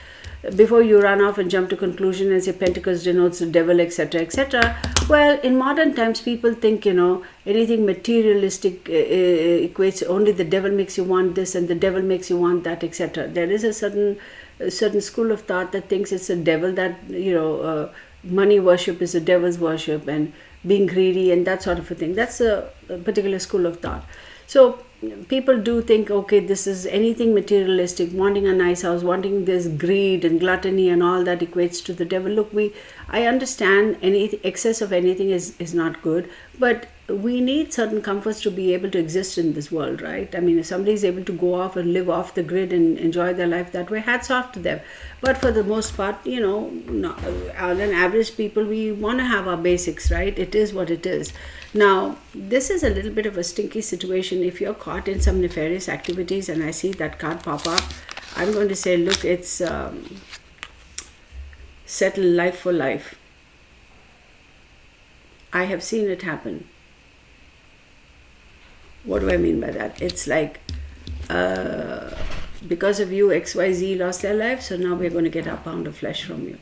Before you run off and jump to conclusion and say Pentacles denotes the devil, etc., etc. Well, in modern times, people think, anything materialistic equates only the devil makes you want this and the devil makes you want that, etc. There is a certain school of thought that thinks it's a devil, that, money worship is the devil's worship, and being greedy and that sort of a thing. That's a particular school of thought. So people do think, okay, this is anything materialistic, wanting a nice house, wanting this greed and gluttony and all that equates to the devil. Look, I understand any excess of anything is not good, but we need certain comforts to be able to exist in this world, right? I mean, if somebody is able to go off and live off the grid and enjoy their life that way, hats off to them. But for the most part, on an average people, we want to have our basics, right? It is what it is. Now, this is a little bit of a stinky situation. If you're caught in some nefarious activities and I see that card pop up, I'm going to say, look, it's settle life for life. I have seen it happen. What do I mean by that? It's like, because of you, XYZ lost their life, so now we're going to get our pound of flesh from you.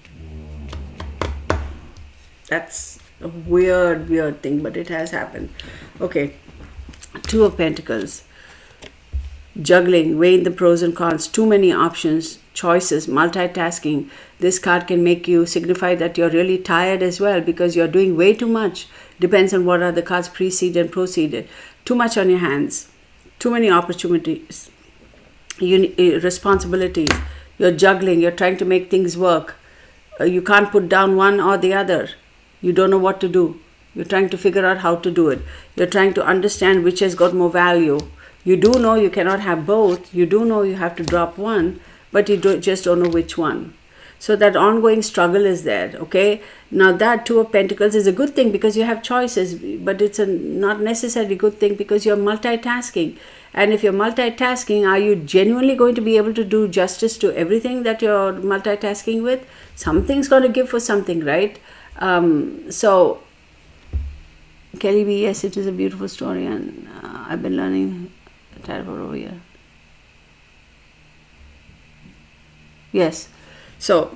That's a weird thing, but it has happened. Okay, Two of Pentacles. Juggling, weighing the pros and cons, too many options, choices, multitasking. This card can make you signify that you're really tired as well because you're doing way too much. Depends on what other cards precede and proceeded. Too much on your hands, too many opportunities, responsibilities. You're juggling, you're trying to make things work. You can't put down one or the other. You don't know what to do. You're trying to figure out how to do it. You're trying to understand which has got more value. You do know you cannot have both. You do know you have to drop one, but you just don't know which one. So that ongoing struggle is there, okay? Now that Two of Pentacles is a good thing because you have choices, but it's a not necessarily good thing because you're multitasking. And if you're multitasking, are you genuinely going to be able to do justice to everything that you're multitasking with? Something's going to give for something, right? So, Kelly B, yes, it is a beautiful story, and I've been learning terrible over here. Yes, so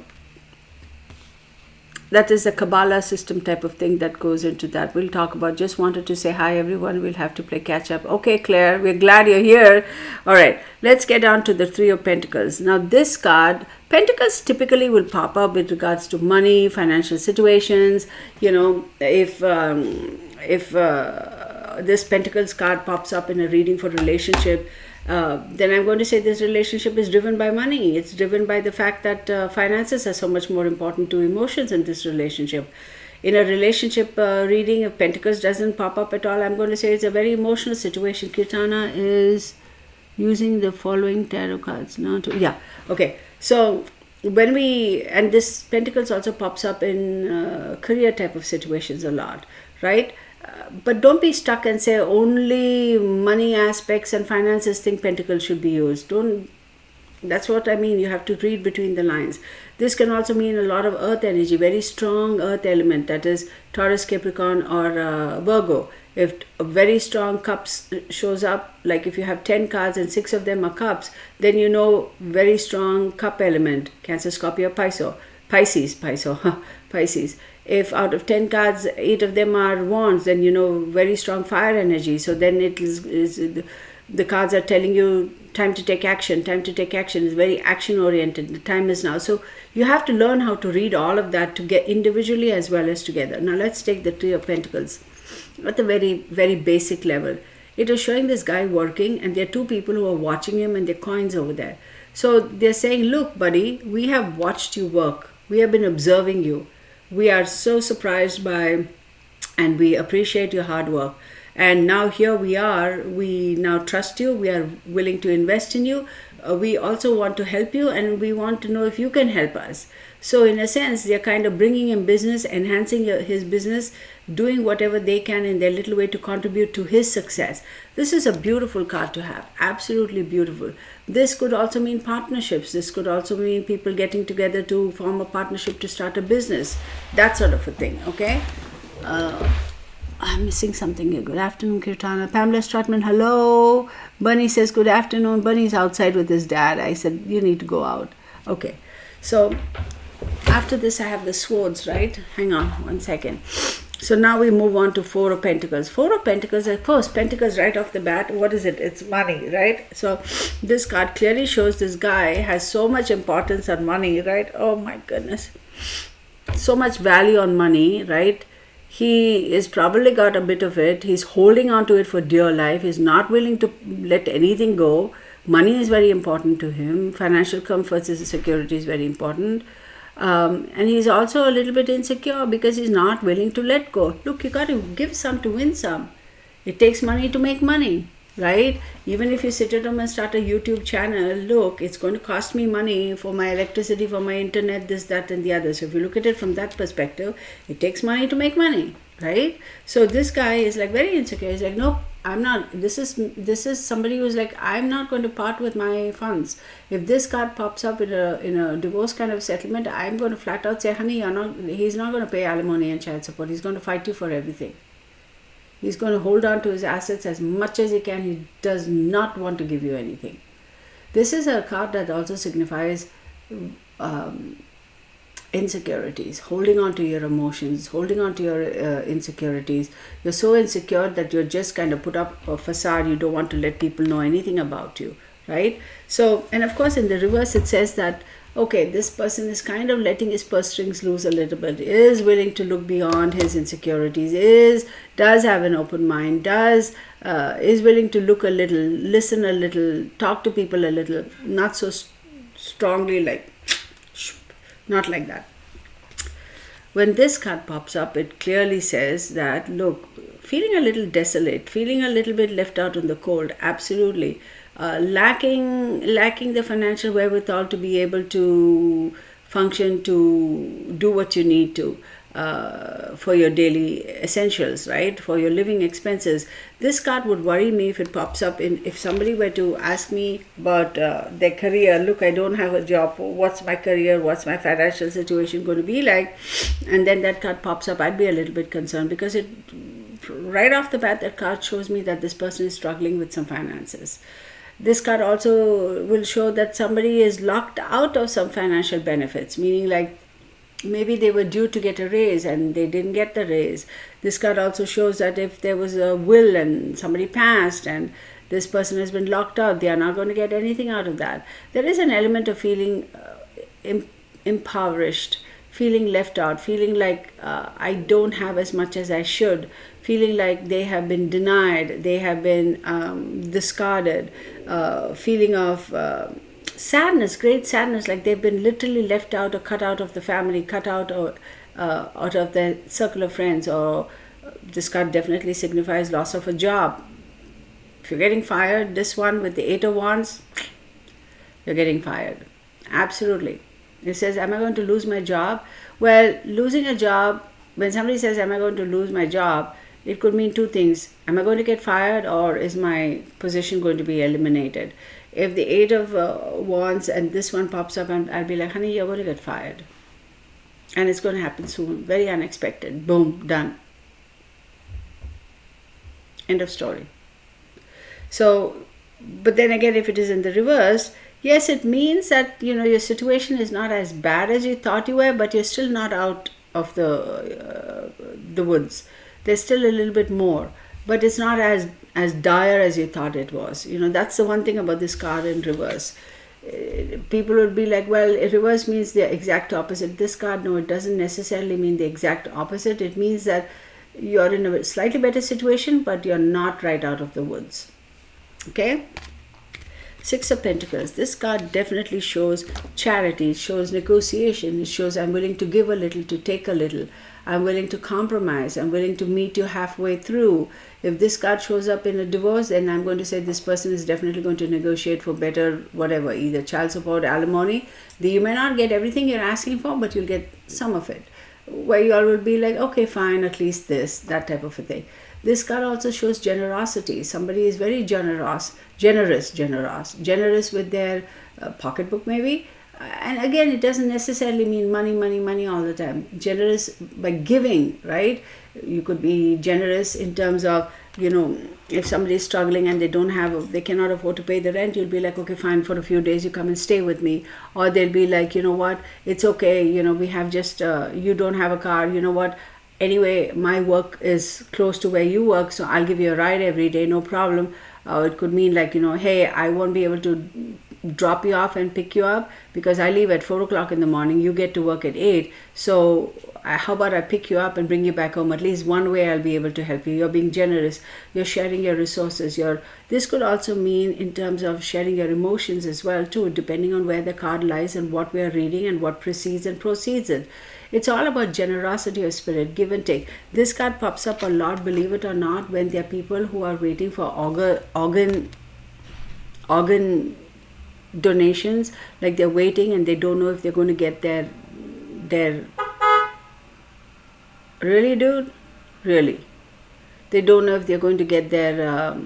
that is the Kabbalah system type of thing that goes into that. We'll talk about. Just wanted to say hi, everyone. We'll have to play catch up. Okay, Claire, we're glad you're here. All right, let's get on to the Three of Pentacles. Now, this card, Pentacles typically will pop up with regards to money, financial situations. You know, if this Pentacles card pops up in a reading for relationship, then I'm going to say this relationship is driven by money. It's driven by the fact that finances are so much more important to emotions in this relationship. In a relationship reading, if Pentacles doesn't pop up at all, I'm going to say it's a very emotional situation. Kirtana is using the following tarot cards. Okay. So when and this Pentacles also pops up in career type of situations a lot, right? But don't be stuck and say only money aspects and finances think Pentacles should be used. That's what I mean. You have to read between the lines. This can also mean a lot of earth energy, very strong earth element, that is Taurus, Capricorn, or Virgo. If a very strong cups shows up, like if you have 10 cards and 6 of them are cups, then you know very strong cup element, Cancer, Scorpio, Pisces. If out of 10 cards, 8 of them are wands, then you know very strong fire energy. So then it is the cards are telling you time to take action. Time to take action is very action oriented. The time is now. So you have to learn how to read all of that to get individually as well as together. Now let's take the Three of Pentacles at the very, very basic level. It is showing this guy working, and there are 2 people who are watching him, and their coins over there. So they're saying, look, buddy, we have watched you work. We have been observing you. We are so surprised by, and we appreciate your hard work. And now here we are. We now trust you. We are willing to invest in you. We also want to help you, and we want to know if you can help us. So in a sense, they're kind of bringing him business, enhancing his business, doing whatever they can in their little way to contribute to his success. This is a beautiful card to have. Absolutely beautiful. This could also mean partnerships. This could also mean people getting together to form a partnership to start a business. That sort of a thing, okay? I'm missing something here. Good afternoon, Kirtana. Pamela Stratman, hello. Bunny says, good afternoon. Bunny's outside with his dad. I said, you need to go out. Okay. So after this, I have the swords, right? Hang on 1 second. So now we move on to Four of Pentacles. Four of Pentacles, of course, Pentacles right off the bat. What is it? It's money, right? So this card clearly shows this guy has so much importance on money, right? Oh my goodness. So much value on money, right? He is probably got a bit of it. He's holding on to it for dear life. He's not willing to let anything go. Money is very important to him. Financial comforts and security is very important. And he's also a little bit insecure because he's not willing to let go. Look, you got to give some to win some. It takes money to make money, right? Even if you sit at home and start a YouTube channel, look, it's going to cost me money for my electricity, for my internet, this, that, and the other. So if you look at it from that perspective, it takes money to make money, right? So this guy is like very insecure. He's like, nope, I'm not, this is somebody who's like, I'm not going to part with my funds. If this card pops up in a divorce kind of settlement, I'm going to flat out say, honey, he's not going to pay alimony and child support. He's going to fight you for everything. He's going to hold on to his assets as much as he can. He does not want to give you anything. This is a card that also signifies insecurities, holding on to your emotions, holding on to your insecurities. You're so insecure that you're just kind of put up a facade. You don't want to let people know anything about you, right? So, and of course in the reverse it says that, okay, this person is kind of letting his purse strings loose a little bit, is willing to look beyond his insecurities, does have an open mind, is willing to look a little, listen a little, talk to people a little, not so strongly like, not like that. When this card pops up, it clearly says that, look, feeling a little desolate, feeling a little bit left out in the cold, absolutely. Lacking the financial wherewithal to be able to function, to do what you need to for your daily essentials, right? For your living expenses. This card would worry me if it pops up if somebody were to ask me about their career. Look, I don't have a job. What's my career? What's my financial situation going to be like? And then that card pops up. I'd be a little bit concerned because right off the bat, that card shows me that this person is struggling with some finances. This card also will show that somebody is locked out of some financial benefits, meaning like maybe they were due to get a raise and they didn't get the raise. This card also shows that if there was a will and somebody passed and this person has been locked out, they are not going to get anything out of that. There is an element of feeling impoverished, feeling left out, feeling like I don't have as much as I should, feeling like they have been denied, they have been discarded, feeling of sadness, great sadness, like they've been literally left out or cut out of the family, cut out of their circle of friends. Or this card definitely signifies loss of a job. If you're getting fired, this one with the 8 of Wands, you're getting fired. Absolutely. It says, am I going to lose my job? Well, losing a job, when somebody says, am I going to lose my job, it could mean two things. Am I going to get fired, or is my position going to be eliminated? If the 8 of Wands and this one pops up, and I'll be like, honey, you're going to get fired. And it's going to happen soon. Very unexpected. Boom, done. End of story. So, but then again, if it is in the reverse, yes, it means that, your situation is not as bad as you thought you were, but you're still not out of the woods. There's still a little bit more, but it's not as dire as you thought it was. That's the one thing about this card in reverse. People would be like, well, reverse means the exact opposite. This card, no, it doesn't necessarily mean the exact opposite. It means that you're in a slightly better situation, but you're not right out of the woods. Okay? 6 of Pentacles. This card definitely shows charity. It shows negotiation. It shows I'm willing to give a little, to take a little. I'm willing to compromise. I'm willing to meet you halfway through. If this card shows up in a divorce, then I'm going to say this person is definitely going to negotiate for better, whatever, either child support, alimony. You may not get everything you're asking for, but you'll get some of it. Where you all will be like, okay, fine, at least this, that type of a thing. This card also shows generosity. Somebody is very generous with their pocketbook maybe. And again, it doesn't necessarily mean money all the time. Generous by giving, right? You could be generous in terms of, if somebody is struggling and they cannot afford to pay the rent, you'll be like, okay, fine, for a few days you come and stay with me. Or they'll be like, you know what, it's okay, we have just, you don't have a car, you know what, anyway, my work is close to where you work, so I'll give you a ride every day, no problem. It could mean like, hey, I won't be able to drop you off and pick you up because I leave at 4 o'clock in the morning. You get to work at 8. So how about I pick you up and bring you back home? At least one way I'll be able to help you. You're being generous. You're sharing your resources. This could also mean in terms of sharing your emotions as well too, depending on where the card lies and what we are reading and what precedes and proceeds it. It's all about generosity of spirit, give and take. This card pops up a lot, believe it or not, when there are people who are waiting for organ donations, like they're waiting and they don't know if they're going to get their really, dude, really, They don't know if they're going to get their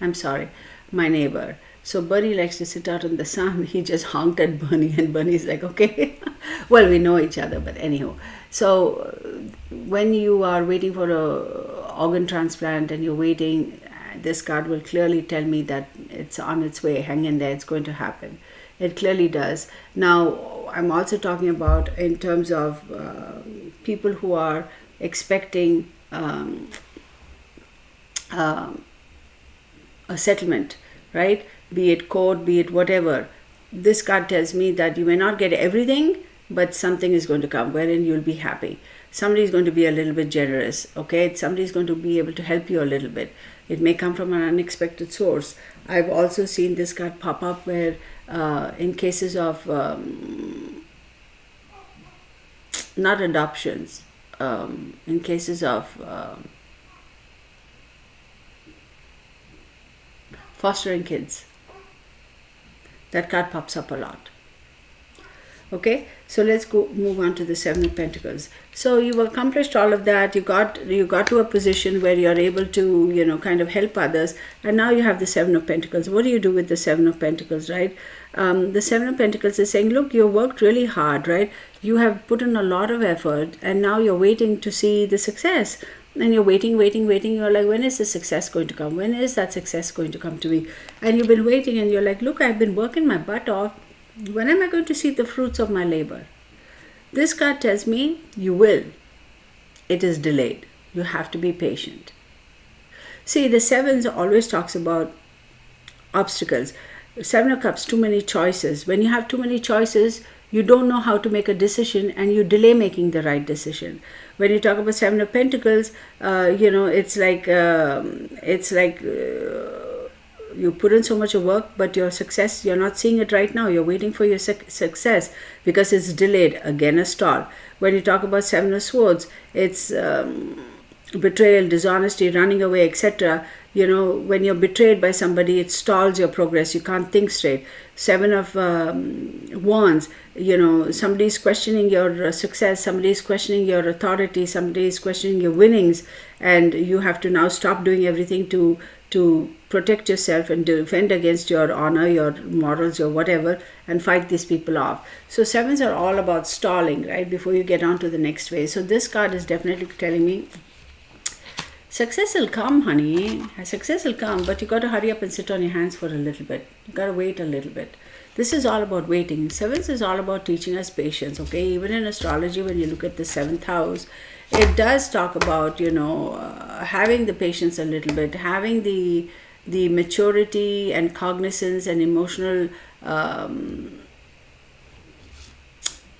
I'm sorry, my neighbor. So Bunny likes to sit out in the sun. He just honked at Bunny, and Bunny's like, okay. Well, we know each other, but anyhow. So when you are waiting for a organ transplant and you're waiting, this card will clearly tell me that it's on its way. Hang in there, it's going to happen. It clearly does. Now, I'm also talking about in terms of people who are expecting a settlement, right? Be it court, be it whatever. This card tells me that you may not get everything, but something is going to come wherein you'll be happy. Somebody is going to be a little bit generous, okay? Somebody is going to be able to help you a little bit. It may come from an unexpected source. I've also seen this card pop up where in cases of not adoptions, in cases of fostering kids. That card pops up a lot. Okay, so let's go move on to the Seven of Pentacles. So you've accomplished all of that. You got to a position where you're able to, kind of help others. And now you have the Seven of Pentacles. What do you do with the Seven of Pentacles, right? The Seven of Pentacles is saying, look, you worked really hard, right? You have put in a lot of effort, and now you're waiting to see the success. And you're waiting. You're like, when is the success going to come? When is that success going to come to me? And you've been waiting, and you're like, look, I've been working my butt off. When am I going to see the fruits of my labor? This card tells me you will. It is delayed. You have to be patient. See, the Sevens always talks about obstacles. Seven of Cups, too many choices. When you have too many choices, you don't know how to make a decision, and you delay making the right decision. When you talk about Seven of Pentacles, it's like you put in so much of work, but your success, you're not seeing it right now. You're waiting for your success because it's delayed. Again, a stall. When you talk about Seven of Swords, it's betrayal, dishonesty, running away, etc. When you're betrayed by somebody, it stalls your progress. You can't think straight. Seven of Wands, somebody's questioning your success, somebody's questioning your authority, somebody's questioning your winnings, and you have to now stop doing everything to protect yourself and defend against your honor, your morals, your whatever, and fight these people off. So Sevens are all about stalling, right, before you get on to the next phase. So this card is definitely telling me success will come, honey. Success will come, but you got to hurry up and sit on your hands for a little bit. You got to wait a little bit. This is all about waiting. Sevens is all about teaching us patience, okay? Even in astrology, when you look at the 7th house, it does talk about, having the patience a little bit, having the maturity and cognizance and emotional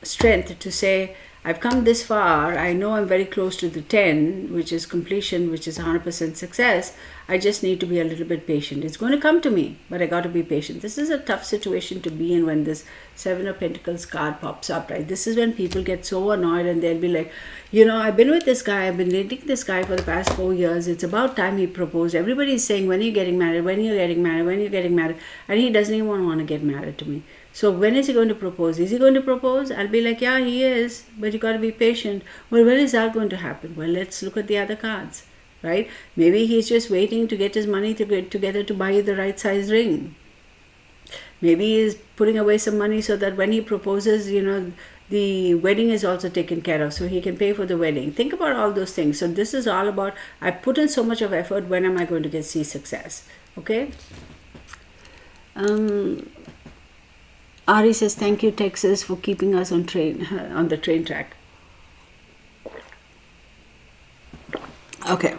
strength to say, I've come this far. I know I'm very close to the 10, which is completion, which is 100% success. I just need to be a little bit patient. It's going to come to me, but I got to be patient. This is a tough situation to be in when this 7 of Pentacles card pops up, right? This is when people get so annoyed and they'll be like, I've been with this guy. I've been dating this guy for the past 4 years. It's about time he proposed. Everybody's saying, when are you getting married? When are you getting married? When are you getting married? And he doesn't even want to get married to me. So when is he going to propose? Is he going to propose? I'll be like, yeah, he is, but you got to be patient. Well, when is that going to happen? Well, let's look at the other cards, right? Maybe he's just waiting to get his money together to buy you the right size ring. Maybe he's putting away some money so that when he proposes, the wedding is also taken care of, so he can pay for the wedding. Think about all those things. So this is all about, I put in so much of effort, when am I going to see success? Okay? Ari says, thank you, Texas, for keeping us on the train track. Okay.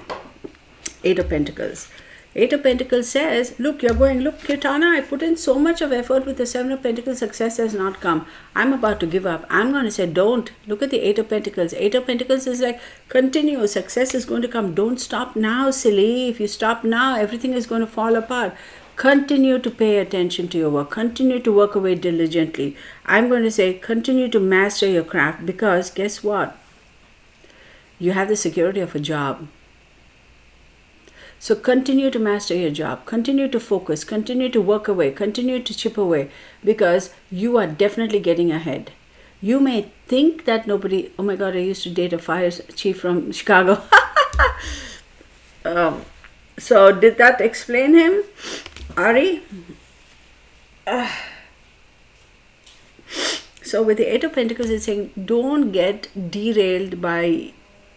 8 of Pentacles. 8 of Pentacles says, look, Kirtana, I put in so much of effort with the 7 of Pentacles, success has not come. I'm about to give up. I'm going to say, don't. Look at the 8 of Pentacles. 8 of Pentacles is like, continue. Success is going to come. Don't stop now, silly. If you stop now, everything is going to fall apart. Continue to pay attention to your work. Continue to work away diligently. I'm going to say, continue to master your craft, because guess what? You have the security of a job. So continue to master your job. Continue to focus. Continue to work away. Continue to chip away, because you are definitely getting ahead. You may think that nobody, oh my God, I used to date a fire chief from Chicago. So did that explain him, Ari? So with the Eight of Pentacles, it's saying don't get derailed by,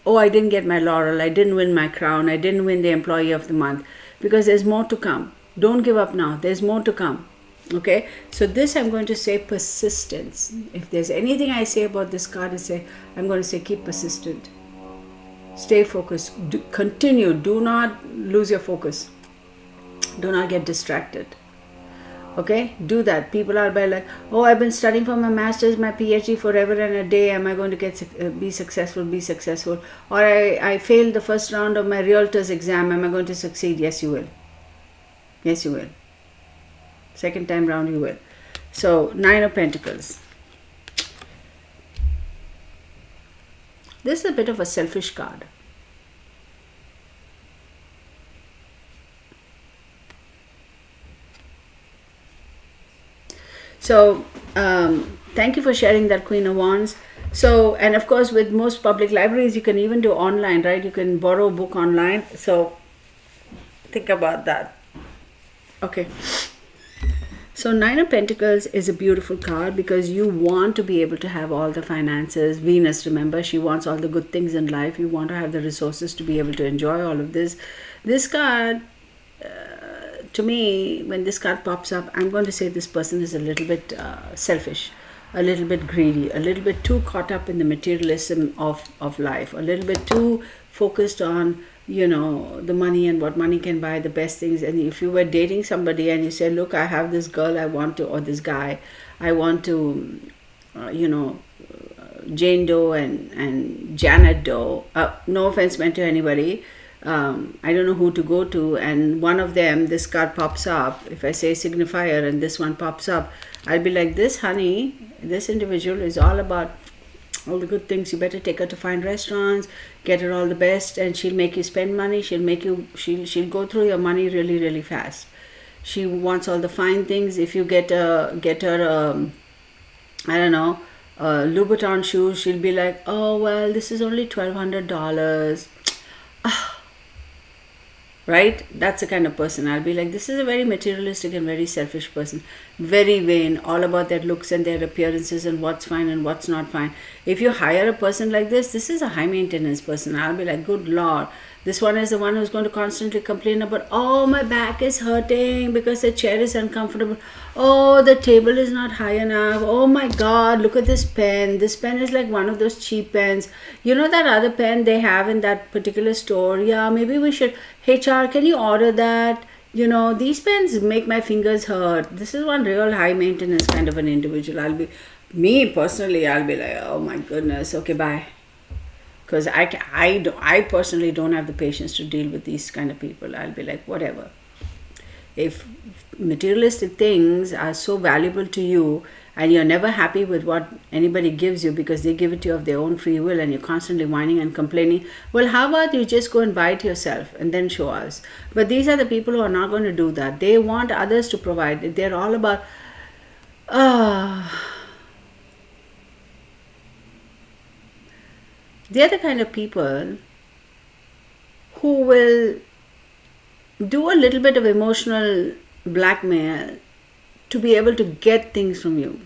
oh, I didn't get my laurel, I didn't win my crown, I didn't win the employee of the month, because there's more to come. Don't give up now. There's more to come. Okay, so this I'm going to say persistence. If there's anything I say about this card, I'm going to say keep persistent. Stay focused. Continue. Do not lose your focus. Do not get distracted. Okay, do that. People are like, oh, I've been studying for my master's, my PhD forever and a day. Am I going to be successful? Be successful. Or I failed the first round of my realtor's exam. Am I going to succeed? Yes, you will. Yes, you will. Second time round, you will. So, Nine of Pentacles. This is a bit of a selfish card. So, thank you for sharing that, Queen of Wands. So, and of course, with most public libraries, you can even do online, right? You can borrow a book online. So, think about that. Okay. So, Nine of Pentacles is a beautiful card because you want to be able to have all the finances. Venus, remember, she wants all the good things in life. You want to have the resources to be able to enjoy all of this. This card, to me, when this card pops up, I'm going to say this person is a little bit selfish, a little bit greedy, a little bit too caught up in the materialism of life, a little bit too focused on, you know, the money and what money can buy, the best things. And if you were dating somebody and you say, look, I have this girl I want to, or this guy, I want to, Jane Doe and Janet Doe, no offense meant to anybody, I don't know who to go to, and one of them, this card pops up. If I say signifier and this one pops up, I'll be like, this honey, this individual is all about all the good things. You better take her to fine restaurants, get her all the best, and she'll make you spend money. She'll go through your money really, really fast. She wants all the fine things. If you get her Louboutin shoes, she'll be like, oh well, this is only $1,200. Right? That's the kind of person I'll be like. This is a very materialistic and very selfish person. Very vain, all about their looks and their appearances and what's fine and what's not fine. If you hire a person like this is a high maintenance person. I'll be like, good Lord. This one is the one who's going to constantly complain about, oh, my back is hurting because the chair is uncomfortable. Oh, the table is not high enough. Oh my God, look at this pen. This pen is like one of those cheap pens. You know that other pen they have in that particular store? Yeah, maybe we should, HR, can you order that? You know, these pens make my fingers hurt. This is one real high maintenance kind of an individual. Me personally, I'll be like, oh my goodness, okay, bye. Because I personally don't have the patience to deal with these kind of people. I'll be like, whatever. If materialistic things are so valuable to you and you're never happy with what anybody gives you because they give it to you of their own free will and you're constantly whining and complaining, well, how about you just go and buy it yourself and then show us? But these are the people who are not going to do that. They want others to provide. They're all about, they're the kind of people who will do a little bit of emotional blackmail to be able to get things from you.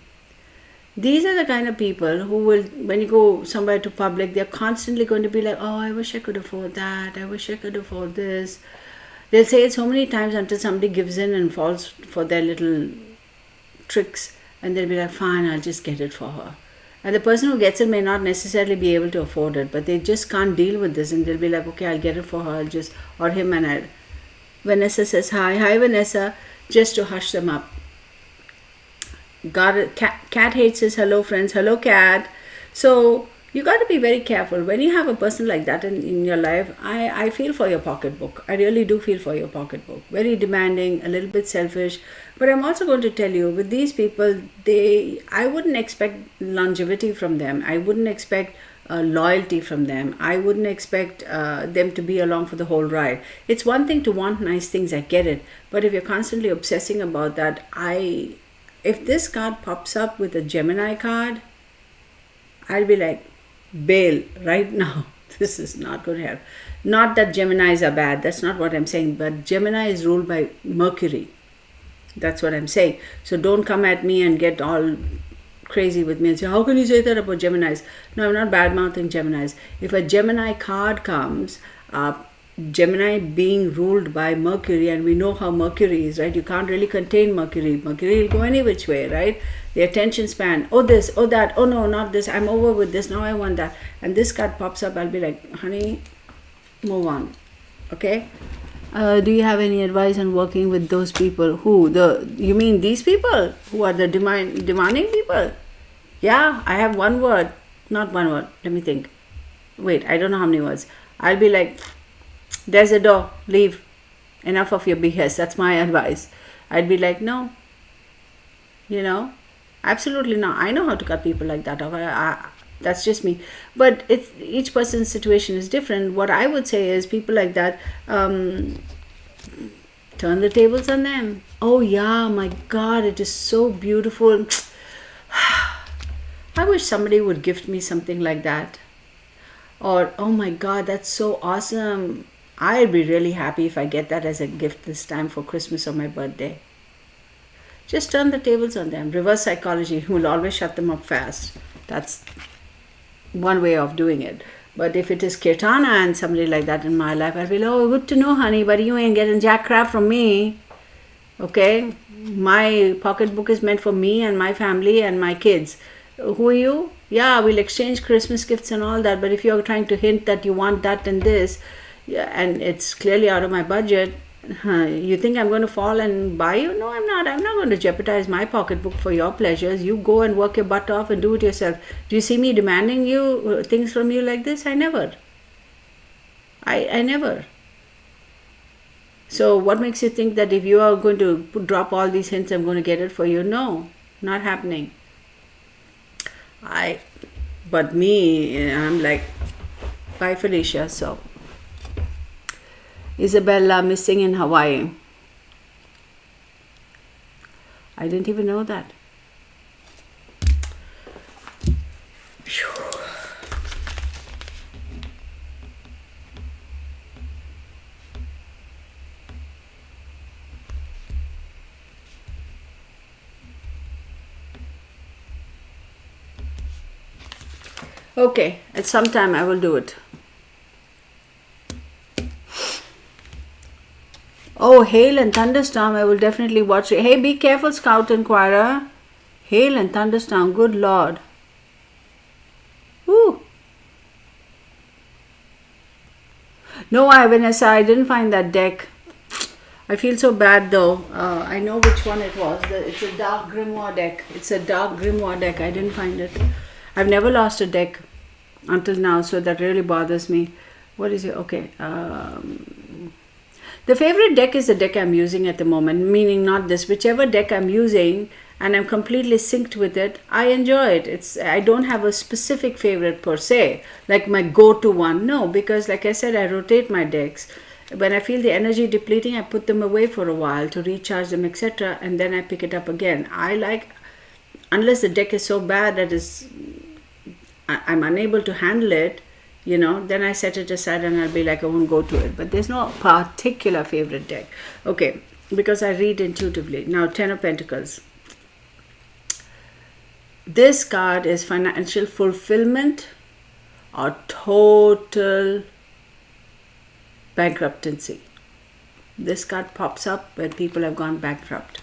These are the kind of people who will, when you go somewhere to public, they're constantly going to be like, oh, I wish I could afford that. I wish I could afford this. They'll say it so many times until somebody gives in and falls for their little tricks. And they'll be like, fine, I'll just get it for her. And the person who gets it may not necessarily be able to afford it, but they just can't deal with this. And they'll be like, okay, I'll get it for her. Or him and I. Vanessa says, hi. Hi, Vanessa. Just to hush them up. Got it. Cat hates says, hello, friends. Hello, Cat. So you got to be very careful. When you have a person like that in your life, I feel for your pocketbook. I really do feel for your pocketbook. Very demanding, a little bit selfish. But I'm also going to tell you, with these people, I wouldn't expect longevity from them. I wouldn't expect loyalty from them. I wouldn't expect them to be along for the whole ride. It's one thing to want nice things, I get it. But if you're constantly obsessing about that, if this card pops up with a Gemini card, I'll be like, bail right now. This is not going to help. Not that Geminis are bad. That's not what I'm saying. But Gemini is ruled by Mercury. That's what I'm saying. So don't come at me and get all crazy with me and say, how can you say that about Geminis? No, I'm not bad-mouthing Geminis. If a Gemini card comes, Gemini being ruled by Mercury, and we know how Mercury is, right? You can't really contain Mercury. Mercury will go any which way, right? The attention span, oh this, oh that, oh no, not this, I'm over with this, now I want that. And this card pops up, I'll be like, honey, move on. Okay? Do you have any advice on working with those people? You mean these people who are the demanding people? Yeah, I have one word. Not one word. Let me think. Wait, I don't know how many words. I'll be like, there's a door. Leave. Enough of your BS. That's my advice. I'd be like, no. Absolutely not. I know how to cut people like that off. That's just me. But each person's situation is different. What I would say is people like that, turn the tables on them. Oh yeah, my God, it is so beautiful. I wish somebody would gift me something like that. Or, oh my God, that's so awesome. I'd be really happy if I get that as a gift this time for Christmas or my birthday. Just turn the tables on them. Reverse psychology will always shut them up fast. That's one way of doing it. But if it is Kirtana and somebody like that in my life, I'll be like, oh, good to know, honey, but you ain't getting jack crap from me. Okay? My pocketbook is meant for me and my family and my kids. Who are you? Yeah, we'll exchange Christmas gifts and all that, but if you're trying to hint that you want that and this, and it's clearly out of my budget, you think I'm going to fall and buy you? No, I'm not. I'm not going to jeopardize my pocketbook for your pleasures. You go and work your butt off and do it yourself. Do you see me demanding things from you like this? I never. I never. So what makes you think that if you are going to drop all these hints, I'm going to get it for you? No, not happening. But me, I'm like, bye Felicia. So Isabella missing in Hawaii. I didn't even know that. Phew. Okay, at some time I will do it. Oh, hail and thunderstorm, I will definitely watch it. Hey, be careful, Scout Inquirer. Hail and thunderstorm, good Lord. Woo. No, Vanessa, I didn't find that deck. I feel so bad though. I know which one it was. It's a dark grimoire deck. I didn't find it. I've never lost a deck until now, so that really bothers me. What is it? Okay. The favorite deck is the deck I'm using at the moment, meaning not this. Whichever deck I'm using and I'm completely synced with it, I enjoy it. I don't have a specific favorite per se, like my go-to one. No, because like I said, I rotate my decks. When I feel the energy depleting, I put them away for a while to recharge them, etc. And then I pick it up again. Unless the deck is so bad that I'm unable to handle it, then I set it aside and I'll be like, I won't go to it. But there's no particular favorite deck. Okay, because I read intuitively. Now, Ten of Pentacles. This card is financial fulfillment or total bankruptcy. This card pops up when people have gone bankrupt.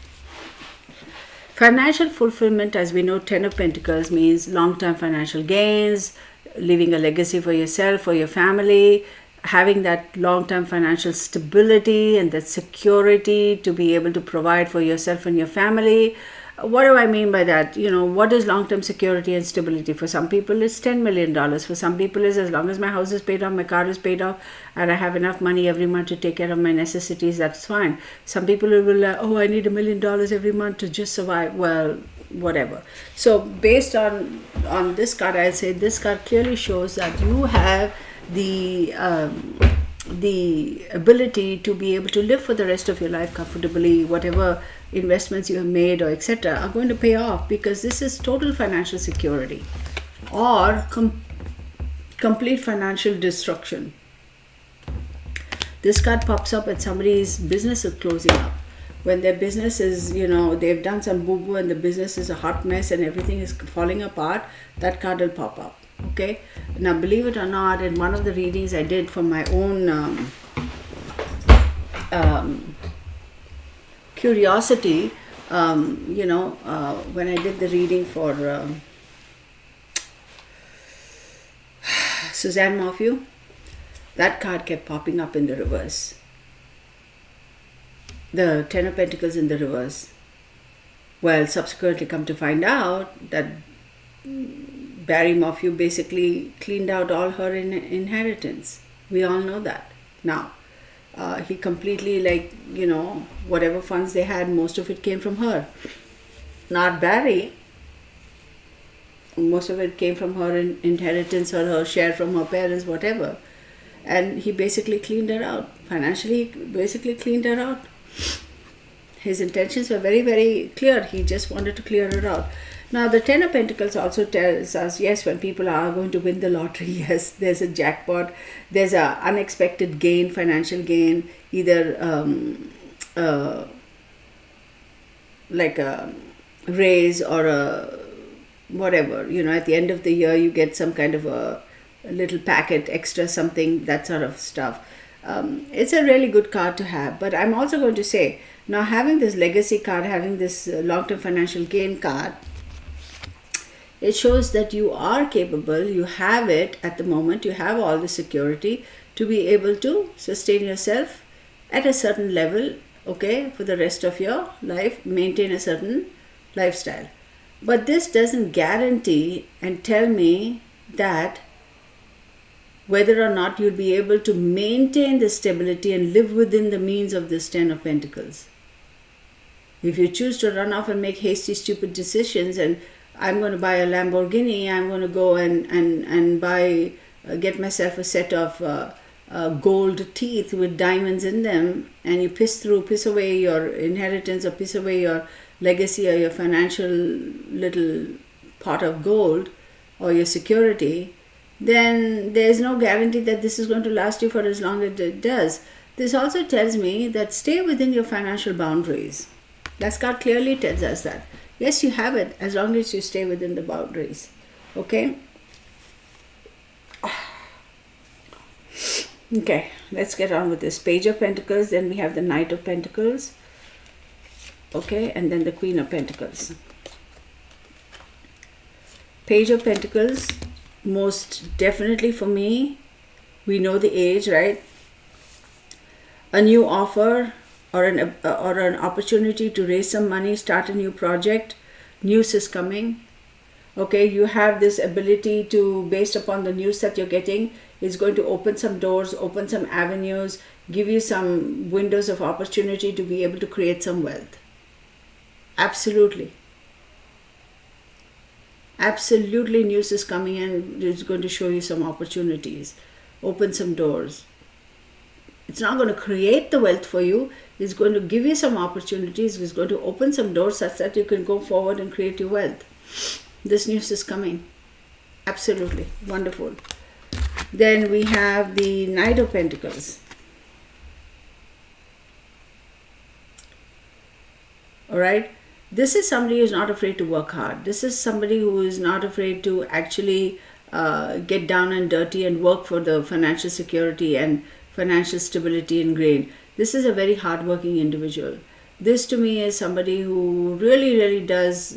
Financial fulfillment, as we know, Ten of Pentacles means long-term financial gains, leaving a legacy for yourself, for your family, having that long-term financial stability and that security to be able to provide for yourself and your family. What do I mean by that? What is long-term security and stability? For some people, it's $10 million. For some people, it's as long as my house is paid off, my car is paid off, and I have enough money every month to take care of my necessities, that's fine. Some people will I need $1 million every month to just survive. Well, whatever. So based on this card, I'll say this card clearly shows that you have the ability to be able to live for the rest of your life comfortably. Whatever investments you have made or etc. are going to pay off, because this is total financial security. or complete financial destruction. This card pops up when somebody's business is closing up. When their business is, they've done some boo-boo and the business is a hot mess and everything is falling apart, that card will pop up. Okay? Now, believe it or not, in one of the readings I did for my own curiosity, when I did the reading for Suzanne Morphew, that card kept popping up in the reverse. The Ten of Pentacles in the reverse. Well, subsequently come to find out that Barry Morphew basically cleaned out all her inheritance. We all know that. Now, he completely, whatever funds they had, most of it came from her. Not Barry. Most of it came from her inheritance or her share from her parents, whatever. And he basically cleaned her out. Financially, basically cleaned her out. His intentions were very, very clear. He just wanted to clear her out. Now, the Ten of Pentacles also tells us, yes, when people are going to win the lottery, yes, there's a jackpot, there's an unexpected gain, financial gain, either like a raise or a whatever. At the end of the year, you get some kind of a little packet, extra something, that sort of stuff. It's a really good card to have. But I'm also going to say, now having this legacy card, having this long-term financial gain card, it shows that you are capable, you have it at the moment, you have all the security to be able to sustain yourself at a certain level, okay, for the rest of your life, maintain a certain lifestyle. But this doesn't guarantee and tell me that whether or not you'll be able to maintain the stability and live within the means of this Ten of Pentacles. If you choose to run off and make hasty, stupid decisions, and I'm going to buy a Lamborghini, I'm going to go and buy, get myself a set of gold teeth with diamonds in them, and you piss away your inheritance or piss away your legacy or your financial little pot of gold or your security, then there's no guarantee that this is going to last you for as long as it does. This also tells me that stay within your financial boundaries. That card clearly tells us that. Yes, you have it as long as you stay within the boundaries. Okay? Okay, let's get on with this. Page of Pentacles, then we have the Knight of Pentacles. Okay, and then the Queen of Pentacles. Page of Pentacles, most definitely for me, we know the age, right? A new offer or an opportunity to raise some money, start a new project, news is coming. Okay, you have this ability to, based upon the news that you're getting, is going to open some doors, open some avenues, give you some windows of opportunity to be able to create some wealth. Absolutely. Absolutely, news is coming and it's going to show you some opportunities, open some doors. It's not going to create the wealth for you. It's going to give you some opportunities. It's going to open some doors such that you can go forward and create your wealth. This news is coming. Absolutely. Wonderful. Then we have the Knight of Pentacles. Alright. This is somebody who's not afraid to work hard. This is somebody who is not afraid to actually get down and dirty and work for the financial security and financial stability and gain. This is a very hardworking individual. This to me is somebody who really does,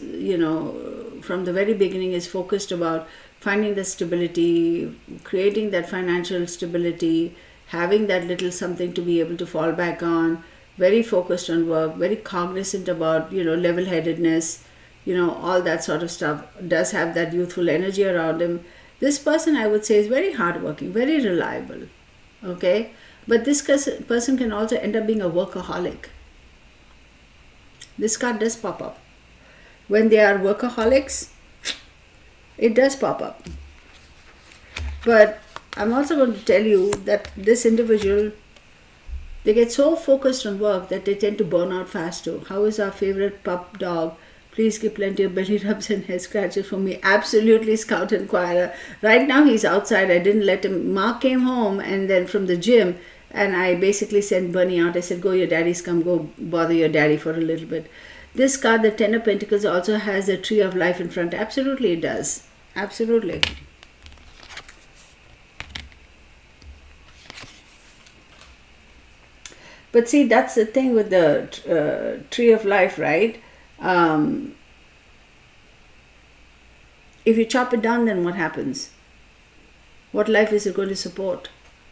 from the very beginning is focused about finding the stability, creating that financial stability, having that little something to be able to fall back on, very focused on work, very cognizant about, level-headedness, all that sort of stuff, does have that youthful energy around him. This person, I would say, is very hardworking, very reliable, okay? But this person can also end up being a workaholic. This card does pop up. When they are workaholics, it does pop up. But I'm also going to tell you that this individual, they get so focused on work that they tend to burn out fast too. How is our favorite pup dog Please give plenty of belly rubs and hair scratches for me. Absolutely, Scout Inquirer. Right now he's outside. I didn't let him. Mark came home and then from the gym, and I basically sent Bunny out. I said, go, your daddy's come. Go bother your daddy for a little bit. This card, the Ten of Pentacles, also has a tree of life in front. Absolutely, it does. Absolutely. But see, that's the thing with the tree of life, right? If you chop it down, then what happens? What life is it going to support,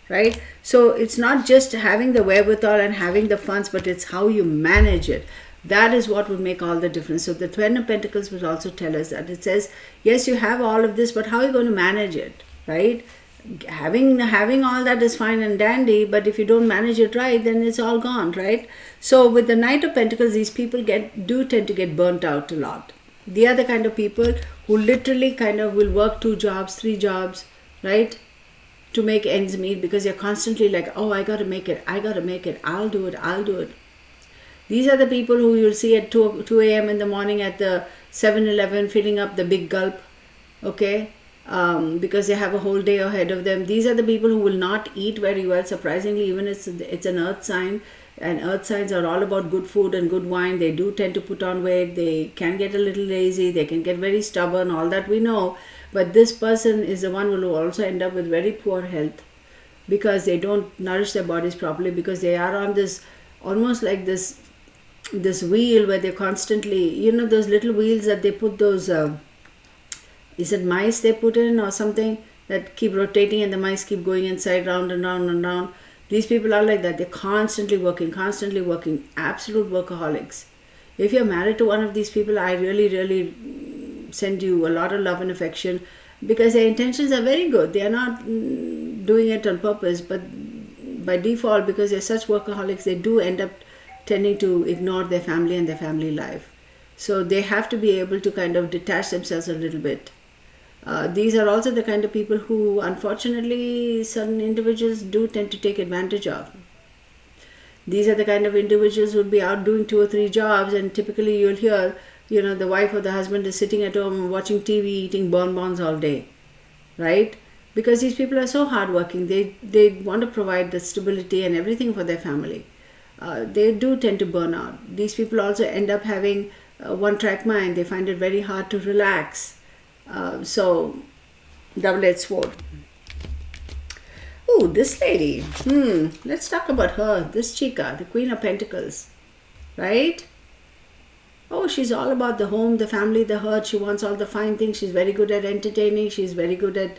right? So it's not just having the wherewithal and having the funds, but it's how you manage it. That is what will make all the difference. So the Ten of Pentacles will also tell us that. It says, yes, you have all of this, but how are you going to manage it, right? Having all that is fine and dandy, but if you don't manage it right, then it's all gone, right? So with the Knight of Pentacles, these people do tend to get burnt out a lot. They are the kind of people who literally kind of will work 2 jobs, 3 jobs, right, to make ends meet, because you're constantly like, oh, I got to make it, I'll do it. These are the people who you'll see at 2 a.m. in the morning at the 7-Eleven filling up the big gulp, okay? Because they have a whole day ahead of them. These are the people who will not eat very well. Surprisingly, even it's an earth sign, and earth signs are all about good food and good wine. They do tend to put on weight. They can get a little lazy. They can get very stubborn, all that we know. But this person is the one who will also end up with very poor health, because they don't nourish their bodies properly, because they are on this, almost like this wheel where they're constantly, those little wheels that they put those... is it mice they put in or something that keep rotating, and the mice keep going inside, round and round and round? These people are like that. They're constantly working, absolute workaholics. If you're married to one of these people, I really, really send you a lot of love and affection, because their intentions are very good. They are not doing it on purpose, but by default, because they're such workaholics, they do end up tending to ignore their family and their family life. So they have to be able to kind of detach themselves a little bit. These are also the kind of people who, unfortunately, certain individuals do tend to take advantage of. These are the kind of individuals who would be out doing 2 or 3 jobs, and typically you'll hear, the wife or the husband is sitting at home watching TV, eating bonbons all day, right? Because these people are so hardworking. They want to provide the stability and everything for their family. They do tend to burn out. These people also end up having one-track mind. They find it very hard to relax. So, double-edged sword. Oh, this lady. Let's talk about her. This chica, the Queen of Pentacles, right? Oh, she's all about the home, the family, the heart. She wants all the fine things. She's very good at entertaining. She's very good at,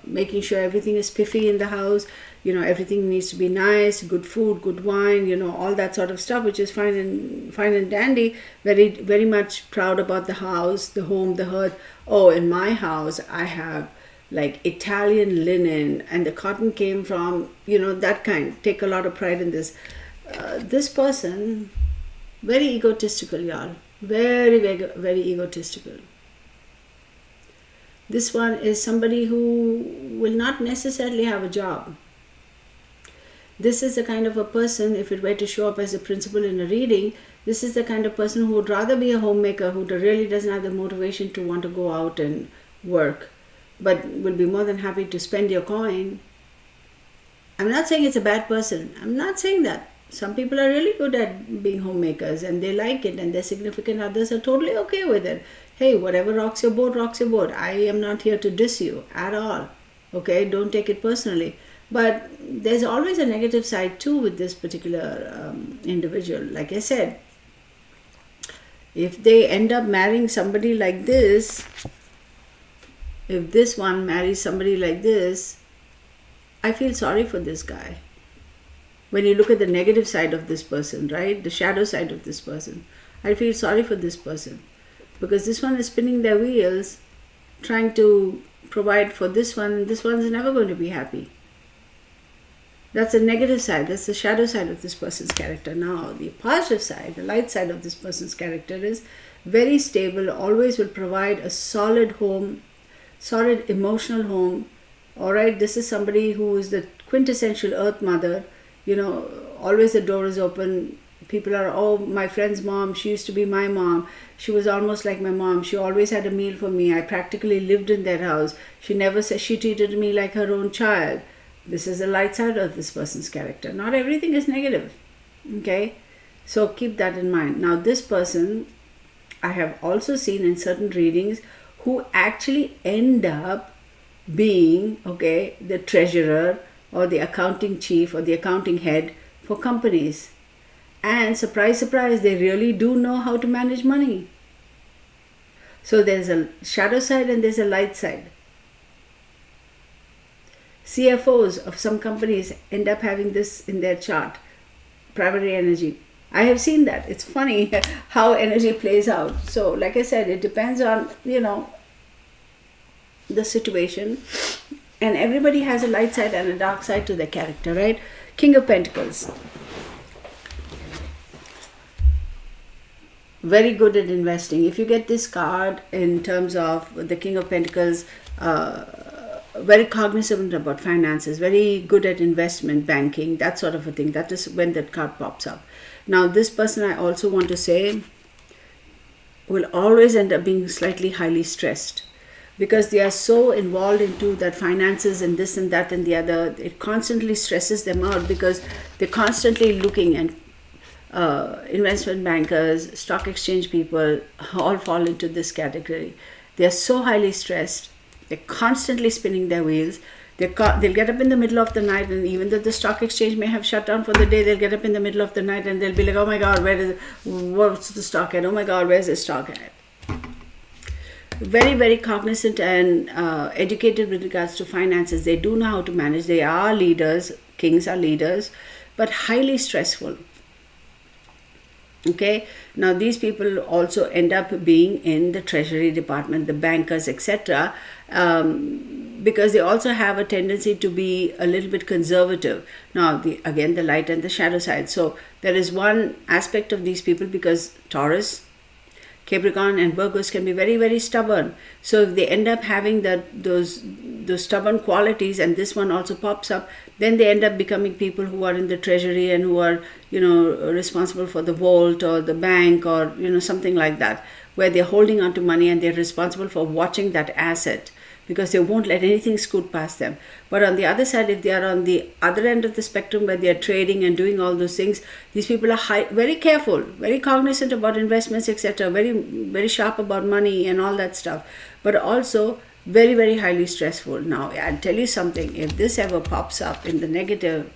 making sure everything is spiffy in the house. Everything needs to be nice, good food, good wine, all that sort of stuff, which is fine and dandy. Very, very much proud about the house, the home, the hearth. Oh, in my house, I have like Italian linen, and the cotton came from, that kind. Take a lot of pride in this. This person, very egotistical, y'all. Very, very, very egotistical. This one is somebody who will not necessarily have a job. This is the kind of a person, if it were to show up as a principle in a reading, this is the kind of person who would rather be a homemaker, who really doesn't have the motivation to want to go out and work, but will be more than happy to spend your coin. I'm not saying it's a bad person. I'm not saying that. Some people are really good at being homemakers and they like it, and their significant others are totally okay with it. Hey, whatever rocks your boat, rocks your boat. I am not here to diss you at all. Okay, don't take it personally. But there's always a negative side too with this particular individual. Like I said, if they end up marrying somebody like this, if this one marries somebody like this, I feel sorry for this guy. When you look at the negative side of this person, right? The shadow side of this person, I feel sorry for this person. Because this one is spinning their wheels, trying to provide for this one, and this one's never going to be happy. That's the negative side. That's the shadow side of this person's character. Now, the positive side, the light side of this person's character is very stable, always will provide a solid home, solid emotional home. Alright, this is somebody who is the quintessential earth mother. Always the door is open. people are, oh, my friend's mom, she used to be my mom. She was almost like my mom. She always had a meal for me. I practically lived in their house. She never said, she treated me like her own child. This is the light side of this person's character. Not everything is negative. Okay? So keep that in mind. Now this person, I have also seen in certain readings, who actually end up being, okay, the treasurer or the accounting chief or the accounting head for companies. And surprise, surprise, they really do know how to manage money. So there's a shadow side and there's a light side. CFOs of some companies end up having this in their chart, primary energy. I have seen that. It's funny how energy plays out. So like I said, it depends on, the situation. And everybody has a light side and a dark side to their character, right? King of Pentacles. Very good at investing. If you get this card in terms of the King of Pentacles, very cognizant about finances, very good at investment, banking, that sort of a thing. That is when that card pops up. Now, this person, I also want to say, will always end up being slightly highly stressed because they are so involved into that finances and this and that and the other. It constantly stresses them out because they're constantly looking, and investment bankers, stock exchange people all fall into this category. They are so highly stressed. They're constantly spinning their wheels. They'll get up in the middle of the night, and even though the stock exchange may have shut down for the day, they'll get up in the middle of the night and they'll be like, oh my God, what's the stock at? Oh my God, where's the stock at? Very, very cognizant and educated with regards to finances. They do know how to manage. They are leaders. Kings are leaders, but highly stressful. Okay, now these people also end up being in the treasury department, the bankers, etc., because they also have a tendency to be a little bit conservative. Now, again, the light and the shadow side. So there is one aspect of these people, because Taurus, Capricorn and Virgos can be very, very stubborn. So if they end up having those stubborn qualities, and this one also pops up, then they end up becoming people who are in the treasury and who are, responsible for the vault or the bank or, something like that, where they're holding on to money and they're responsible for watching that asset because they won't let anything scoot past them. But on the other side, if they are on the other end of the spectrum where they are trading and doing all those things, these people are very careful, very cognizant about investments, etc., very, very sharp about money and all that stuff, but also very, very highly stressful. Now, I'll tell you something. If this ever pops up in the negative,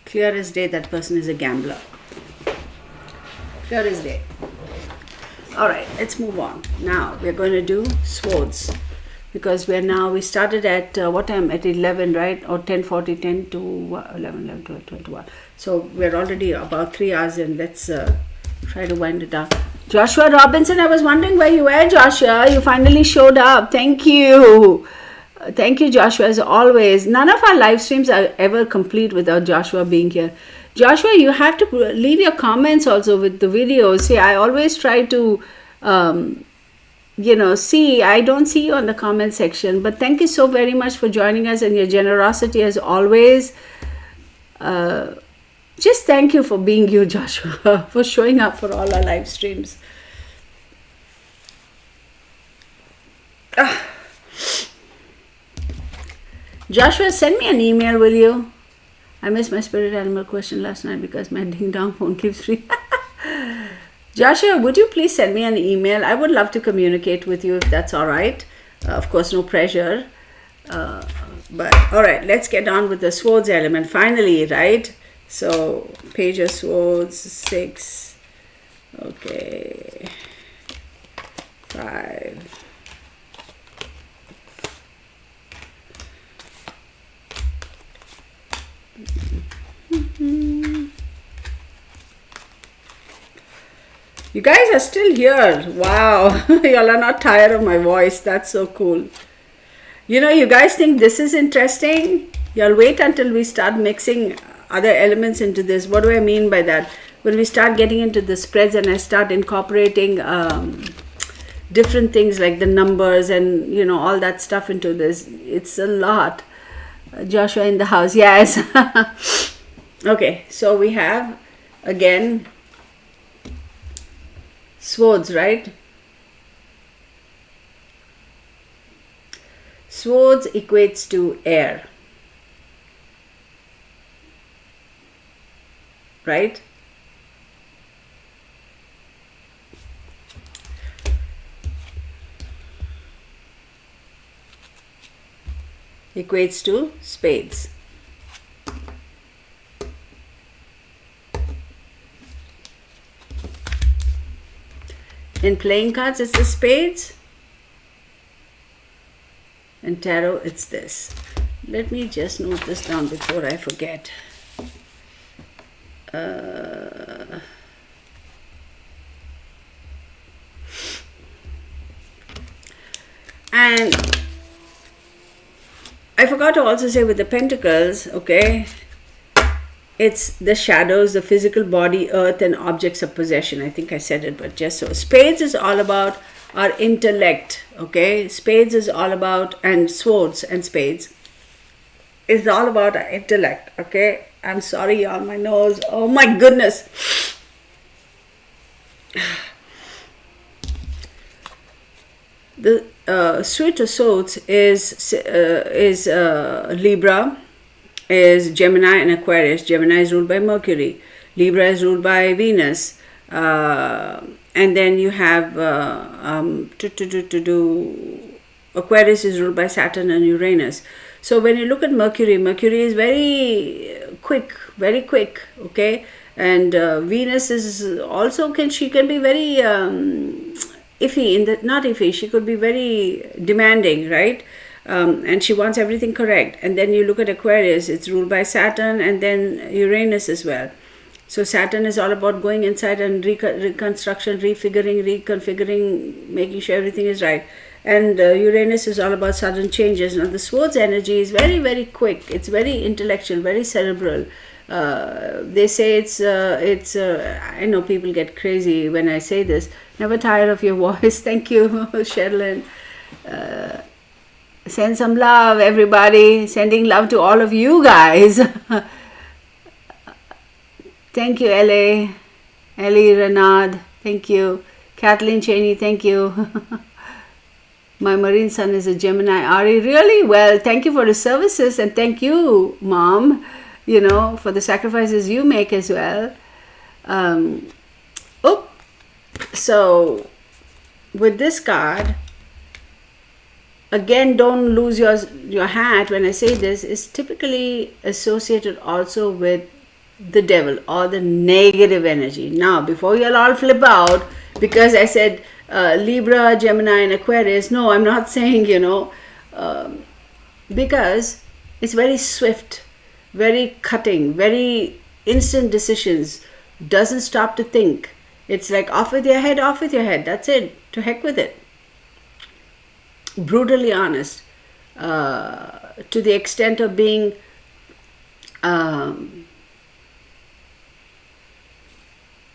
clear as day, that person is a gambler. Clear as day. All right, let's move on. Now, we're going to do swords. Because we started at what time? At 11, right? Or 10:40, 10 to 11, 12, 21. So we're already about 3 hours in. Let's try to wind it down. Joshua Robinson, I was wondering where you were, Joshua. You finally showed up. Thank you. Thank you, Joshua, as always. None of our live streams are ever complete without Joshua being here. Joshua, you have to leave your comments also with the videos. See, I always try to... I don't see you on the comment section, but thank you so very much for joining us and your generosity as always. Just thank you for being you, Joshua, for showing up for all our live streams. Joshua, send me an email, will you? I missed my spirit animal question last night because my ding dong phone keeps ringing. Joshua, would you please send me an email? I would love to communicate with you if that's all right. Of course, no pressure. But all right, let's get on with the swords element. Finally, right? So, Page of Swords, 6. Okay. 5. You guys are still here. Wow. Y'all are not tired of my voice. That's so cool. You guys think this is interesting? Y'all wait until we start mixing other elements into this. What do I mean by that? When we start getting into the spreads and I start incorporating different things like the numbers and, all that stuff into this. It's a lot. Joshua in the house. Yes. Okay. So we have, again, Swords, right? Swords equates to air, right? Equates to spades. In playing cards, it's the spades. In tarot, it's this. Let me just note this down before I forget. And I forgot to also say with the Pentacles, okay, it's the shadows, the physical body, earth, and objects of possession. I think I said it, but just so. Spades is all about our intellect, okay? Spades is all about, and swords and spades is all about our intellect, okay? I'm sorry on my nose. Oh my goodness. The Suit of Swords is Libra, is Gemini and Aquarius. Gemini is ruled by Mercury. Libra is ruled by Venus. And then you have Aquarius is ruled by Saturn and Uranus. So when you look at Mercury, Mercury is very quick, okay? And Venus is also, she can be very iffy, not iffy, she could be very demanding, right? And she wants everything correct. And then you look at Aquarius, it's ruled by Saturn and then Uranus as well. So Saturn is all about going inside and reconstruction, reconfiguring, making sure everything is right. And Uranus is all about sudden changes. Now the Swords energy is very, very quick. It's very intellectual, very cerebral. They say it's I know people get crazy when I say this. Never tired of your voice. Thank you, Sherilyn. Send some love, everybody. Sending love to all of you guys. Thank you, Ellie Renard. Thank you. Kathleen Cheney, thank you. My marine son is a Gemini. Ari, really? Well, thank you for the services and thank you, Mom, for the sacrifices you make as well. So, with this card, again, don't lose your hat when I say this, is typically associated also with the devil or the negative energy. Now, before you'll all flip out, because I said Libra, Gemini, and Aquarius, no, I'm not saying, because it's very swift, very cutting, very instant decisions, doesn't stop to think. It's like off with your head, that's it, to heck with it. Brutally honest, to the extent of being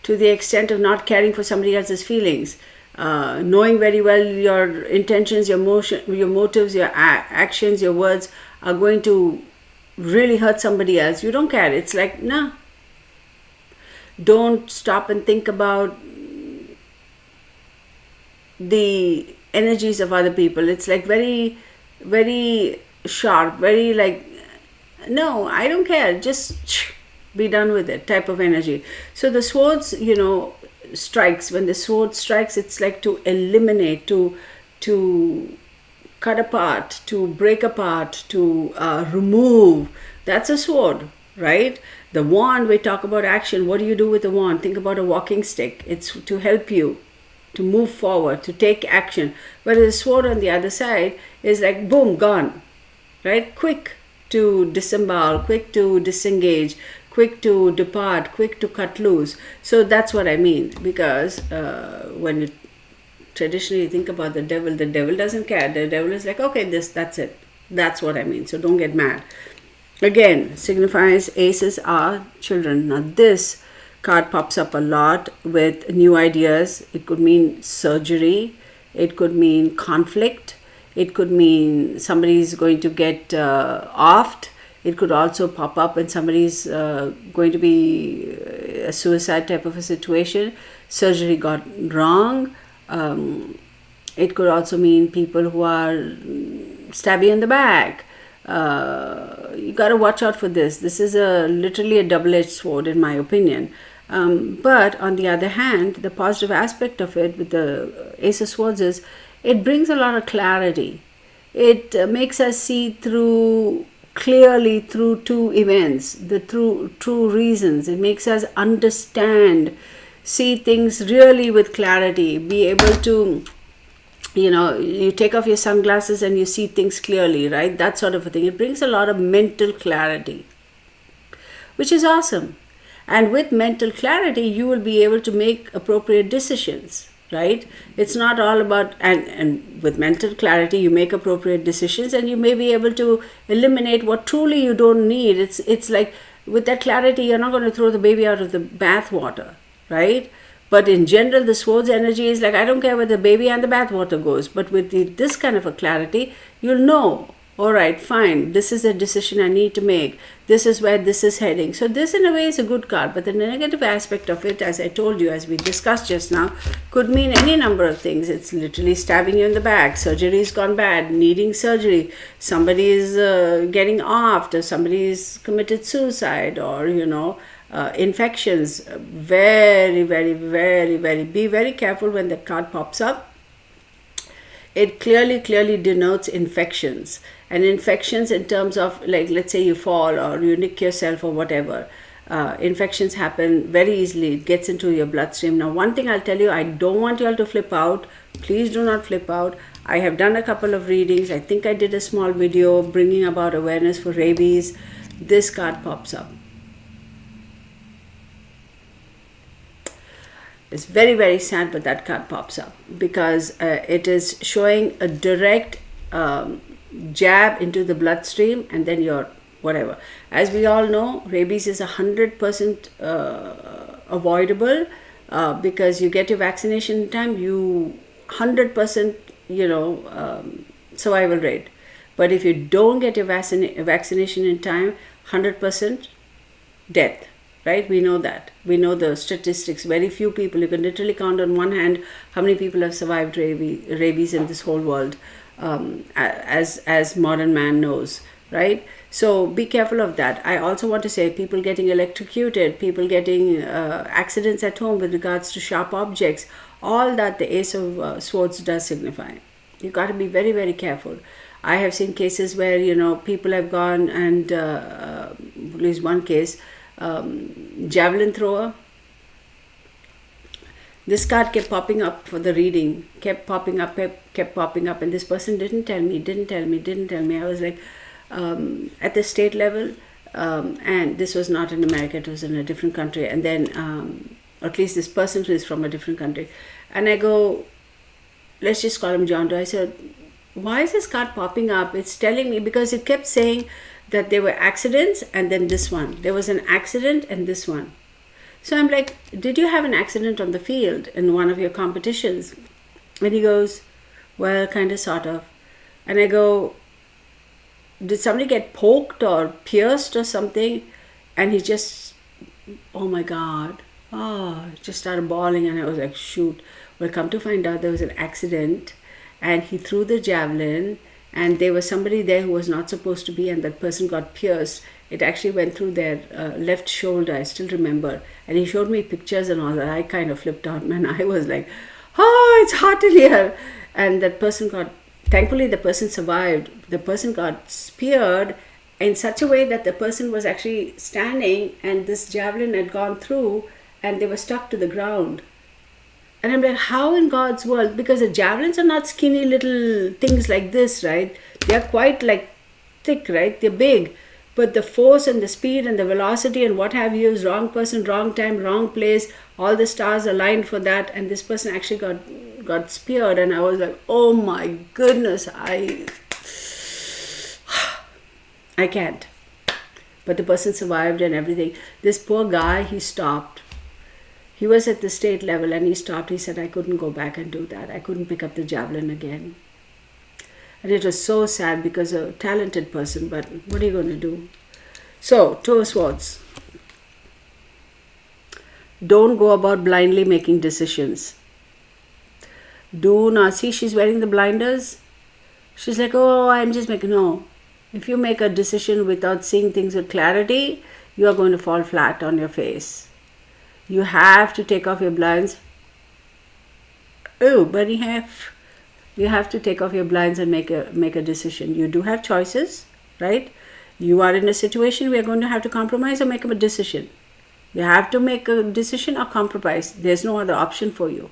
to the extent of not caring for somebody else's feelings, knowing very well your intentions, your motives, your actions, your words are going to really hurt somebody else. You don't care. It's like, nah. Don't stop and think about the energies of other people. It's like very, very sharp, very like, no, I don't care. Just be done with it type of energy. So the Swords, strikes. When the sword strikes, it's like to eliminate, to cut apart, to break apart, to remove. That's a sword, right? The wand, we talk about action. What do you do with the wand? Think about a walking stick. It's to help you to move forward, to take action. Whereas the sword on the other side is like, boom, gone, right? Quick to disembowel, quick to disengage, quick to depart, quick to cut loose. So that's what I mean, because when you traditionally think about the devil doesn't care. The devil is like, okay, that's it. That's what I mean. So don't get mad. Again, signifies aces are children. Now this card pops up a lot with new ideas. It could mean surgery. It could mean conflict. It could mean somebody's going to get offed. It could also pop up when somebody's going to be a suicide type of a situation. surgery got wrong. It could also mean people who are stabby in the back. You got to watch out for this. This is literally a double-edged sword, in my opinion. But on the other hand, the positive aspect of it with the Ace of Swords is it brings a lot of clarity. It makes us see through clearly through two events, the true reasons. It makes us understand, see things really with clarity, be able to, you take off your sunglasses and you see things clearly, right? That sort of a thing. It brings a lot of mental clarity, which is awesome. And with mental clarity, you will be able to make appropriate decisions, right? It's not all about, and with mental clarity, you make appropriate decisions and you may be able to eliminate what truly you don't need. It's like with that clarity, you're not going to throw the baby out of the bathwater, right? But in general, the Swords energy is like, I don't care where the baby and the bathwater goes. But with this kind of a clarity, you'll know, all right, fine, this is a decision I need to make. This is where this is heading. So this in a way is a good card. But the negative aspect of it, as I told you, as we discussed just now, could mean any number of things. It's literally stabbing you in the back. Surgery's gone bad, needing surgery. Somebody is getting offed, or somebody is committed suicide, or, infections. Very, very, very, very, be very careful when that card pops up. It clearly denotes infections. And infections in terms of, like, let's say you fall or you nick yourself or whatever. Infections happen very easily. It gets into your bloodstream. Now, one thing I'll tell you, I don't want you all to flip out. Please do not flip out. I have done a couple of readings. I think I did a small video bringing about awareness for rabies. This card pops up. It's very, very sad, but that card pops up because it is showing a direct jab into the bloodstream, and then you're whatever. As we all know, rabies is 100% avoidable because you get your vaccination in time, you 100% survival rate. But if you don't get your vaccination in time, 100% death. Right? We know that. We know the statistics. Very few people, you can literally count on one hand how many people have survived rabies in this whole world, as modern man knows, right? So be careful of that. I also want to say people getting electrocuted, people getting accidents at home with regards to sharp objects, all that the Ace of Swords does signify. You got to be very, very careful. I have seen cases where, people have gone and, at least one case, javelin thrower. This card kept popping up for the reading, kept popping up, and this person didn't tell me. I was like, at the state level, and this was not in America, it was in a different country, and then, at least this person is from a different country, and I go, let's just call him John Doe. I said, why is this card popping up? It's telling me, because it kept saying that there were accidents and then this one. There was an accident and this one. So I'm like, did you have an accident on the field in one of your competitions? And he goes, well, kind of, sort of. And I go, did somebody get poked or pierced or something? And he just, oh my God. Just started bawling, and I was like, shoot. Well, come to find out there was an accident and he threw the javelin, and there was somebody there who was not supposed to be, and that person got pierced. It actually went through their left shoulder, I still remember. And he showed me pictures and all that. I kind of flipped out, man. I was like, oh, it's hot in here. And that person thankfully the person survived. The person got speared in such a way that the person was actually standing and this javelin had gone through and they were stuck to the ground. And I'm like, how in God's world? Because the javelins are not skinny little things like this, right? They're quite like thick, right? They're big. But the force and the speed and the velocity and what have you is wrong person, wrong time, wrong place. All the stars aligned for that. And this person actually got speared. And I was like, oh my goodness, I can't. But the person survived and everything. This poor guy, he stopped. He was at the state level and he stopped. He said, I couldn't go back and do that. I couldn't pick up the javelin again. And it was so sad because a talented person, but what are you going to do? So, Two of Swords. Don't go about blindly making decisions. Do not see, she's wearing the blinders. She's like, oh, I'm just making, no. If you make a decision without seeing things with clarity, you are going to fall flat on your face. You have to take off your blinds. Oh, bunny half. You have to take off your blinds and make a decision. You do have choices, right? You are in a situation where you're going to have to compromise or make a decision. You have to make a decision or compromise. There's no other option for you.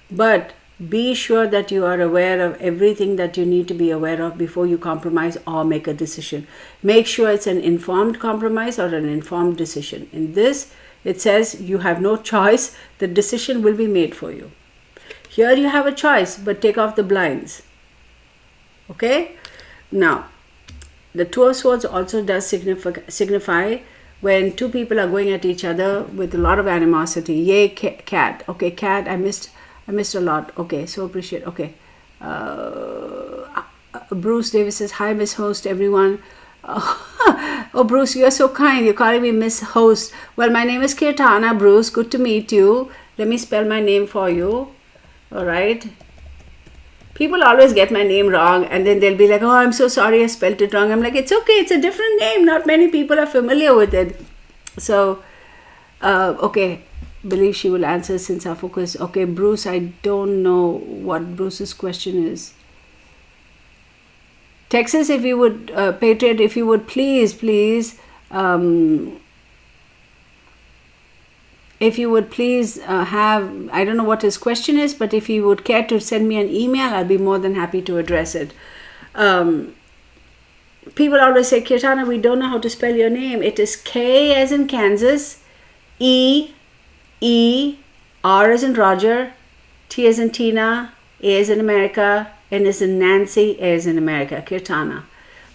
But be sure that you are aware of everything that you need to be aware of before you compromise or make a decision. Make sure it's an informed compromise or an informed decision. In this, it says you have no choice. The decision will be made for you. Here you have a choice, but take off the blinds. Okay? Now, the Two of Swords also does signify when two people are going at each other with a lot of animosity. Yay, cat. Okay, cat, I missed a lot. Okay, so appreciate. Okay. Bruce Davis says, hi, Miss Host, everyone. Oh, Bruce, you're so kind. You're calling me Miss Host. Well, my name is Kirtana, Bruce. Good to meet you. Let me spell my name for you. All right. People always get my name wrong and then they'll be like, oh, I'm so sorry I spelled it wrong. I'm like, it's okay. It's a different name. Not many people are familiar with it. So, okay. Believe she will answer since our focus. Okay, Bruce, I don't know what Bruce's question is. Texas, if you would, Patriot, if you would please, if you would please have, I don't know what his question is, but if you would care to send me an email, I'll be more than happy to address it. People always say, Kirtana, we don't know how to spell your name. It is K as in Kansas, E, R as in Roger, T as in Tina, A as in America, N as in Nancy, A as in America, Kirtana.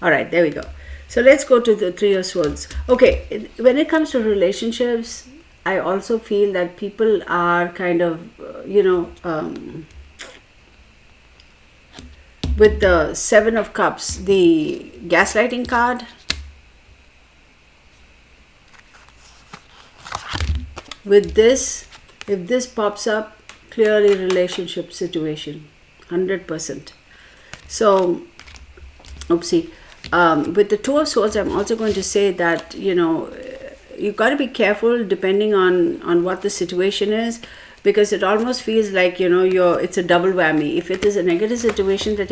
All right, there we go. So let's go to the Three of Swords. Okay, when it comes to relationships, I also feel that people are kind of, with the Seven of Cups, the gaslighting card, with this, if this pops up, clearly relationship situation, 100%. So, oopsie. With the Two of Swords, I'm also going to say that, you've got to be careful depending on what the situation is, because it almost feels like, it's a double whammy. If it is a negative situation that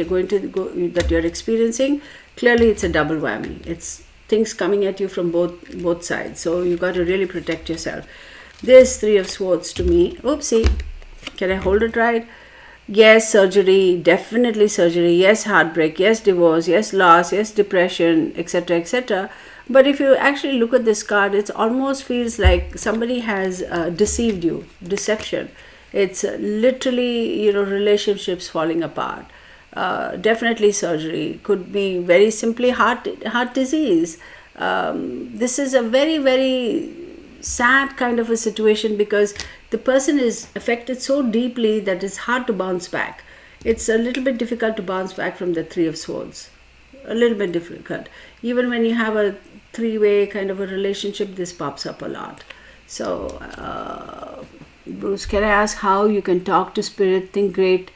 you're experiencing, clearly it's a double whammy. It's things coming at you from both sides. So you've got to really protect yourself. This Three of Swords to me, oopsie, can I hold it right? Yes, surgery, definitely surgery. Yes, heartbreak. Yes, divorce. Yes, loss. Yes, depression, etc., etc. But if you actually look at this card, it almost feels like somebody has deceived you. Deception. It's literally, relationships falling apart. Definitely surgery. Could be very simply heart disease. This is a very, very sad kind of a situation because the person is affected so deeply that it's hard to bounce back. It's a little bit difficult to bounce back from the Three of Swords. A little bit difficult. Even when you have a three-way kind of a relationship, this pops up a lot. So, Bruce, can I ask how you can talk to spirit, think great,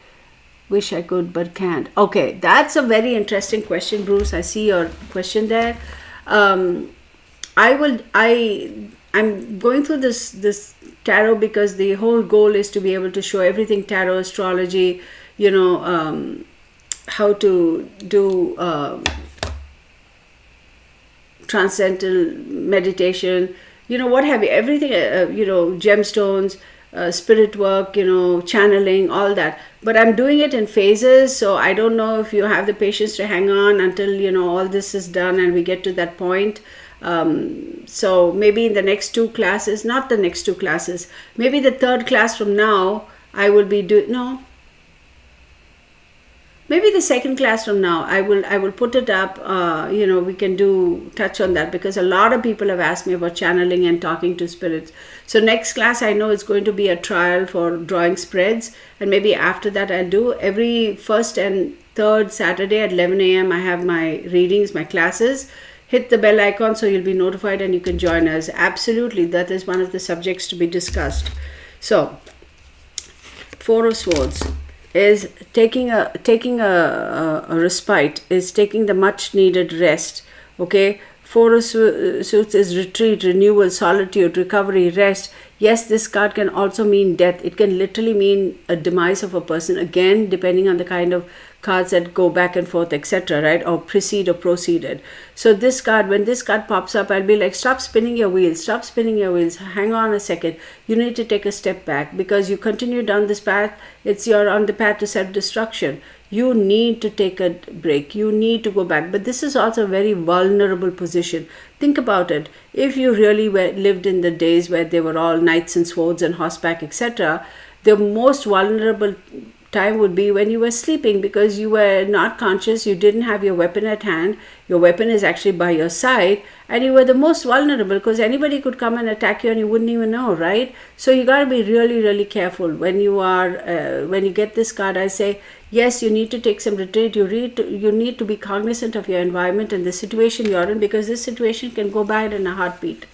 wish I could but can't? Okay, that's a very interesting question, Bruce. I see your question there. I'm going through this tarot because the whole goal is to be able to show everything tarot, astrology, how to do transcendental meditation, what have you, everything, gemstones, spirit work, channeling, all that. But I'm doing it in phases, so I don't know if you have the patience to hang on until, all this is done and we get to that point. So maybe in the next two classes, not the next two classes, maybe the third class from now, I will be maybe the second class from now, I will put it up, we can touch on that because a lot of people have asked me about channeling and talking to spirits. So next class, I know it's going to be a trial for drawing spreads, and maybe after that I'll do every first and third Saturday at 11 a.m. I have my readings, my classes. hit the bell icon so you'll be notified and you can join us. Absolutely, that is one of the subjects to be discussed. So, Four of Swords is taking a respite, is taking the much needed rest. Okay, Four of Swords is retreat, renewal, solitude, recovery, rest. Yes, this card can also mean death. It can literally mean a demise of a person, again depending on the kind of cards that go back and forth, etc., right? Or precede or proceeded. So this card, when this card pops up, I'll be like, stop spinning your wheels, stop spinning your wheels, hang on a second. You need to take a step back, because you continue down this path, you're on the path to self-destruction. You need to take a break, you need to go back. But this is also a very vulnerable position. Think about it. If you really lived in the days where they were all knights and swords and horseback, etc., the most vulnerable time would be when you were sleeping, because you were not conscious, you didn't have your weapon at hand, your weapon is actually by your side, and you were the most vulnerable, because anybody could come and attack you and you wouldn't even know, right? So you got to be really, really careful when you are when you get this card. I say, yes, you need to take some retreat, you need to be cognizant of your environment and the situation you're in, because this situation can go bad in a heartbeat.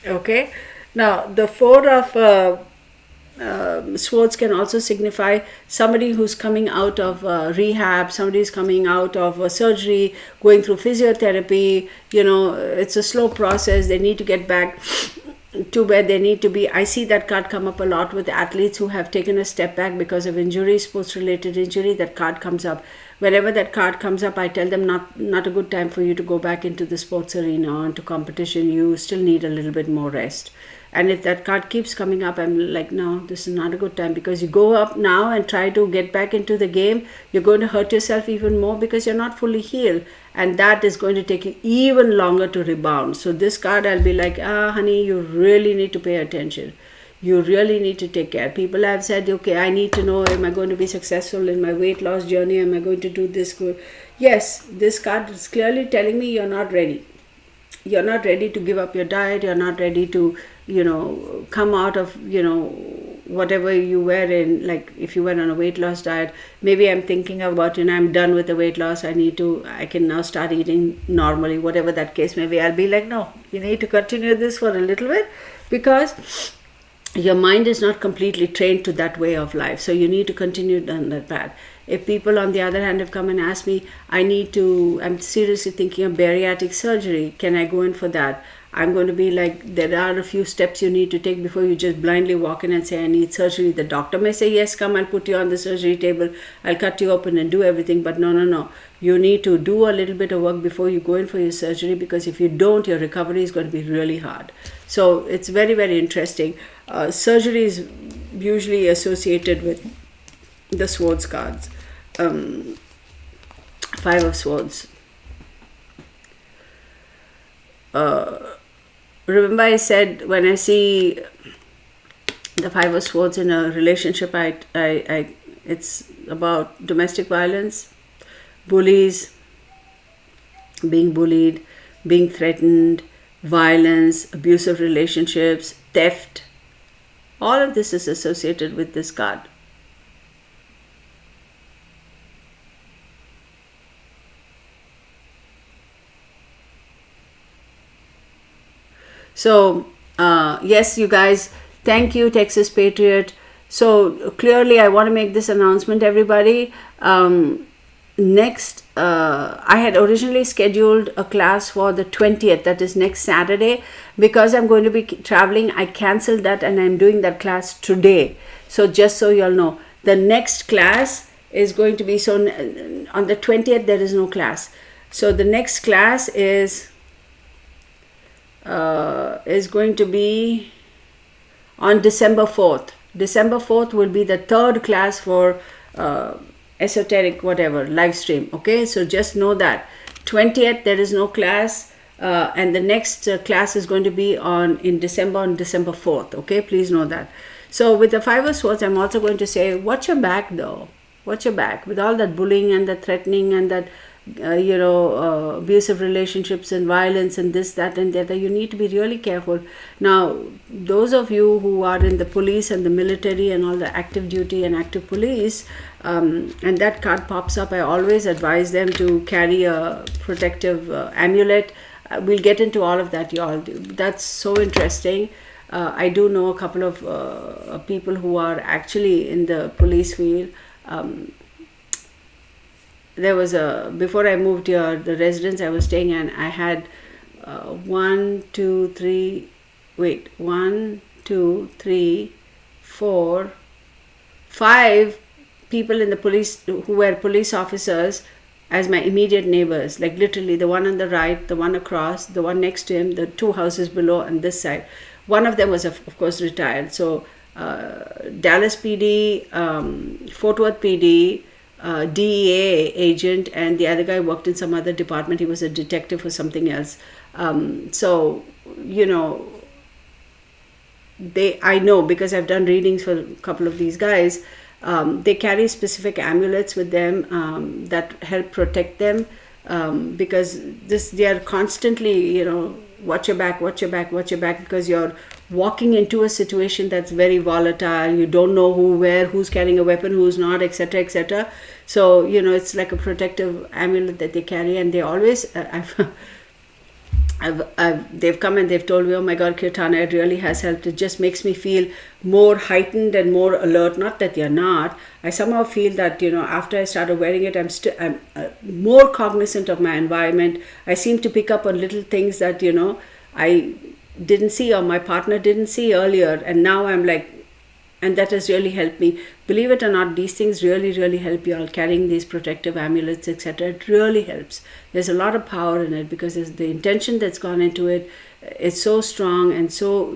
Okay, now the Four of Swords can also signify somebody who's coming out of rehab, somebody who's coming out of surgery, going through physiotherapy. It's a slow process. They need to get back to where they need to be. I see that card come up a lot with athletes who have taken a step back because of injury, sports-related injury. That card comes up. Whenever that card comes up, I tell them not a good time for you to go back into the sports arena or into competition. You still need a little bit more rest. And if that card keeps coming up, I'm like, no, this is not a good time, because you go up now and try to get back into the game, you're going to hurt yourself even more, because you're not fully healed, and that is going to take you even longer to rebound. So this card, I'll be like, honey, you really need to pay attention. You really need to take care. People have said, okay, I need to know, am I going to be successful in my weight loss journey? Am I going to do this? Yes, this card is clearly telling me you're not ready. You're not ready to give up your diet. You're not ready to, come out of, whatever you were in. Like if you were on a weight loss diet, maybe I'm thinking about, I'm done with the weight loss. I can now start eating normally, whatever that case may be. I'll be like, no, you need to continue this for a little bit, because your mind is not completely trained to that way of life. So you need to continue down that path. If people, on the other hand, have come and asked me, I'm seriously thinking of bariatric surgery, can I go in for that? I'm going to be like, there are a few steps you need to take before you just blindly walk in and say, I need surgery. The doctor may say, yes, come, I'll put you on the surgery table, I'll cut you open and do everything. But no. You need to do a little bit of work before you go in for your surgery, because if you don't, your recovery is going to be really hard. So it's very, very interesting. Surgery is usually associated with the Swords cards. Five of Swords. Remember I said, when I see the Five of Swords in a relationship, it's about domestic violence, bullies, being bullied, being threatened, violence, abusive relationships, theft. All of this is associated with this card. So, yes, you guys, thank you, Texas Patriot. So, clearly, I want to make this announcement, everybody. Next, I had originally scheduled a class for the 20th, that is next Saturday. Because I'm going to be traveling, I canceled that and I'm doing that class today. So, just so you all know, the next class is going to be, so on the 20th, there is no class. So, the next class is going to be on December 4th. December 4th will be the third class for esoteric whatever live stream. Okay, so just know that 20th there is no class, and the next class is going to be on December 4th. Okay, please know that. So with the Five of Swords, I'm also going to say, watch your back though. Watch your back with all that bullying and the threatening and that abusive relationships and violence and this, that and the other. You need to be really careful. Now, those of you who are in the police and the military and all the active duty and active police, and that card pops up, I always advise them to carry a protective amulet. we'll get into all of that, y'all. That's so interesting. I do know a couple of people who are actually in the police field. There was before I moved here, the residence I was staying in, I had 1, 2, 3, 4, 5 people in the police who were police officers as my immediate neighbors, like literally the one on the right, the one across, the one next to him, the 2 houses below, and this side. One of them was of course retired. So Dallas PD, Fort Worth PD, DEA agent, and the other guy worked in some other department. He was a detective or something else. So I know because I've done readings for a couple of these guys. They carry specific amulets with them that help protect them, because they are constantly, watch your back, because you're walking into a situation that's very volatile. You don't know who's carrying a weapon, who's not, etc., etc. So it's like a protective amulet that they carry, and they always they've come and they've told me, oh my God, Kirtana, it really has helped. It just makes me feel more heightened and more alert. Not that you're not. I somehow feel that, after I started wearing it, I'm more cognizant of my environment. I seem to pick up on little things that, I didn't see or my partner didn't see earlier. And now I'm like, and that has really helped me. Believe it or not, these things really, really help you all. Carrying these protective amulets, etc. It really helps. There's a lot of power in it because the intention that's gone into it. It's so strong, and so,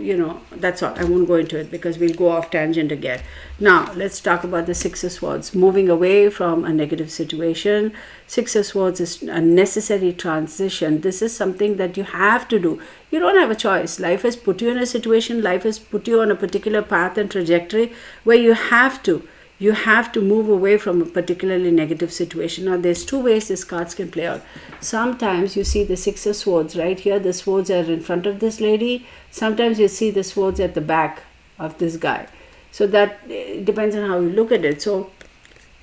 that's all. I won't go into it because we'll go off tangent again. Now, let's talk about the Six of Swords. Moving away from a negative situation. Six of Swords is a necessary transition. This is something that you have to do. You don't have a choice. Life has put you in a situation. Life has put you on a particular path and trajectory where you have to move away from a particularly negative situation. Now, there's 2 ways these cards can play out. Sometimes you see the Six of Swords right here. The swords are in front of this lady. Sometimes you see the swords at the back of this guy. So that depends on how you look at it. So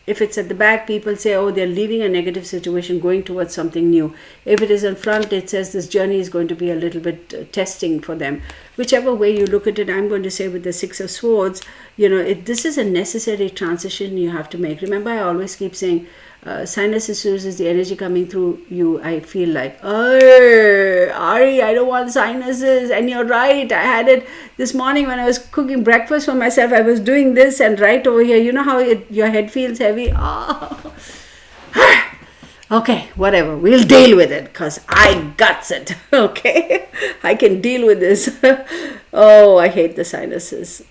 if it's at the back, people say, oh, they're leaving a negative situation, going towards something new. If it is in front, it says this journey is going to be a little bit testing for them. Whichever way you look at it, I'm going to say with the Six of Swords, this is a necessary transition you have to make. Remember, I always keep saying, sinus issues is the energy coming through you. I feel like, oh, Ari, I don't want sinuses. And you're right. I had it this morning when I was cooking breakfast for myself. I was doing this, and right over here, you know how your head feels heavy? Oh. Okay, whatever. We'll deal with it because I guts it. Okay, I can deal with this. Oh, I hate the sinuses.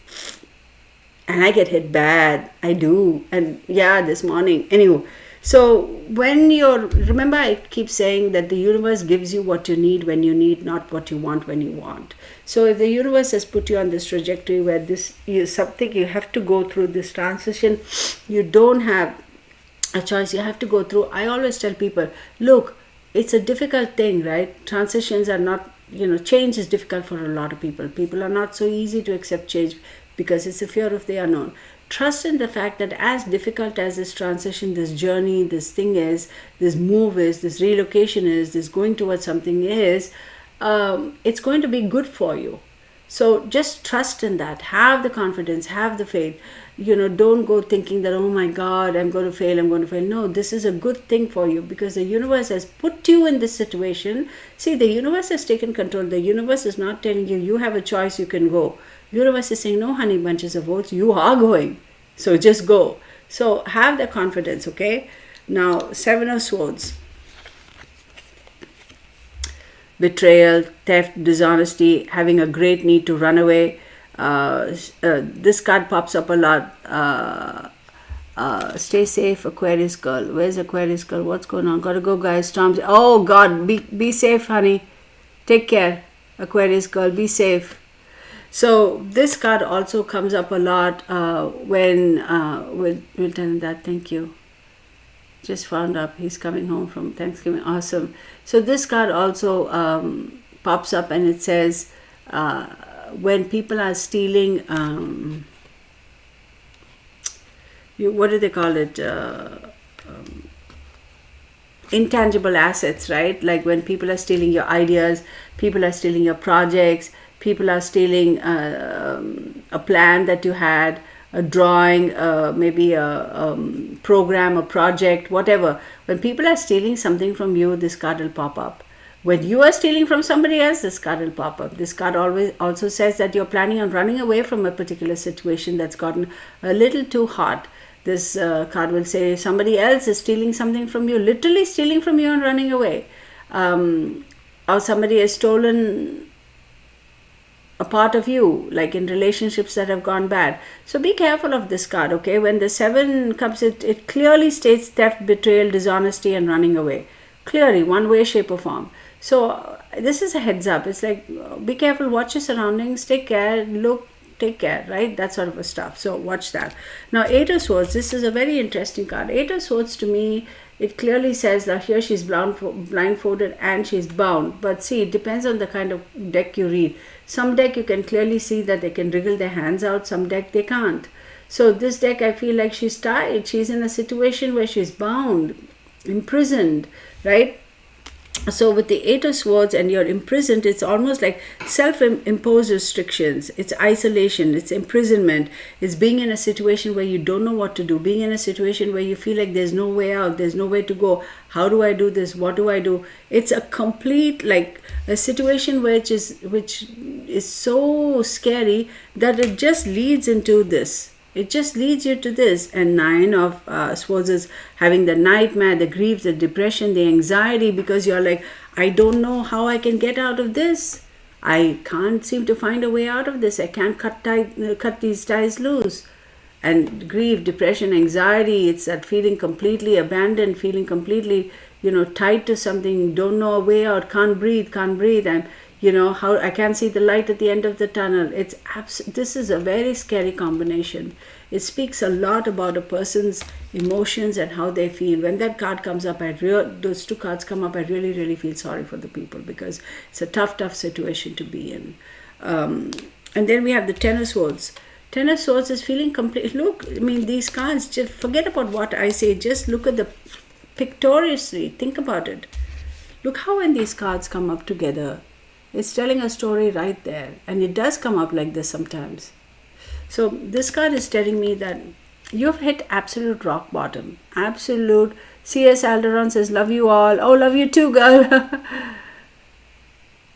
And I get hit bad. I do. And yeah, this morning. Anyway. So remember I keep saying that the universe gives you what you need when you need, not what you want when you want. So if the universe has put you on this trajectory where this is something you have to go through, this transition, you don't have a choice, you have to go through. I always tell people, look, it's a difficult thing, right? Transitions are not, change is difficult for a lot of people. People are not so easy to accept change because it's a fear of the unknown. Trust in the fact that as difficult as this transition, this journey, this thing is, this move is, this relocation is, this going towards something is, it's going to be good for you. So just trust in that. Have the confidence, have the faith. Don't go thinking that, oh my God, I'm going to fail. No, this is a good thing for you because the universe has put you in this situation. See, the universe has taken control. The universe is not telling you have a choice, you can go. Universe is saying, no, honey bunches of oats, you are going. So just go. So have the confidence, okay? Now, Seven of Swords. Betrayal, theft, dishonesty, having a great need to run away. This card pops up a lot. Stay safe, Aquarius girl. Where's Aquarius girl? What's going on? Gotta go, guys. Storms. Oh, God. Be safe, honey. Take care, Aquarius girl. Be safe. So this card also comes up a lot when we'll tell him that. Thank you. Just found up he's coming home from Thanksgiving. Awesome. So this card also pops up and it says when people are stealing, what do they call it? intangible assets, right? Like when people are stealing your ideas, people are stealing your projects, people are stealing a plan that you had, a drawing, maybe a program, a project, whatever. When people are stealing something from you, this card will pop up. When you are stealing from somebody else, this card will pop up. This card always also says that you're planning on running away from a particular situation that's gotten a little too hot. This card will say somebody else is stealing something from you, literally stealing from you and running away. Or somebody has stolen a part of you, like in relationships that have gone bad. So be careful of this card, okay? When the 7 comes, it clearly states theft, betrayal, dishonesty, and running away. Clearly, one way, shape, or form. So this is a heads up. It's like, be careful, watch your surroundings, take care, look, take care, right? That sort of a stuff. So watch that. Now, 8 of Swords, this is a very interesting card. 8 of Swords, to me, it clearly says that here she's blindfolded and she's bound. But see, it depends on the kind of deck you read. Some deck you can clearly see that they can wriggle their hands out. Some deck they can't. So this deck, I feel like she's tied. She's in a situation where she's bound, imprisoned, right? So with the 8 of Swords and you're imprisoned, it's almost like self-imposed restrictions. It's isolation, it's imprisonment, it's being in a situation where you don't know what to do, being in a situation where you feel like there's no way out, there's no way to go. How do I do this? What do I do? It's a complete, like a situation which is so scary that it just leads into this. It just leads you to this. And 9 of Swords is having the nightmare, the grief, the depression, the anxiety, because you're like, I don't know how I can get out of this. I can't seem to find a way out of this. I can't cut these ties loose. And grief, depression, anxiety, it's that feeling completely abandoned, feeling completely, tied to something, don't know a way out, can't breathe. And how I can't see the light at the end of the tunnel. This is a very scary combination. It speaks a lot about a person's emotions and how they feel. When that card comes up, those 2 cards come up, I really, really feel sorry for the people, because it's a tough situation to be in. And then we have the 10 of Swords. 10 of Swords is feeling complete. Look, I mean, these cards, just forget about what I say. Just look at the pictoriously. Think about it. Look how when these cards come up together, it's telling a story right there. And it does come up like this sometimes. So this card is telling me that you've hit absolute rock bottom. Absolute. C.S. Alderon says, love you all. Oh, love you too, girl.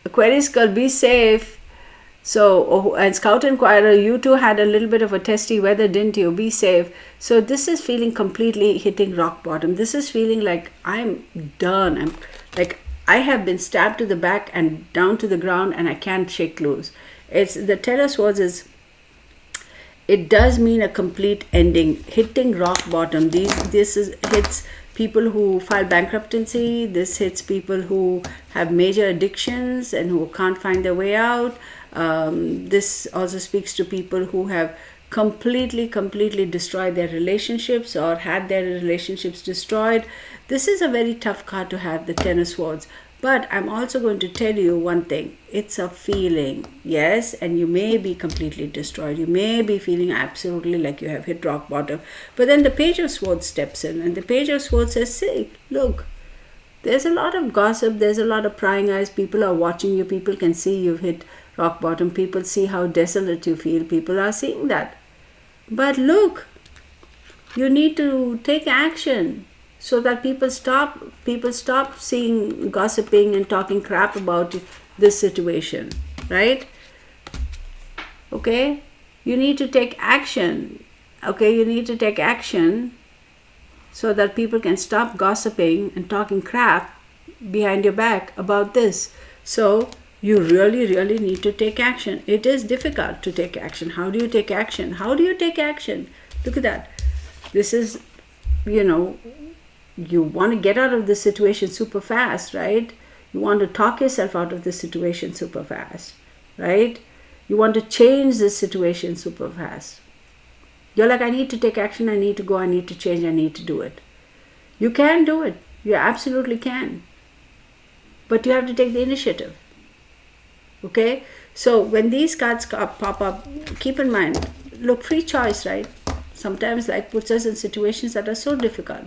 Aquarius girl, be safe. So, and Scout Inquirer, you too had a little bit of a testy weather, didn't you? Be safe. So this is feeling completely hitting rock bottom. This is feeling like I'm done. I'm like, I have been stabbed to the back and down to the ground, and I can't shake loose. It's the 10 of Swords is, it does mean a complete ending, hitting rock bottom. This hits people who file bankruptcy. This hits people who have major addictions and who can't find their way out. This also speaks to people who have completely destroyed their relationships or had their relationships destroyed. This is a very tough card to have, the 10 of Swords. But I'm also going to tell you one thing. It's a feeling, yes, and you may be completely destroyed. You may be feeling absolutely like you have hit rock bottom. But then the Page of Swords steps in, and the Page of Swords says, see, look, there's a lot of gossip, there's a lot of prying eyes. People are watching you. People can see you've hit rock bottom. People see how desolate you feel. People are seeing that. But look, you need to take action so that people stop seeing, gossiping and talking crap about this situation, right? Okay? You need to take action. Okay? You need to take action so that people can stop gossiping and talking crap behind your back about this. So you really need to take action. It is difficult to take action. How do you take action? How do you take action? Look at that. This is, you want to get out of this situation super fast, right? You want to talk yourself out of this situation super fast, right? You want to change this situation super fast. You're like, I need to take action. I need to go. I need to change. I need to do it. You can do it. You absolutely can. But you have to take the initiative. Okay? So when these cards pop up, keep in mind, look, free choice, right? Sometimes life puts us in situations that are so difficult.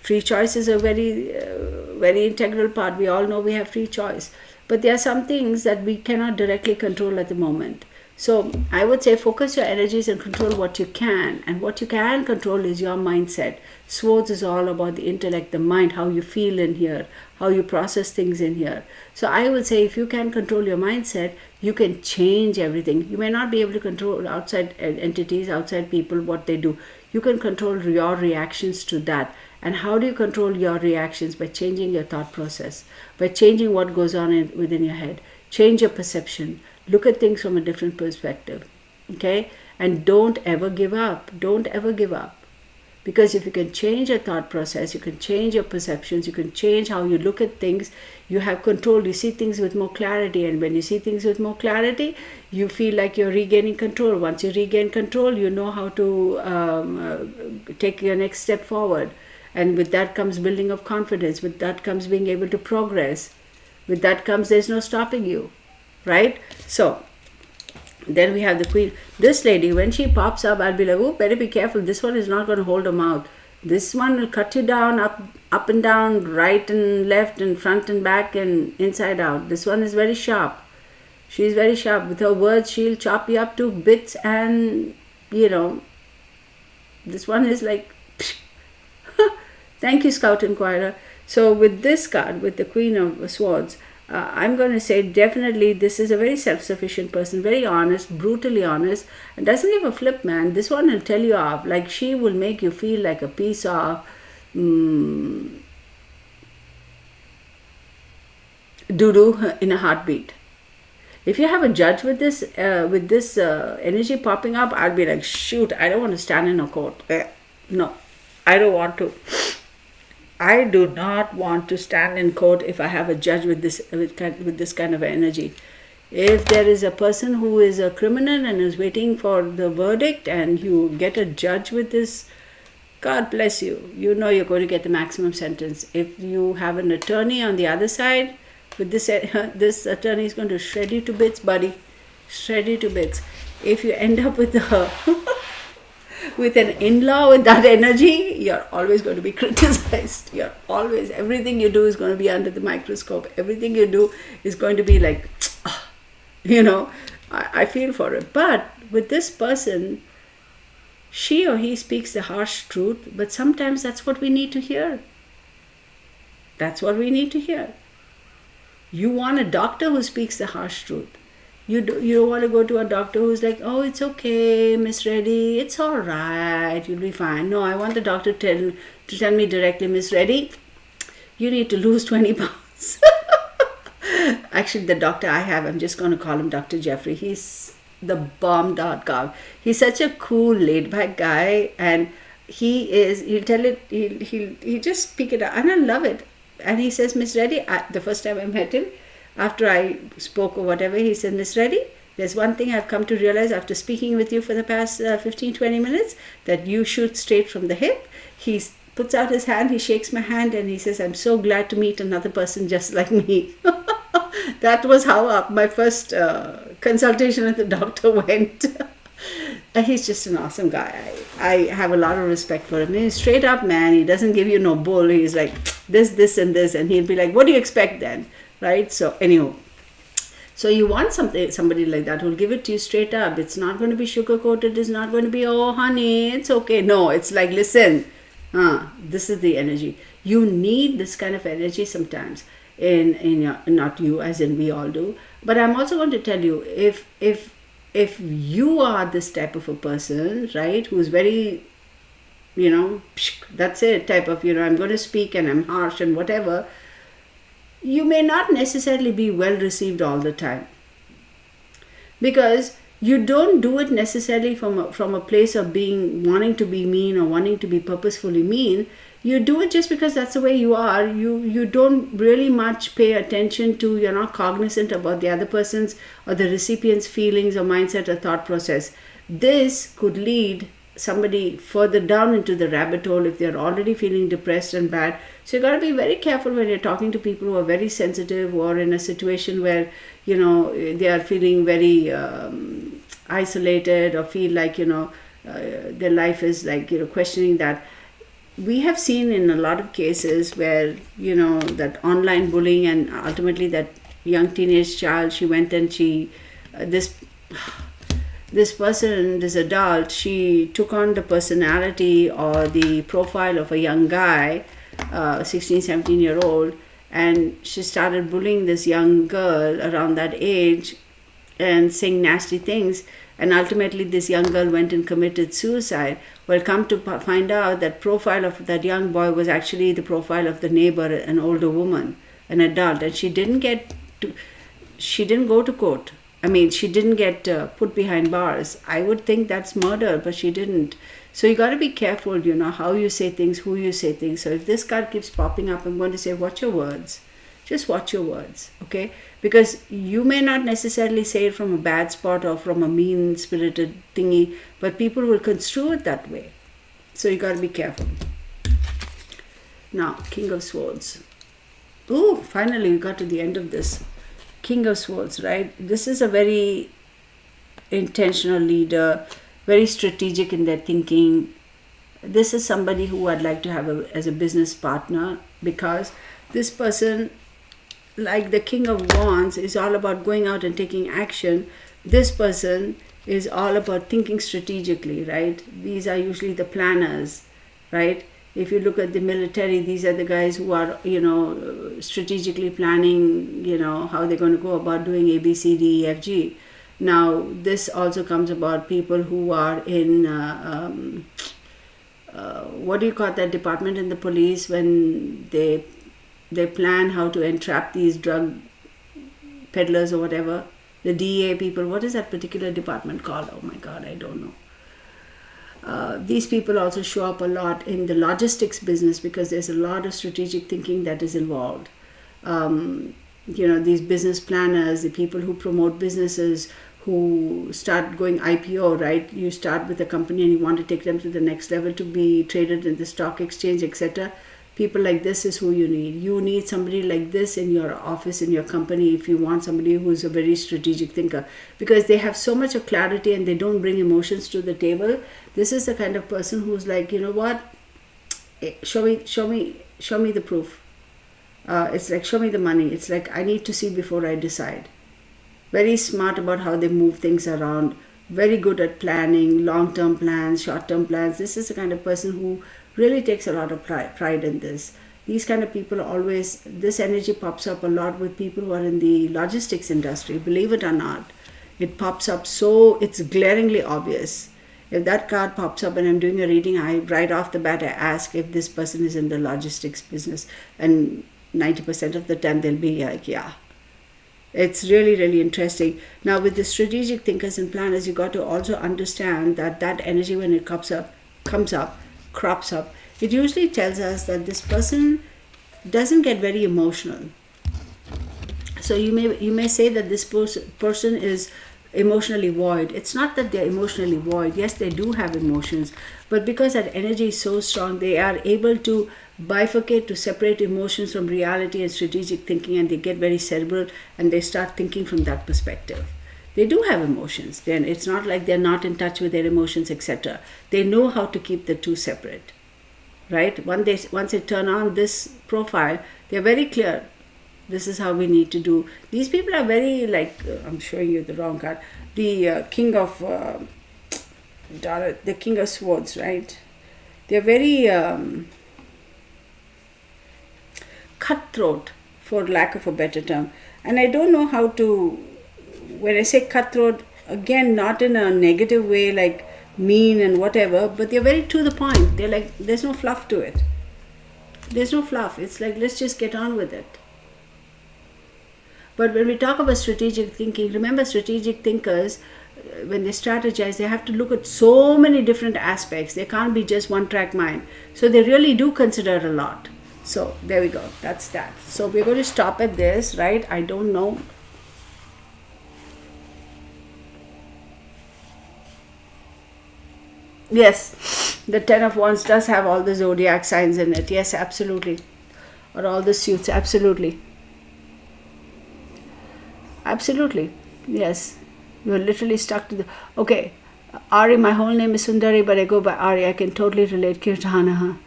Free choice is a very integral part. We all know we have free choice. But there are some things that we cannot directly control at the moment. So I would say focus your energies and control what you can. And what you can control is your mindset. Swords is all about the intellect, the mind, how you feel in here, how you process things in here. So I would say if you can control your mindset, you can change everything. You may not be able to control outside entities, outside people, what they do. You can control your reactions to that. And how do you control your reactions? By changing your thought process, by changing what goes on within your head. Change your perception. Look at things from a different perspective. Okay? And don't ever give up. Don't ever give up. Because if you can change your thought process, you can change your perceptions, you can change how you look at things, you have control, you see things with more clarity. And when you see things with more clarity, you feel like you're regaining control. Once you regain control, you know how to take your next step forward. And with that comes building of confidence. With that comes being able to progress. With that comes there's no stopping you. Right? So, then we have the Queen. This lady, when she pops up, I'll be like, oh, better be careful. This one is not going to hold her mouth. This one will cut you down, up and down, right and left and front and back and inside out. This one is very sharp. She's very sharp. With her words, she'll chop you up to bits and, this one is like, thank you, Scout Inquirer. So with this card, with the Queen of Swords, I'm going to say definitely this is a very self-sufficient person, very honest, brutally honest, and doesn't give a flip, man. This one will tell you off. Like, she will make you feel like a piece of doo-doo in a heartbeat. If you have a judge with this energy popping up, I'll be like, shoot, I don't want to stand in a court. No, I don't want to. I do not want to stand in court if I have a judge with this kind of energy. If there is a person who is a criminal and is waiting for the verdict and you get a judge with this, God bless you. You know you're going to get the maximum sentence. If you have an attorney on the other side, with this attorney is going to shred you to bits, buddy. Shred you to bits. If you end up with with an in-law with that energy, you're always going to be criticized. Everything you do is going to be under the microscope. Everything you do is going to be like, I feel for it. But with this person, she or he speaks the harsh truth, but sometimes that's what we need to hear. That's what we need to hear. You want a doctor who speaks the harsh truth. You don't want to go to a doctor who's like, oh, it's okay, Miss Reddy, it's all right, you'll be fine. No, I want the doctor to tell me directly, Miss Reddy, you need to lose 20 pounds. Actually, the doctor I have, I'm just going to call him Dr. Jeffrey. He's the bomb.com. He's such a cool, laid-back guy, and he'll tell it, he'll just speak it out, and I love it. And he says, Miss Reddy, the first time I met him, after I spoke or whatever, he said, Miss Reddy, there's one thing I've come to realize after speaking with you for the past 15-20 minutes, that you shoot straight from the hip. He puts out his hand, he shakes my hand, and he says, I'm so glad to meet another person just like me. That was how my first consultation with the doctor went. He's just an awesome guy. I have a lot of respect for him. He's straight up, man. He doesn't give you no bull. He's like, this, and this. And he'll be like, what do you expect then? Right? So anyhow, so you want somebody like that who'll give it to you straight up. It's not going to be sugar coated. It's not going to be, oh honey, it's okay. No, it's like, listen, this is the energy. You need this kind of energy sometimes in your, not you as in we all do. But I'm also going to tell you, if you are this type of a person, right, who's very, that's it type of, I'm going to speak and I'm harsh and whatever, you may not necessarily be well received all the time, because you don't do it necessarily from a place of wanting to be mean or wanting to be purposefully mean. You do it just because that's the way you are. You don't really much pay attention to, you're not cognizant about the other person's or the recipient's feelings or mindset or thought process. This could lead somebody further down into the rabbit hole if they're already feeling depressed and bad. So you got to be very careful when you're talking to people who are very sensitive or in a situation where, they are feeling very isolated or feel like, their life is like, questioning that. we have seen in a lot of cases where, that online bullying, and ultimately that young teenage child, she went and this person, this adult, she took on the personality or the profile of a young guy, 16, 17-year-old, and she started bullying this young girl around that age and saying nasty things. And ultimately, this young girl went and committed suicide. Well, come to find out that profile of that young boy was actually the profile of the neighbor, an older woman, an adult, and she didn't go to court. I mean, she didn't get put behind bars. I would think that's murder, but she didn't. So you got to be careful, how you say things, who you say things. So if this card keeps popping up, I'm going to say, watch your words. Just watch your words, okay? Because you may not necessarily say it from a bad spot or from a mean-spirited thingy, but people will construe it that way. So you got to be careful. Now, King of Swords. Ooh, finally we got to the end of this. King of Swords, right? This is a very intentional leader, very strategic in their thinking. This is somebody who I'd like to have as a business partner, because this person, like the King of Wands, is all about going out and taking action. This person is all about thinking strategically, right? These are usually the planners, right? If you look at the military, these are the guys who are, strategically planning, how they're going to go about doing A, B, C, D, E, F, G. Now, this also comes about people who are in, what do you call that department in the police when they plan how to entrap these drug peddlers or whatever, the DEA people. What is that particular department called? Oh my God, I don't know. These people also show up a lot in the logistics business, because there's a lot of strategic thinking that is involved. These business planners, the people who promote businesses, who start going IPO, right? You start with a company and you want to take them to the next level to be traded in the stock exchange, etc. People like this is who you need. You need somebody like this in your office, in your company, if you want somebody who's a very strategic thinker, because they have so much of clarity and they don't bring emotions to the table. This is the kind of person who's like, you know what? Show me the proof. It's like, show me the money. It's like, I need to see before I decide. Very smart about how they move things around. Very good at planning, long-term plans, short-term plans. This is the kind of person who really takes a lot of pride in this. These kind of people always, this energy pops up a lot with people who are in the logistics industry, believe it or not. It pops up so it's glaringly obvious. If that card pops up and I'm doing a reading, right off the bat I ask if this person is in the logistics business, and 90% of the time they'll be like, yeah. It's really, really interesting. Now with the strategic thinkers and planners, you got to also understand that energy, when it crops up, it usually tells us that this person doesn't get very emotional. So you may say that this person is emotionally void. It's not that they're emotionally void. Yes, they do have emotions, but because that energy is so strong, they are able to bifurcate, to separate emotions from reality and strategic thinking, and they get very cerebral and they start thinking from that perspective. They do have emotions. Then it's not like they're not in touch with their emotions, etc. They know how to keep the two separate, right? Once they turn on this profile, they're very clear. This is how we need to do. These people are very I'm showing you the wrong card. The King of Swords, right? They're very cutthroat, for lack of a better term. And I don't know how to. When I say cutthroat, again, not in a negative way, like mean and whatever, but they're very to the point. They're like, there's no fluff to it. There's no fluff. It's like, let's just get on with it. But when we talk about strategic thinking, remember, strategic thinkers, when they strategize, they have to look at so many different aspects. They can't be just one-track mind. So they really do consider a lot. So there we go. That's that. So we're going to stop at this, right? I don't know. Yes, the Ten of Wands does have all the zodiac signs in it. Yes, absolutely. Or all the suits, absolutely. Absolutely. Yes. You're literally stuck to the... Okay. Ari, my whole name is Sundari, but I go by Ari. I can totally relate, Kirtana.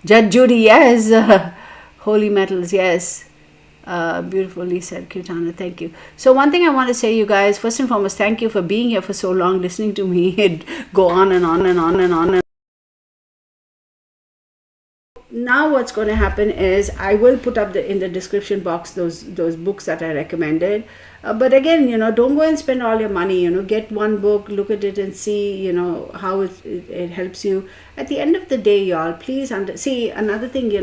Judge Judy, yes. Holy metals, yes. Beautifully said, Kirtana. Thank you. So one thing I want to say, you guys, first and foremost, thank you for being here for so long, listening to me go on and on and on and on. Now what's going to happen is I will put up in the description box those books that I recommended. But again, don't go and spend all your money. Get one book, look at it and see, how it helps you. At the end of the day, y'all, please see another thing,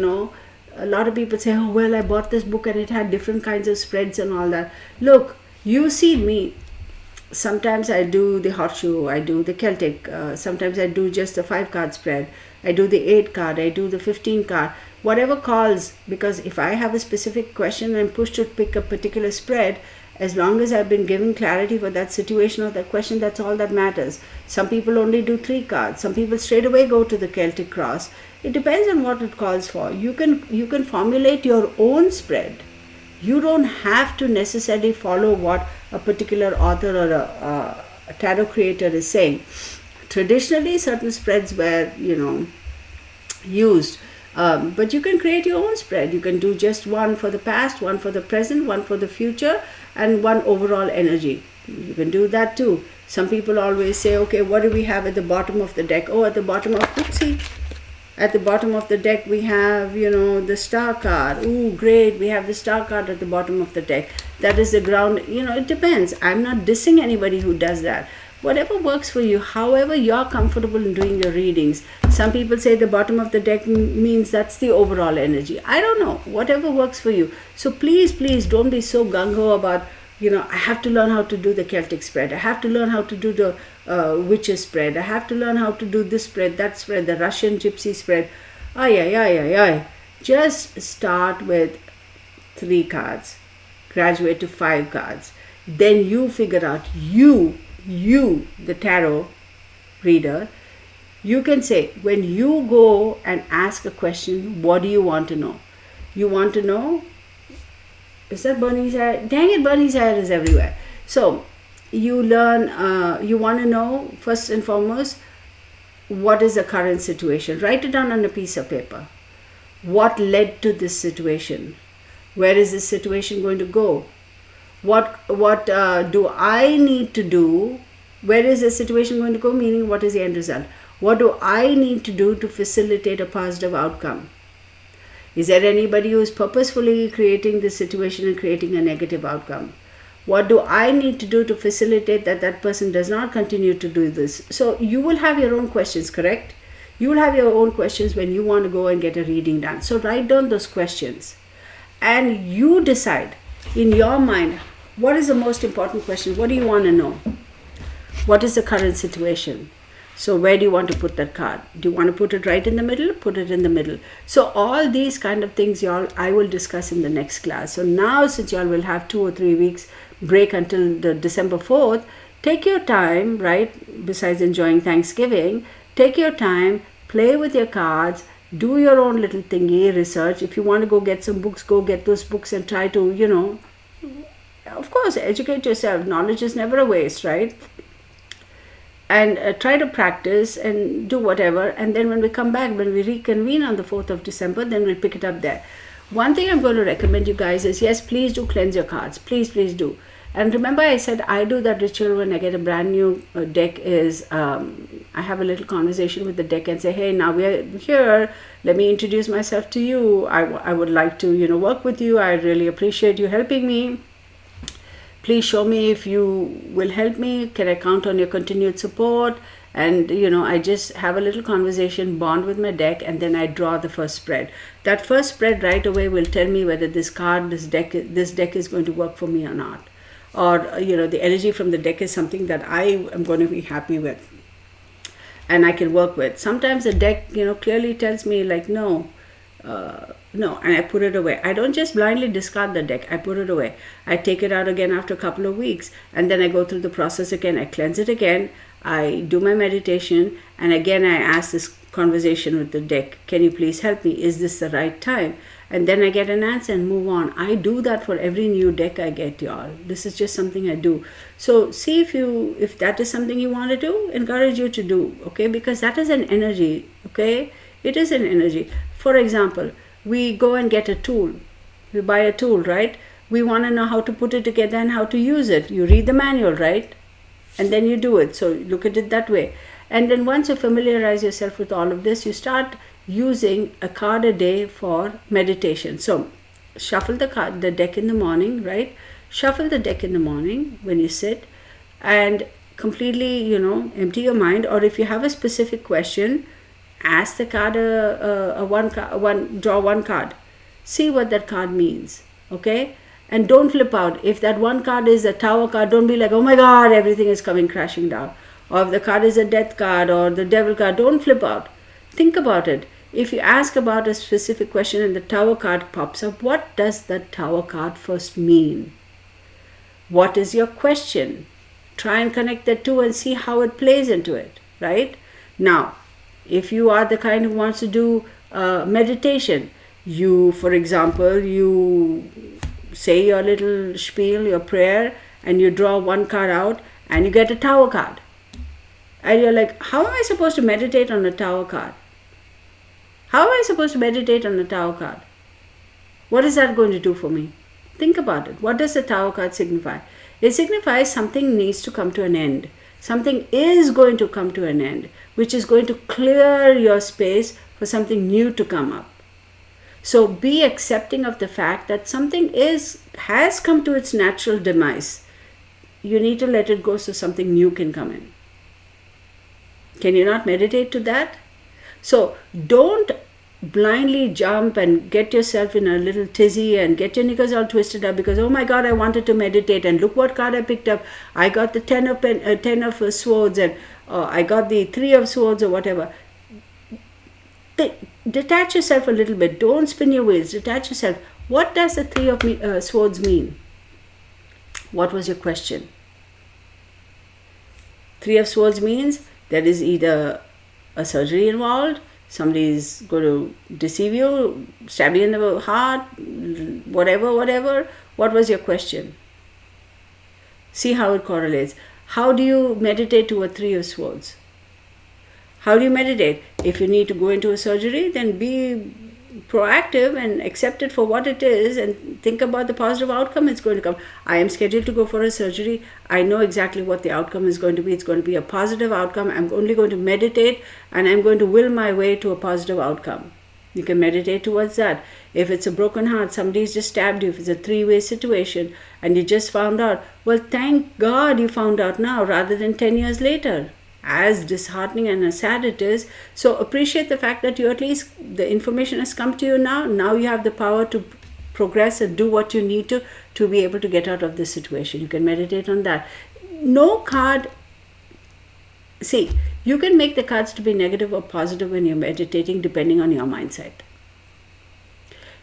a lot of people say, oh, well, I bought this book and it had different kinds of spreads and all that. Look, you see me. Sometimes I do the horseshoe, I do the Celtic, sometimes I do just a 5-card spread, I do the 8-card, I do the 15-card, whatever calls, because if I have a specific question and push to pick a particular spread, as long as I've been given clarity for that situation or that question, that's all that matters. Some people only do 3 cards, some people straight away go to the Celtic cross. It depends on what it calls for. You can formulate your own spread. You don't have to necessarily follow what a particular author or a tarot creator is saying. Traditionally, certain spreads were, used, but you can create your own spread. You can do just one for the past, one for the present, one for the future, and one overall energy. You can do that too. Some people always say, okay, what do we have at the bottom of the deck? Oh, at the bottom of, oopsie. At the bottom of the deck, we have, the star card. Ooh, great. We have the star card at the bottom of the deck. That is the ground. It depends. I'm not dissing anybody who does that. Whatever works for you, however you're comfortable in doing your readings. Some people say the bottom of the deck means that's the overall energy. I don't know. Whatever works for you. So please, don't be so gung-ho about, I have to learn how to do the Celtic spread. I have to learn how to do the witches spread. I have to learn how to do this spread, that spread, the Russian gypsy spread. Ay. Just start with 3 cards. Graduate to 5 cards. Then you figure out, you, the tarot reader, you can say, when you go and ask a question, what do you want to know? You want to know, is that Bunny's hair? Dang it, Bunny's hair is everywhere. So you learn, you want to know, first and foremost, what is the current situation? Write it down on a piece of paper. What led to this situation? Where is this situation going to go? What do I need to do? Where is the situation going to go? Meaning, what is the end result? What do I need to do to facilitate a positive outcome? Is there anybody who is purposefully creating this situation and creating a negative outcome? What do I need to do to facilitate that person does not continue to do this? So you will have your own questions, correct? You will have your own questions when you want to go and get a reading done. So write down those questions and you decide in your mind, what is the most important question? What do you want to know? What is the current situation? So where do you want to put that card? Do you want to put it right in the middle? Put it in the middle. So all these kind of things, y'all, I will discuss in the next class. So now, since y'all will have 2 or 3 weeks break until the December 4th, take your time, right? Besides enjoying Thanksgiving, take your time, play with your cards, do your own little thingy, research. If you want to go get some books, go get those books and try to, of course, educate yourself. Knowledge is never a waste, right? And try to practice and do whatever. And then when we come back, when we reconvene on the 4th of December, then we'll pick it up there. One thing I'm going to recommend you guys is, yes, please do cleanse your cards. Please do. And remember I said I do that ritual when I get a brand new deck is, I have a little conversation with the deck and say, hey, now we're here. Let me introduce myself to you. I would like to, work with you. I really appreciate you helping me. Please show me if you will help me. Can I count on your continued support? And, I just have a little conversation, bond with my deck, and then I draw the first spread. That first spread right away will tell me whether this deck is going to work for me or not. Or, the energy from the deck is something that I am going to be happy with and I can work with. Sometimes the deck, clearly tells me like, no, and I put it away. I don't just blindly discard the deck. I put it away. I take it out again after a couple of weeks, and then I go through the process again. I cleanse it again. I do my meditation, and again I ask this conversation with the deck. Can you please help me? Is this the right time? And then I get an answer and move on. I do that for every new deck I get, y'all. This is just something I do. So see if that is something you want to do, encourage you to do, okay? Because that is an energy, okay? It is an energy. For example, we go and get a tool. We buy a tool, right? We want to know how to put it together and how to use it. You read the manual, right? And then you do it. So look at it that way. And then once you familiarize yourself with all of this, you start using a card a day for meditation. So shuffle the deck in the morning, right? Shuffle the deck in the morning when you sit, and completely, empty your mind. Or if you have a specific question, ask the card draw one card. See what that card means, okay? And don't flip out. If that one card is a Tower card, don't be like, oh my God, everything is coming crashing down. Or if the card is a Death card or the Devil card, don't flip out. Think about it. If you ask about a specific question and the Tower card pops up, what does the Tower card first mean? What is your question? Try and connect the two and see how it plays into it, right? Now, if you are the kind who wants to do meditation, for example, you say your little spiel, your prayer, and you draw one card out and you get a Tower card. And you're like, how am I supposed to meditate on a Tower card? How am I supposed to meditate on a Tower card? What is that going to do for me? Think about it. What does the Tower card signify? It signifies something needs to come to an end. Something is going to come to an end, which is going to clear your space for something new to come up. So be accepting of the fact that something has come to its natural demise. You need to let it go so something new can come in. Can you not meditate to that? So don't blindly jump and get yourself in a little tizzy and get your knickers all twisted up because, oh my God, I wanted to meditate and look what card I picked up. I got the 10 of swords and I got the 3 of swords or whatever. Detach yourself a little bit. Don't spin your wheels. Detach yourself. What does the 3 of swords mean? What was your question? 3 of swords means there is either a surgery involved, somebody is going to deceive you, stab you in the heart, whatever. What was your question? See how it correlates. How do you meditate to a 3 of swords? How do you meditate? If you need to go into a surgery, then be proactive and accept it for what it is and think about the positive outcome it's going to come. I am scheduled to go for a surgery. I know exactly what the outcome is going to be. It's going to be a positive outcome. I'm only going to meditate and I'm going to will my way to a positive outcome. You can meditate towards that. If it's a broken heart, somebody's just stabbed you, if it's a 3-way situation and you just found out, well, thank God you found out now rather than 10 years later. As disheartening and as sad it is, so appreciate the fact that you at least the information has come to you now. Now you have the power to progress and do what you need to be able to get out of this situation. You can meditate on that. No card. See, you can make the cards to be negative or positive when you're meditating depending on your mindset.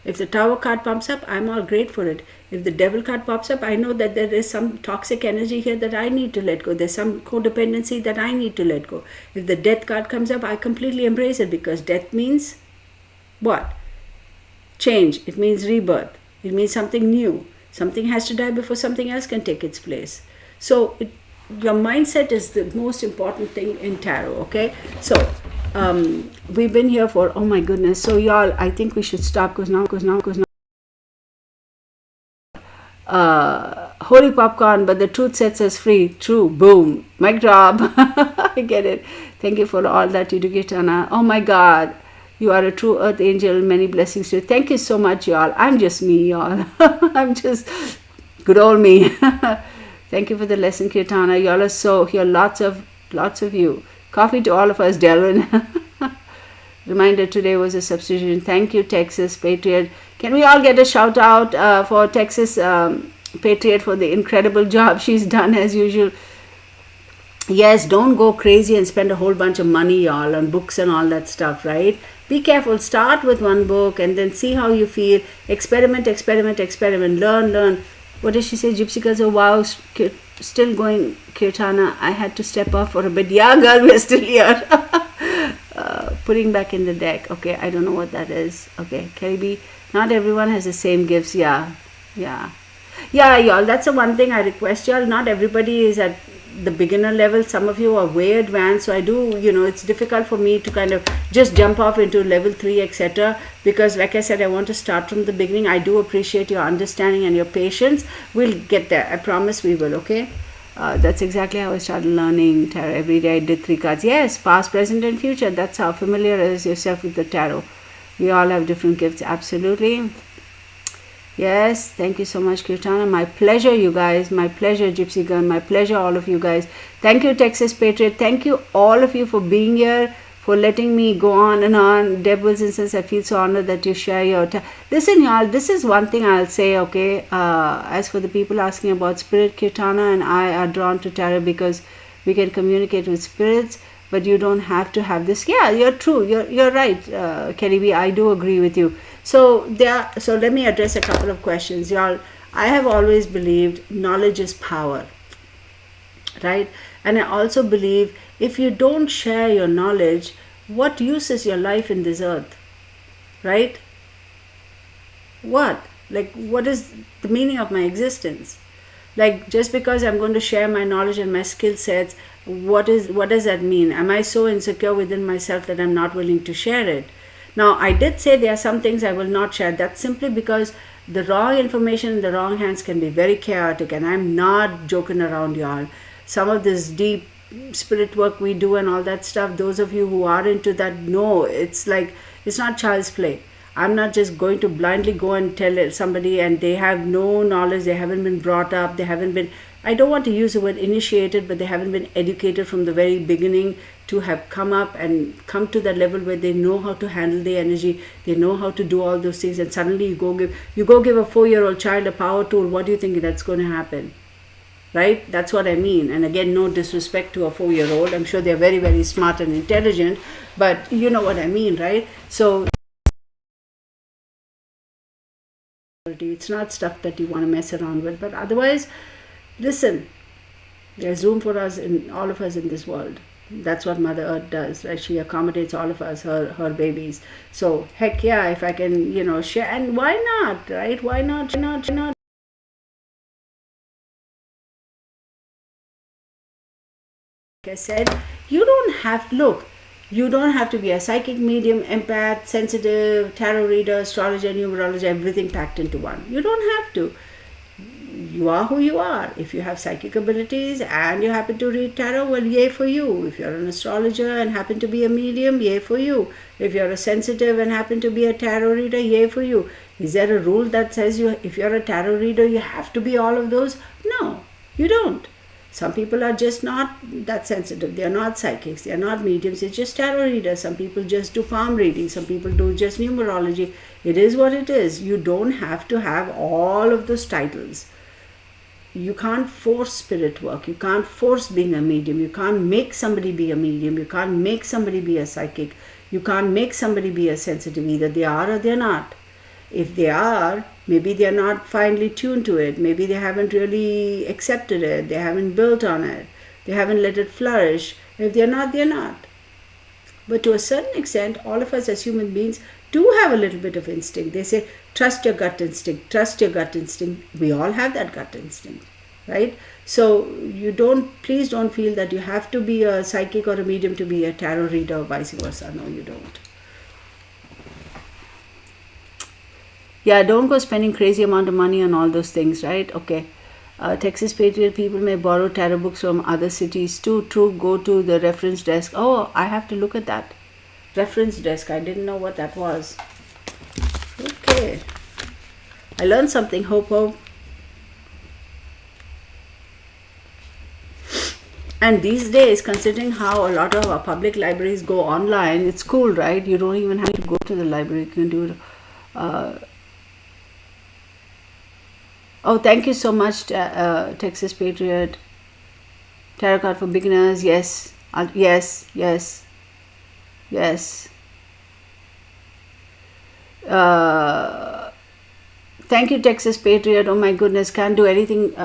If the Tower card pops up, I'm all great for it. If the Devil card pops up, I know that there is some toxic energy here that I need to let go. There's some codependency that I need to let go. If the Death card comes up, I completely embrace it because death means what? Change. It means rebirth. It means something new. Something has to die before something else can take its place. So your mindset is the most important thing in tarot, okay? So we've been here for, oh my goodness. So y'all, I think we should stop because now holy popcorn, but the truth sets us free. True. Boom. Mic drop. I get it. Thank you for all that you do, Kitana. Oh my God. You are a true earth angel. Many blessings to you. Thank you so much, y'all. I'm just me, y'all. I'm just good old me. Thank you for the lesson, Kirtana. Y'all are so here. Lots of you. Coffee to all of us, Delvin. Reminder, today was a substitution. Thank you, Texas Patriot. Can we all get a shout out for Texas Patriot for the incredible job she's done as usual? Yes, don't go crazy and spend a whole bunch of money, y'all, on books and all that stuff, right? Be careful. Start with one book and then see how you feel. Experiment. Learn. What did she say? Gypsy girls, oh wow, still going, Kirtana. I had to step off for a bit. Yeah, girl, we're still here. Putting back in the deck. Okay, I don't know what that is. Okay, Kelly B. Not everyone has the same gifts. Yeah, y'all. That's the one thing I request y'all. Not everybody is at the beginner level. Some of you are way advanced, so I do, it's difficult for me to kind of just jump off into level 3, etc., because like I said, I want to start from the beginning. I do appreciate your understanding and your patience. We'll get there, I promise we will. Okay. That's exactly how I started learning tarot. Every day I did 3 cards. Yes, past, present, and future. That's how familiarize yourself with the tarot. We all have different gifts. Absolutely. Yes, thank you so much, Kirtana. My pleasure, you guys. My pleasure, Gypsy Girl. My pleasure, all of you guys. Thank you, Texas Patriot. Thank you, all of you, for being here, for letting me go on and on. Deb Wilson says, I feel so honored that you share your... Listen, y'all, this is one thing I'll say, okay? As for the people asking about spirit, Kirtana and I are drawn to tarot because we can communicate with spirits, but you don't have to have this. Yeah, you're true. You're right, Kelly B. I do agree with you. So let me address a couple of questions, y'all. I have always believed knowledge is power, right? And I also believe if you don't share your knowledge, what use is your life in this earth, right? What is the meaning of my existence? Like, just because I'm going to share my knowledge and my skill sets, what does that mean? Am I so insecure within myself that I'm not willing to share it? Now, I did say there are some things I will not share. That's simply because the wrong information in the wrong hands can be very chaotic, and I'm not joking around, y'all. Some of this deep spirit work we do and all that stuff, those of you who are into that know it's not child's play. I'm not just going to blindly go and tell somebody and they have no knowledge, they haven't been brought up, I don't want to use the word initiated, but they haven't been educated from the very beginning to have come up and come to that level where they know how to handle the energy, they know how to do all those things, and suddenly you go give a 4-year-old child a power tool. What do you think that's going to happen? Right? That's what I mean. And again, no disrespect to a 4-year-old. I'm sure they're very, very smart and intelligent, but you know what I mean, right? So it's not stuff that you want to mess around with. But otherwise, listen, there's room for us, all of us in this world. That's what Mother Earth does, right? She accommodates all of us, her babies. So heck yeah, if I can, share, and why not, right? Why not? Like I said, you don't have to be a psychic, medium, empath, sensitive, tarot reader, astrologer, numerology, everything packed into one. You don't have to. You are who you are. If you have psychic abilities and you happen to read tarot, well, yay for you. If you're an astrologer and happen to be a medium, yay for you. If you're a sensitive and happen to be a tarot reader, yay for you. Is there a rule that says if you're a tarot reader, you have to be all of those? No, you don't. Some people are just not that sensitive. They are not psychics. They are not mediums. It's just tarot readers. Some people just do palm reading. Some people do just numerology. It is what it is. You don't have to have all of those titles. You can't force spirit work. You can't force being a medium. You can't make somebody be a medium. You can't make somebody be a psychic. You can't make somebody be a sensitive. Either they are or they're not. If they are, maybe they're not finely tuned to it. Maybe they haven't really accepted it. They haven't built on it. They haven't let it flourish. If they're not, they're not. But to a certain extent, all of us as human beings do have a little bit of instinct. They say, trust your gut instinct, trust your gut instinct. We all have that gut instinct, right? So please don't feel that you have to be a psychic or a medium to be a tarot reader or vice versa. No, you don't. Yeah, don't go spending crazy amount of money on all those things, right? Okay. Texas Patriot, people may borrow tarot books from other cities too. True, go to the reference desk. Oh, I have to look at that. Reference desk, I didn't know what that was. Okay. I learned something, Hope. And these days, considering how a lot of our public libraries go online, it's cool, right? You don't even have to go to the library. You can do it. Oh, thank you so much, Texas Patriot. Tarot card for beginners. Yes. Yes. Thank you, Texas Patriot. Oh my goodness, can't do anything.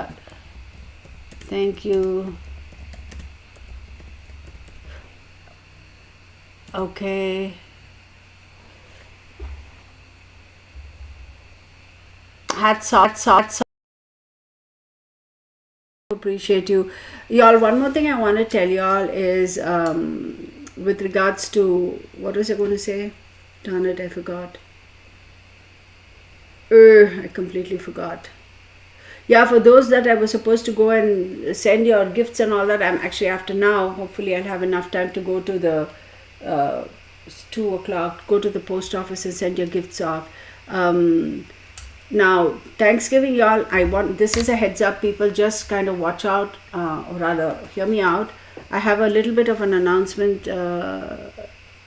Thank you. Okay. Hats off. appreciate you. Y'all, one more thing I want to tell y'all is with regards to, what was I going to say? Darn it, I forgot. I completely forgot. Yeah, for those that I was supposed to go and send your gifts and all that, I'm actually, after now, hopefully I'll have enough time to go to the 2 o'clock, go to the post office and send your gifts off. Now, Thanksgiving, y'all, this is a heads up, people, just kind of watch out, or rather, hear me out. I have a little bit of an announcement,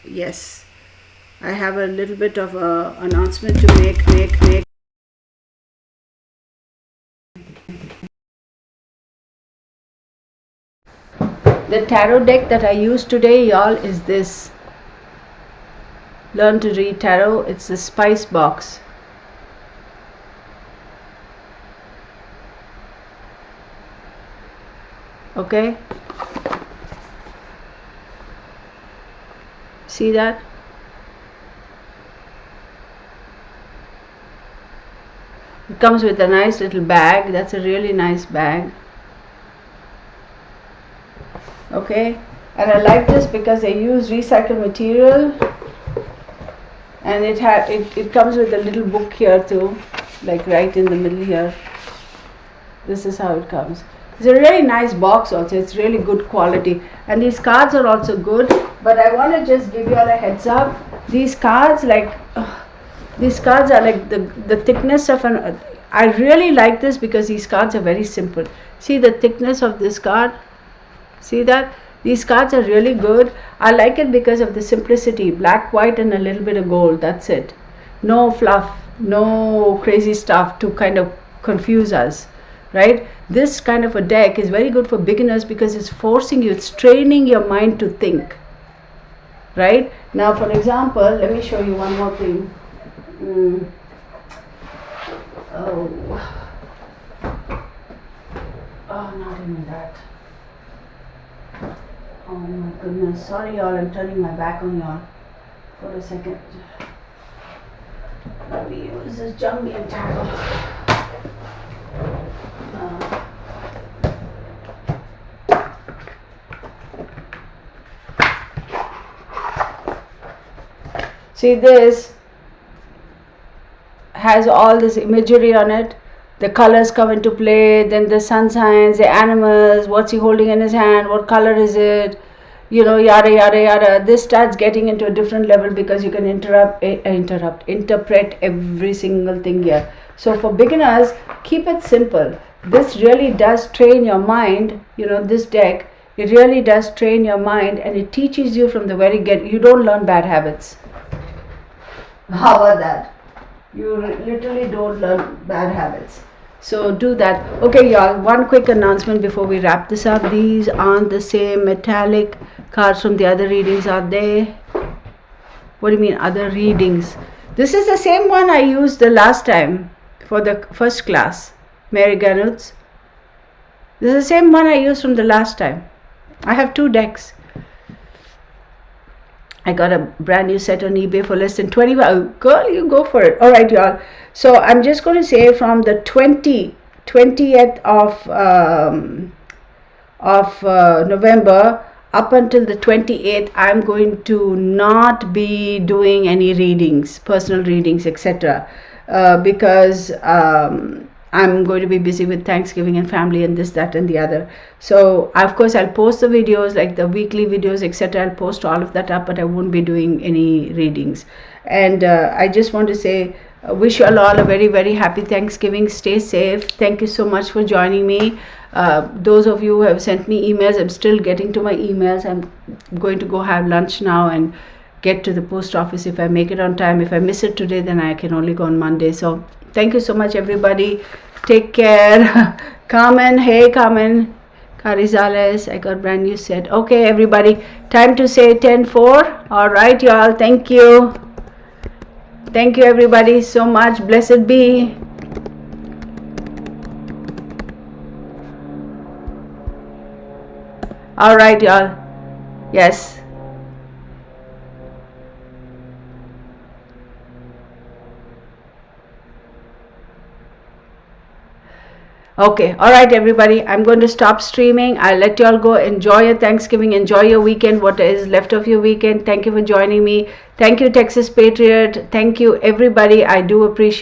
yes, I have a little bit of an announcement to make. The tarot deck that I used today, y'all, is this. Learn to Read Tarot. It's the Spice Box. Okay? See that? It comes with a nice little bag. That's a really nice bag. Okay? And I like this because they use recycled material. And it comes with a little book here too, like right in the middle here. This is how it comes. It's a really nice box also. It's really good quality. And these cards are also good. But I want to just give you all a heads up. These cards, these cards are like the thickness of an... I really like this because these cards are very simple. See the thickness of this card? See that? These cards are really good. I like it because of the simplicity. Black, white and a little bit of gold. That's it. No fluff. No crazy stuff to kind of confuse us. Right? This kind of a deck is very good for beginners because it's forcing you, it's training your mind to think. Right? Now, for example, let me show you one more thing. Oh, not even that. Oh my goodness. Sorry, y'all. I'm turning my back on y'all for a second. Let me use this Jungian tarot. See, this has all this imagery on it. The colors come into play, then the sun signs, the animals, what's he holding in his hand, what color is it, yada yada yada. This starts getting into a different level because you can interpret every single thing here. So for beginners, keep it simple. This really does train your mind, this deck, it really does train your mind, and it teaches you from the very get. You don't learn bad habits. How about that? You literally don't learn bad habits. So do that. Okay, y'all, one quick announcement before we wrap this up. These aren't the same metallic cards from the other readings, are they? What do you mean other readings? This is the same one I used the last time for the first class, Mary Ganuts. This is the same one I used from the last time. I have 2 decks. I got a brand new set on eBay for less than 20. Girl, you go for it. All right, y'all. So I'm just going to say from the 20th of November up until the 28th, I'm going to not be doing any readings, personal readings, etc. Because I'm going to be busy with Thanksgiving and family and this, that and the other. So of course I'll post the videos, like the weekly videos, etc. I'll post all of that up, but I won't be doing any readings. And I just want to say, wish you all a very, very happy Thanksgiving. Stay safe. Thank you so much for joining me. Those of you who have sent me emails, I'm still getting to my emails. I'm going to go have lunch now and get to the post office if I make it on time. If I miss it today, then I can only go on Monday. So thank you so much, everybody. Take care. Carmen, hey Carmen. Carizales, I got brand new set. Okay, everybody, time to say 10-4. All right, y'all. Thank you. Thank you, everybody, so much. Blessed be. All right, y'all. Yes. Okay, all right, everybody. I'm going to stop streaming. I'll let you all go. Enjoy your Thanksgiving. Enjoy your weekend, what is left of your weekend. Thank you for joining me. Thank you, Texas Patriot. Thank you, everybody. I do appreciate